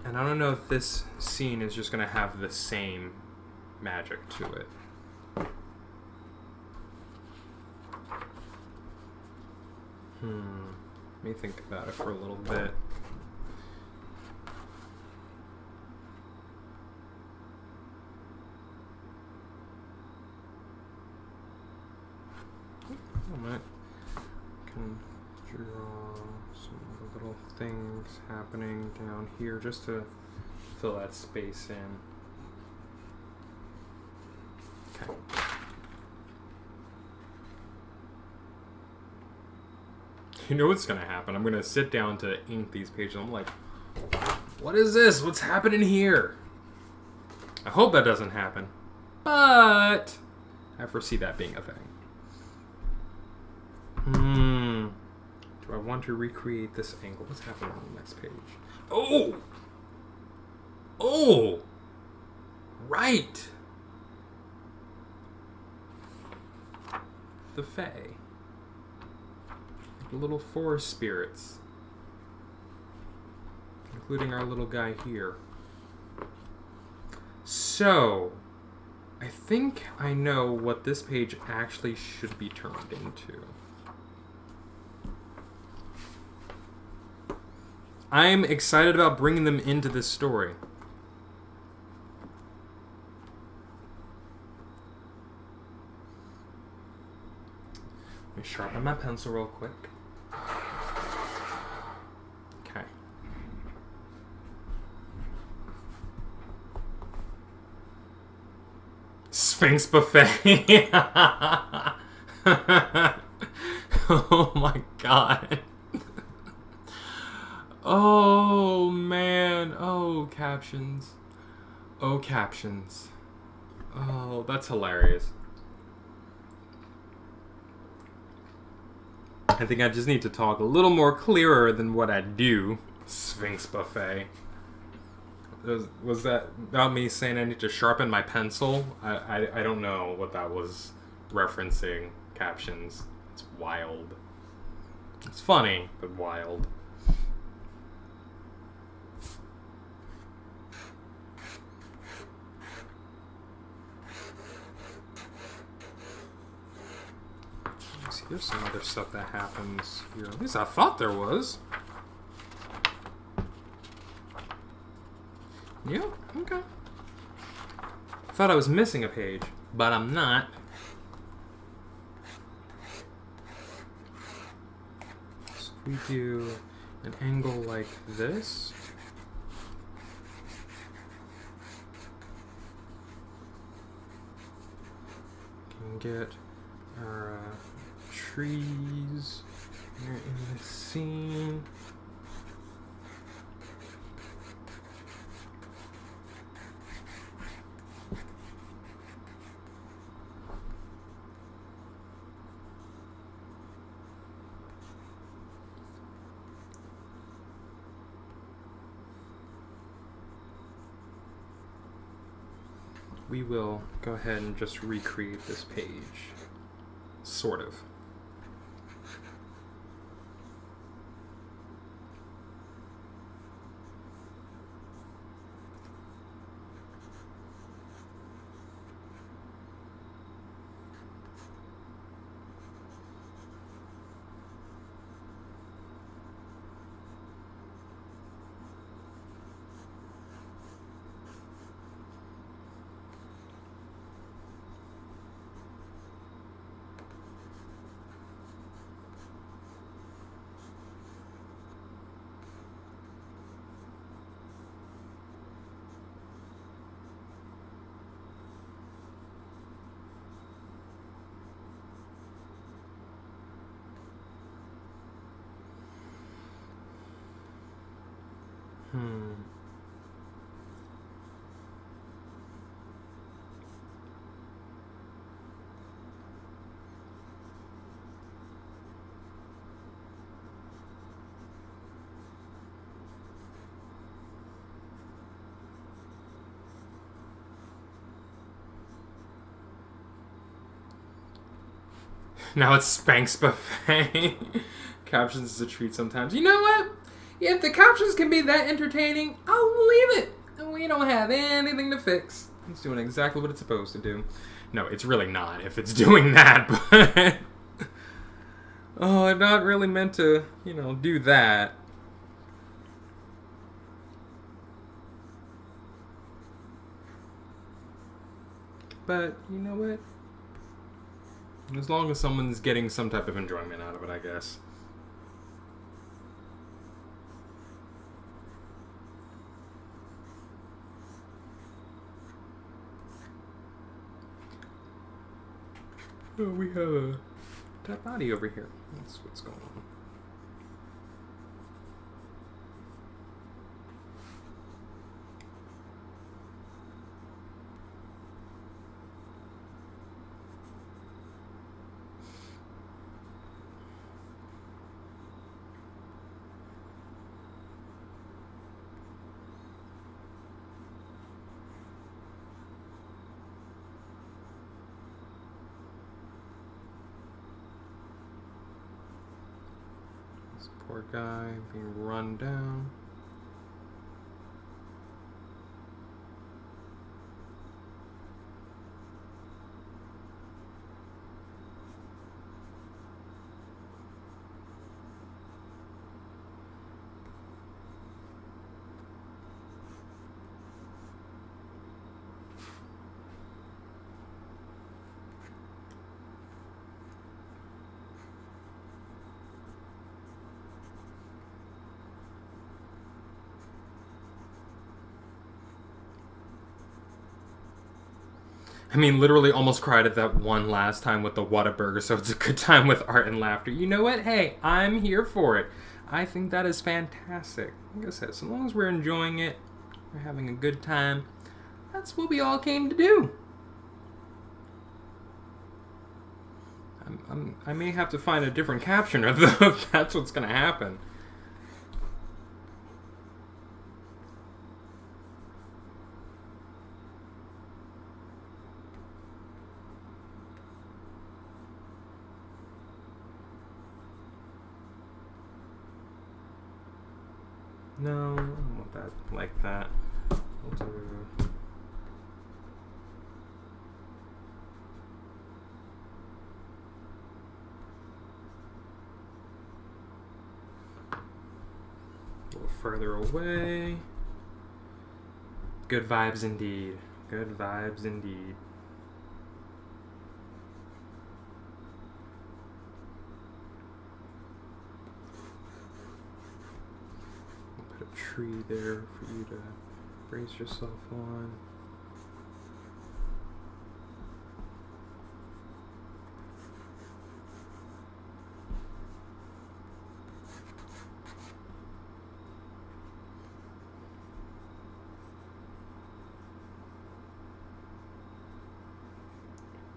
And I don't know if this scene is just going to have the same magic to it. Let me think about it for a little bit. I might can draw some little things happening down here just to fill that space in. Okay. You know what's gonna happen? I'm gonna sit down to ink these pages. I'm like, what is this? What's happening here? I hope that doesn't happen, but I foresee that being a thing. Do I want to recreate this angle? What's happening on the next page? Oh! Oh! Right! The Fae. The little forest spirits. Including our little guy here. So, I think I know what this page actually should be turned into. I'm excited about bringing them into this story. Let me sharpen my pencil real quick. Okay. Sphinx buffet. Oh my god. Oh man, oh captions. Oh captions. Oh, that's hilarious. I think I just need to talk a little more clearer than what I do. Sphinx buffet. Was that about me saying I need to sharpen my pencil? I don't know what that was referencing. Captions. It's wild. It's funny, but wild. There's some other stuff that happens here. At least I thought there was. Yeah, okay. I thought I was missing a page, but I'm not. So we do an angle like this. Can get our trees here in the scene. we will go ahead and just recreate this page. Sort of. Now it's Spanx Buffet. Captions is a treat sometimes. You know what? If the captions can be that entertaining, I'll leave it. We don't have anything to fix. It's doing exactly what it's supposed to do. No, it's really not if it's doing that, but... oh, I'm not really meant to, do that. But, you know what? As long as someone's getting some type of enjoyment out of it, I guess. Oh, we have a dead body over here. That's what's going on. Poor guy being run down. I mean, literally almost cried at that one last time with the Whataburger, so it's a good time with art and laughter. You know what? Hey, I'm here for it. I think that is fantastic. Like I said, so long as we're enjoying it, we're having a good time, that's what we all came to do. I may have to find a different captioner, though, if that's what's going to happen. No, I don't want that like that. We'll do... a little further away. Good vibes indeed. Good vibes indeed. Tree there for you to brace yourself on.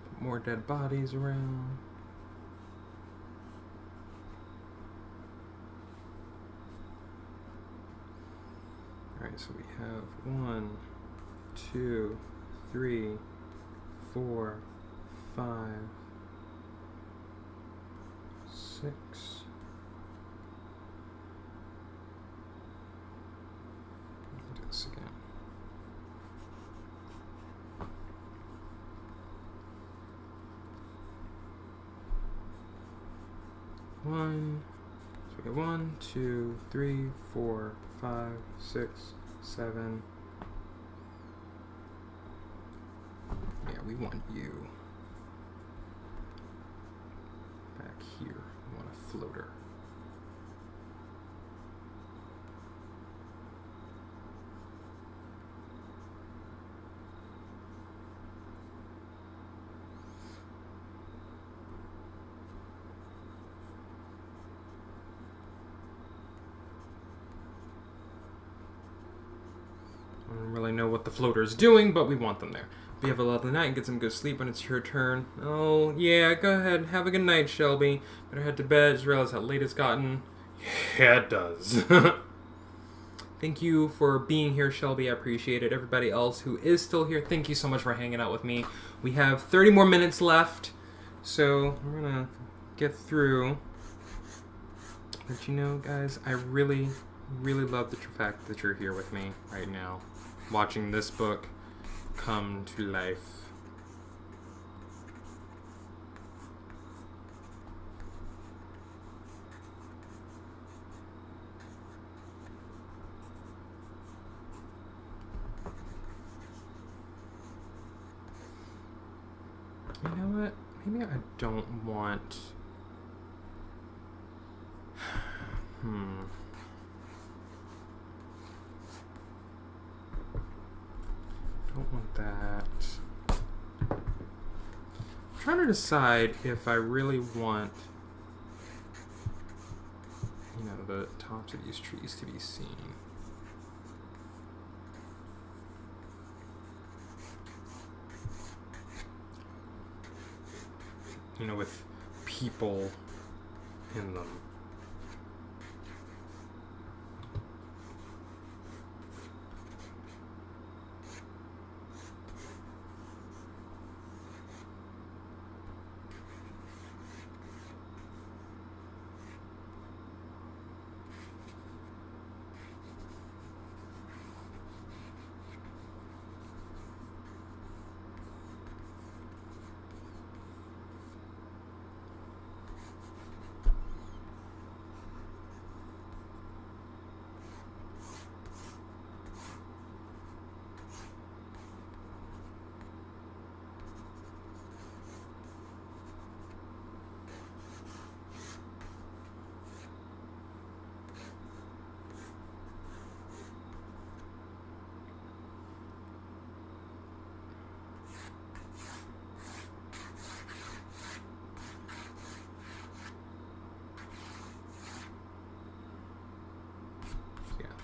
Put more dead bodies around. Alright, so we have 1, 2, 3, 4, 5, 6. Do this again. 1. So we got 1, 2, 3, 4, 5, 6, 7. Yeah, we want you back here. We want a floater. I don't really know what the floater is doing, but we want them there. But you have a lovely night and get some good sleep when it's your turn. Oh, yeah, go ahead. Have a good night, Shelby. Better head to bed. Just realize how late it's gotten. Yeah, it does. Thank you for being here, Shelby. I appreciate it. Everybody else who is still here, thank you so much for hanging out with me. We have 30 more minutes left, so we're going to get through. But you know, guys, I really love the fact that you're here with me right now, watching this book come to life. You know what? Maybe I don't want... Don't want that. I'm trying to decide if I really want, you know, the tops of these trees to be seen. You know, with people in them.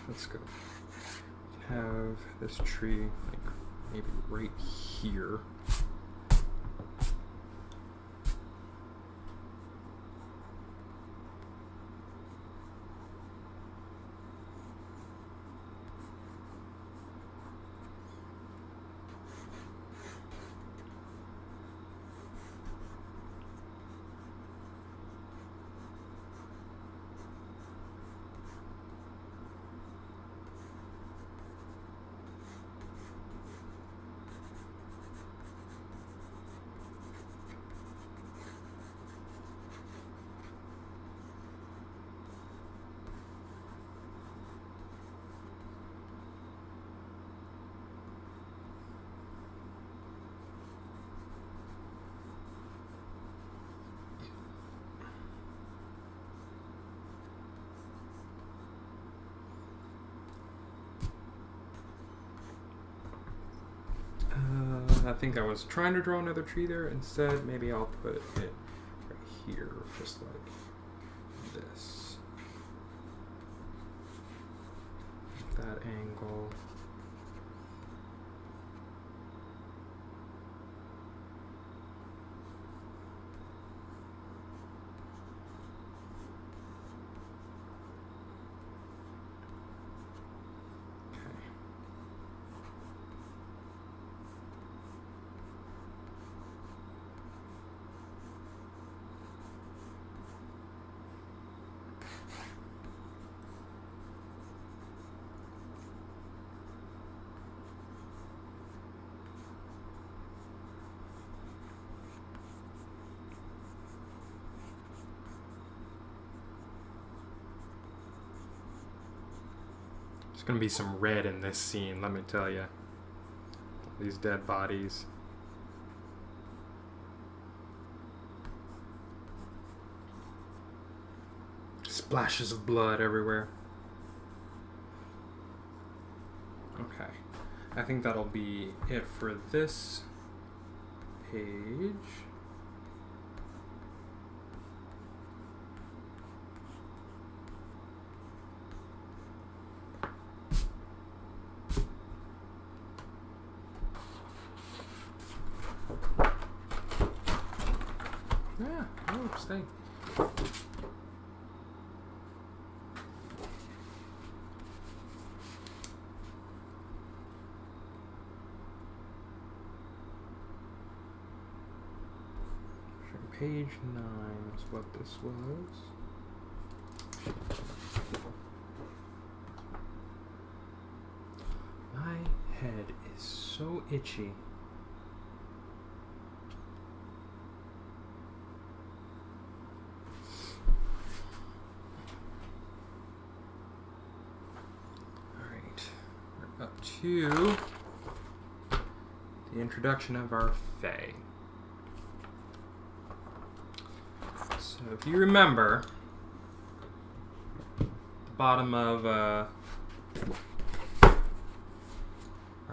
Let's go. We can have this tree, like, maybe right here. I think I was trying to draw another tree there. Instead, maybe I'll put it right here, just like this. That angle. There's gonna be some red in this scene, let me tell you. These dead bodies. Splashes of blood everywhere. Okay. I think that'll be it for this page. Yeah, oh, stay. Page 9 is what this was. My head is so itchy. Alright, we're up to the introduction of our Fae. So if you remember, the bottom of our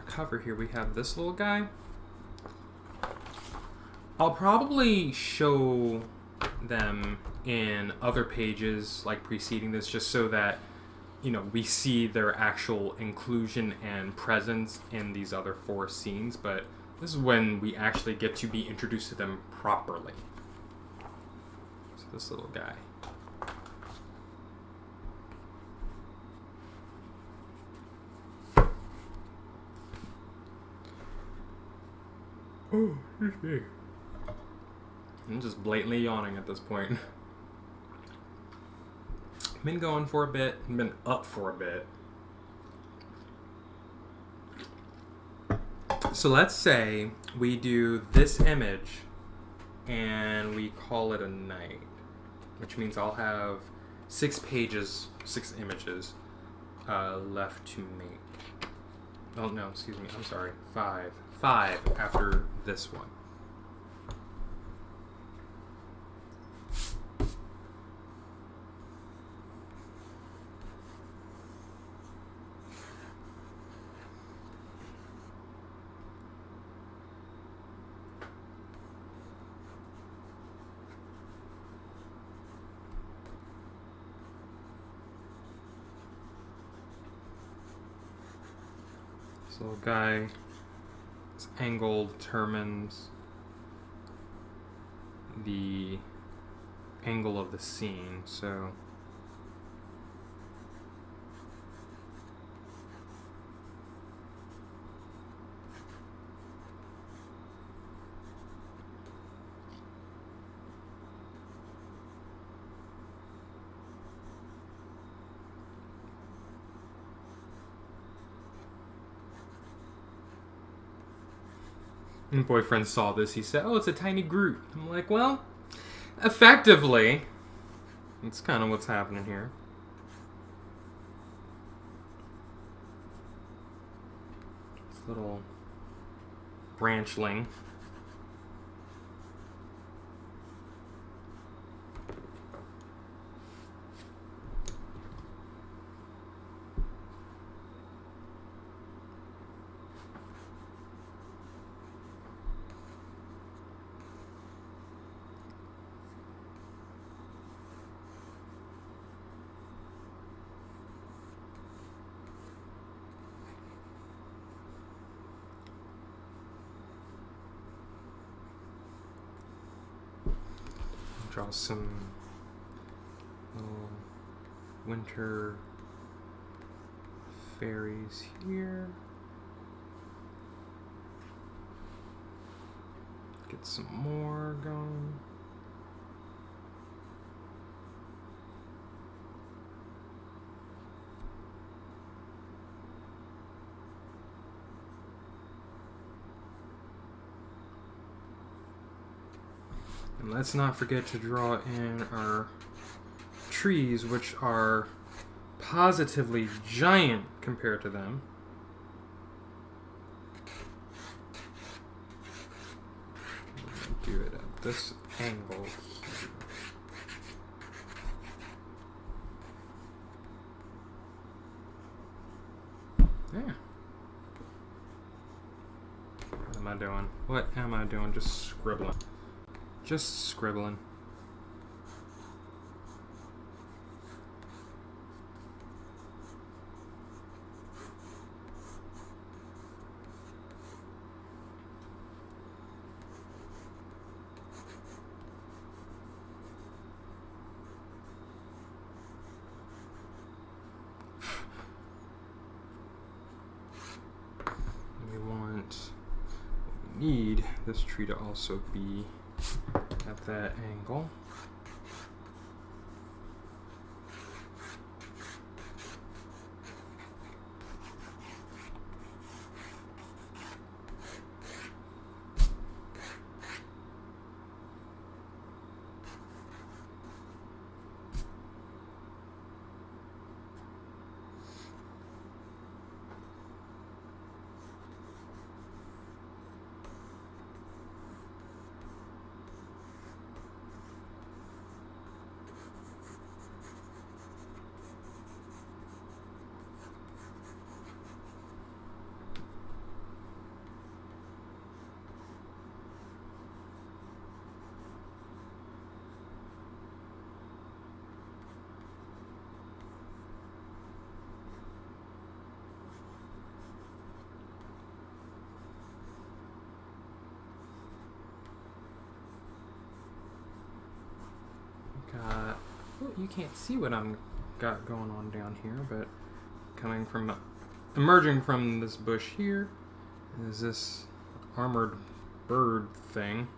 cover here, we have this little guy. I'll probably show them in other pages like preceding this, just so that, you know, we see their actual inclusion and presence in these other 4 scenes, but this is when we actually get to be introduced to them properly. This little guy. Oh, excuse me. I'm just blatantly yawning at this point. Been going for a bit, been up for a bit. So let's say we do this image and we call it a night. Which means I'll have 6 pages, 6 images left to make. Oh no, excuse me, I'm sorry, 5. 5 after this one. This little guy, this angle determines the angle of the scene, so my boyfriend saw this. He said, "Oh, it's a tiny Groot." I'm like, well, effectively, that's kind of what's happening here. This little branchling. Draw some little winter fairies here. Get some more going. And let's not forget to draw in our trees, which are positively giant compared to them. Do it at this angle here. Yeah. What am I doing? What am I doing? Just scribbling. Just scribbling. Need this tree to also be at that angle. Well, you can't see what I'm got going on down here, but emerging from this bush here is this armored bird thing.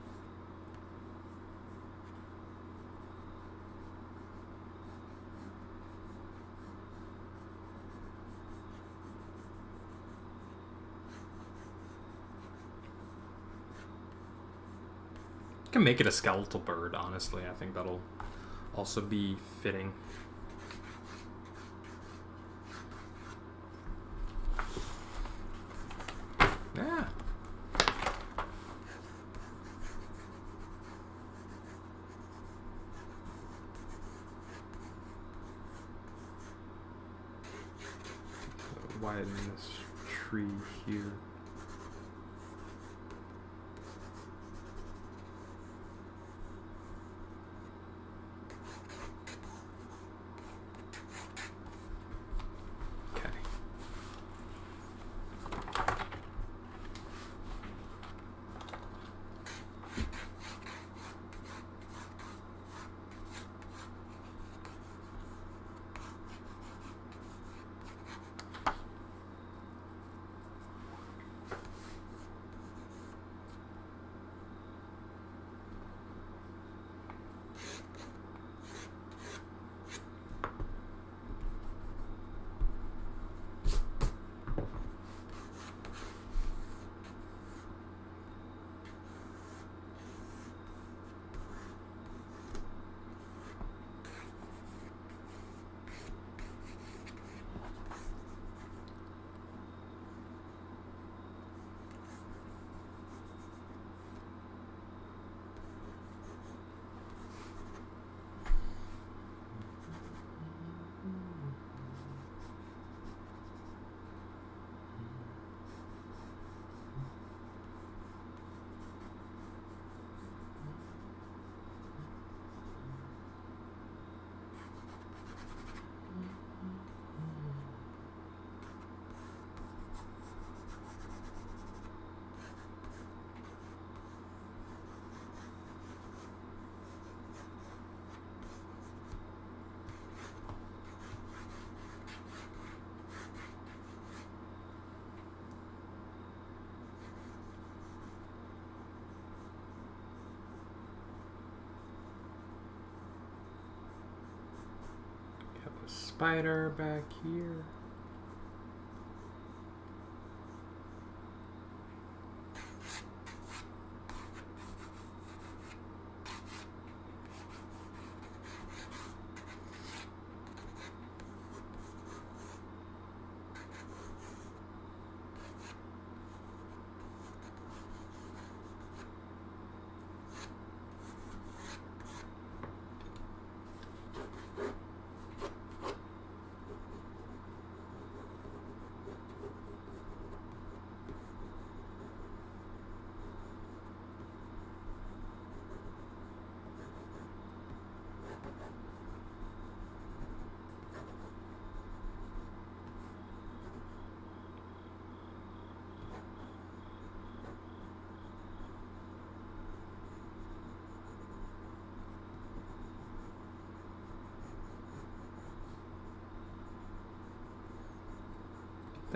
You can make it a skeletal bird, honestly. I think that'll also be fitting. Yeah. Widen this tree here. Spider back here.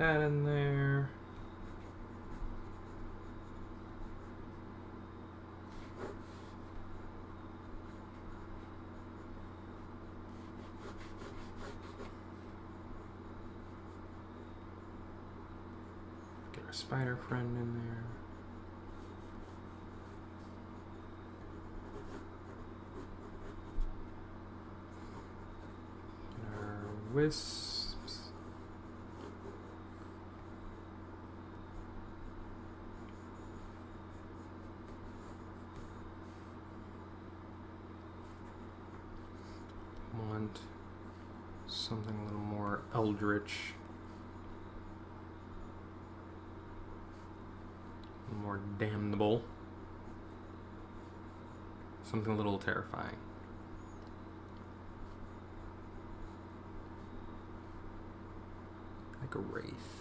that in there. Get our spider friend in there. Get our wisps. Want something a little more eldritch, a little more damnable, something a little terrifying. Like a wraith.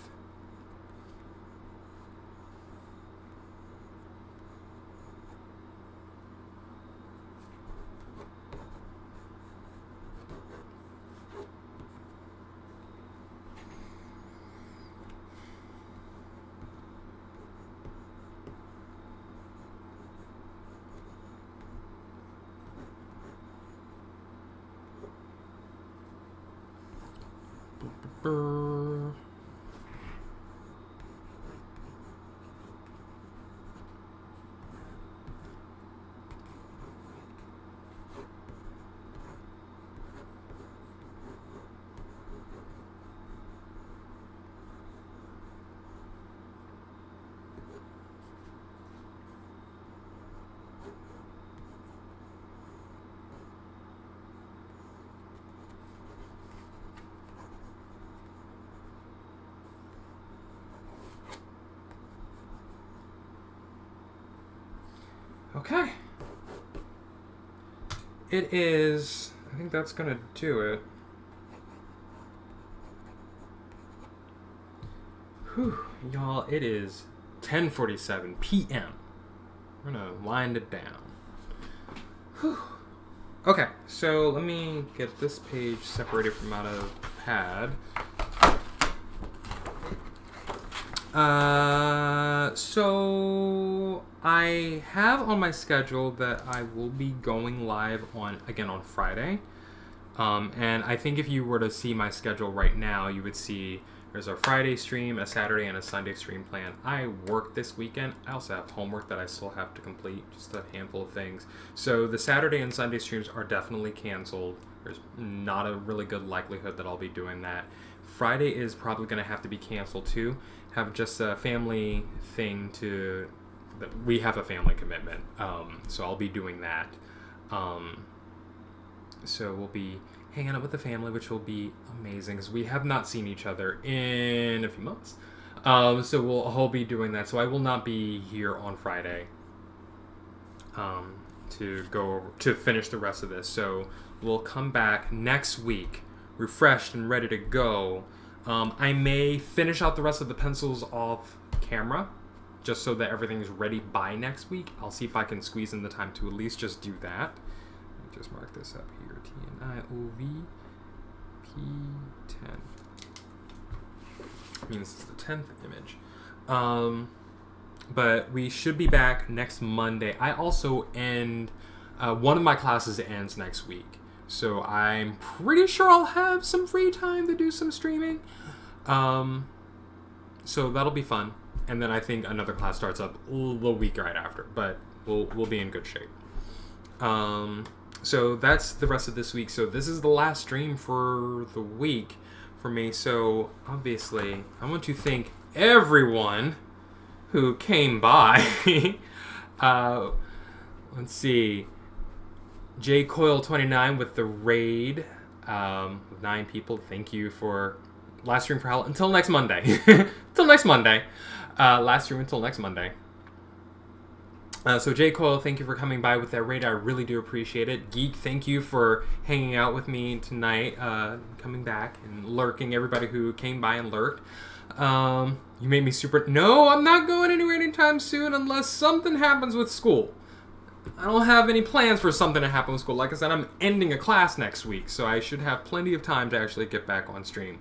Okay. It is, I think that's gonna do it. Whew, y'all, it is 10:47 p.m. We're gonna wind it down. Whew. Okay, so let me get this page separated from out of pad. So I have on my schedule that I will be going live on Friday. And I think if you were to see my schedule right now, you would see there's a Friday stream, a Saturday, and a Sunday stream plan. I work this weekend. I also have homework that I still have to complete, just a handful of things. So the Saturday and Sunday streams are definitely canceled. There's not a really good likelihood that I'll be doing that. Friday is probably going to have to be canceled too. Have just a family thing we have a family commitment. So I'll be doing that. So we'll be hanging out with the family, which will be amazing because we have not seen each other in a few months. So we'll all be doing that. So I will not be here on Friday to finish the rest of this. So we'll come back next week refreshed and ready to go. I may finish out the rest of the pencils off camera just so that everything's ready by next week. I'll see if I can squeeze in the time to at least just do that. Let me just mark this up here. TNIOV P10. Means it's the 10th image. But we should be back next Monday. I also end... one of my classes ends next week. So I'm pretty sure I'll have some free time to do some streaming. So that'll be fun. And then I think another class starts up the week right after. But we'll be in good shape. So that's the rest of this week. So this is the last stream for the week for me. So obviously I want to thank everyone who came by. Let's see. JCoil29 with the raid. 9 people. Thank you for last stream for Hell. Until next Monday. Until next Monday. Last stream until next Monday. So JCoil, thank you for coming by with that raid. I really do appreciate it. Geek, thank you for hanging out with me tonight. Coming back and lurking. Everybody who came by and lurked. You made me super... No, I'm not going anywhere anytime soon unless something happens with school. I don't have any plans for something to happen with school. Like I said, I'm ending a class next week, so I should have plenty of time to actually get back on stream.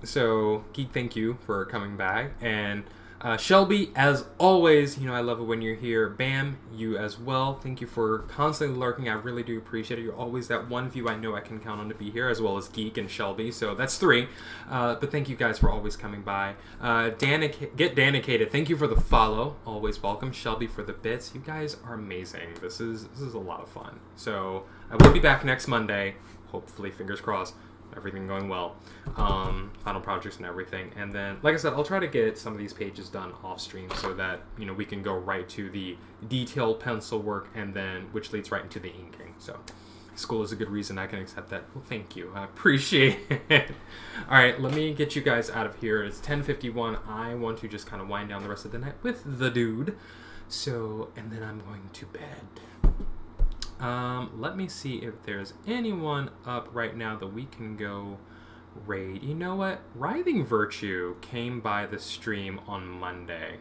So, Geek, thank you for coming back. And Shelby, as always, I love it when you're here. Bam, you as well. Thank you for constantly lurking. I really do appreciate it. You're always that one view I know I can count on to be here, as well as Geek and Shelby. So that's 3. But thank you guys for always coming by. Get Danicated. Thank you for the follow. Always welcome. Shelby for the bits. You guys are amazing. This is a lot of fun. So I will be back next Monday. Hopefully, fingers crossed. Everything going well, final projects and everything, and then like I said, I'll try to get some of these pages done off stream so that we can go right to the detailed pencil work, and then which leads right into the inking. So school is a good reason I can accept that. Well, thank you, I appreciate it. All right, let me get you guys out of here. It's 10:51. I want to just kind of wind down the rest of the night with the dude, so, and then I'm going to bed. Let me see if there's anyone up right now that we can go raid. You know what? Writhing Virtue came by the stream on Monday,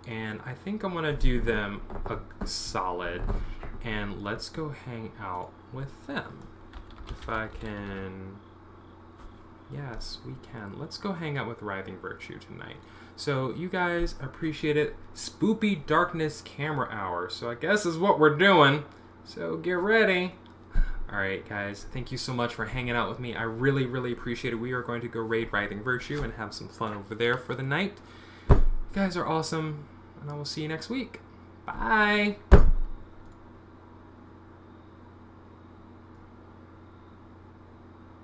and I think I'm gonna do them a solid, and let's go hang out with them. If I can... Yes, we can. Let's go hang out with Writhing Virtue tonight. So, you guys appreciate it. Spoopy Darkness Camera Hour. So I guess is what we're doing. So get ready. Alright guys, thank you so much for hanging out with me. I really, really appreciate it. We are going to go raid Writhing Virtue and have some fun over there for the night. You guys are awesome, and I will see you next week. Bye!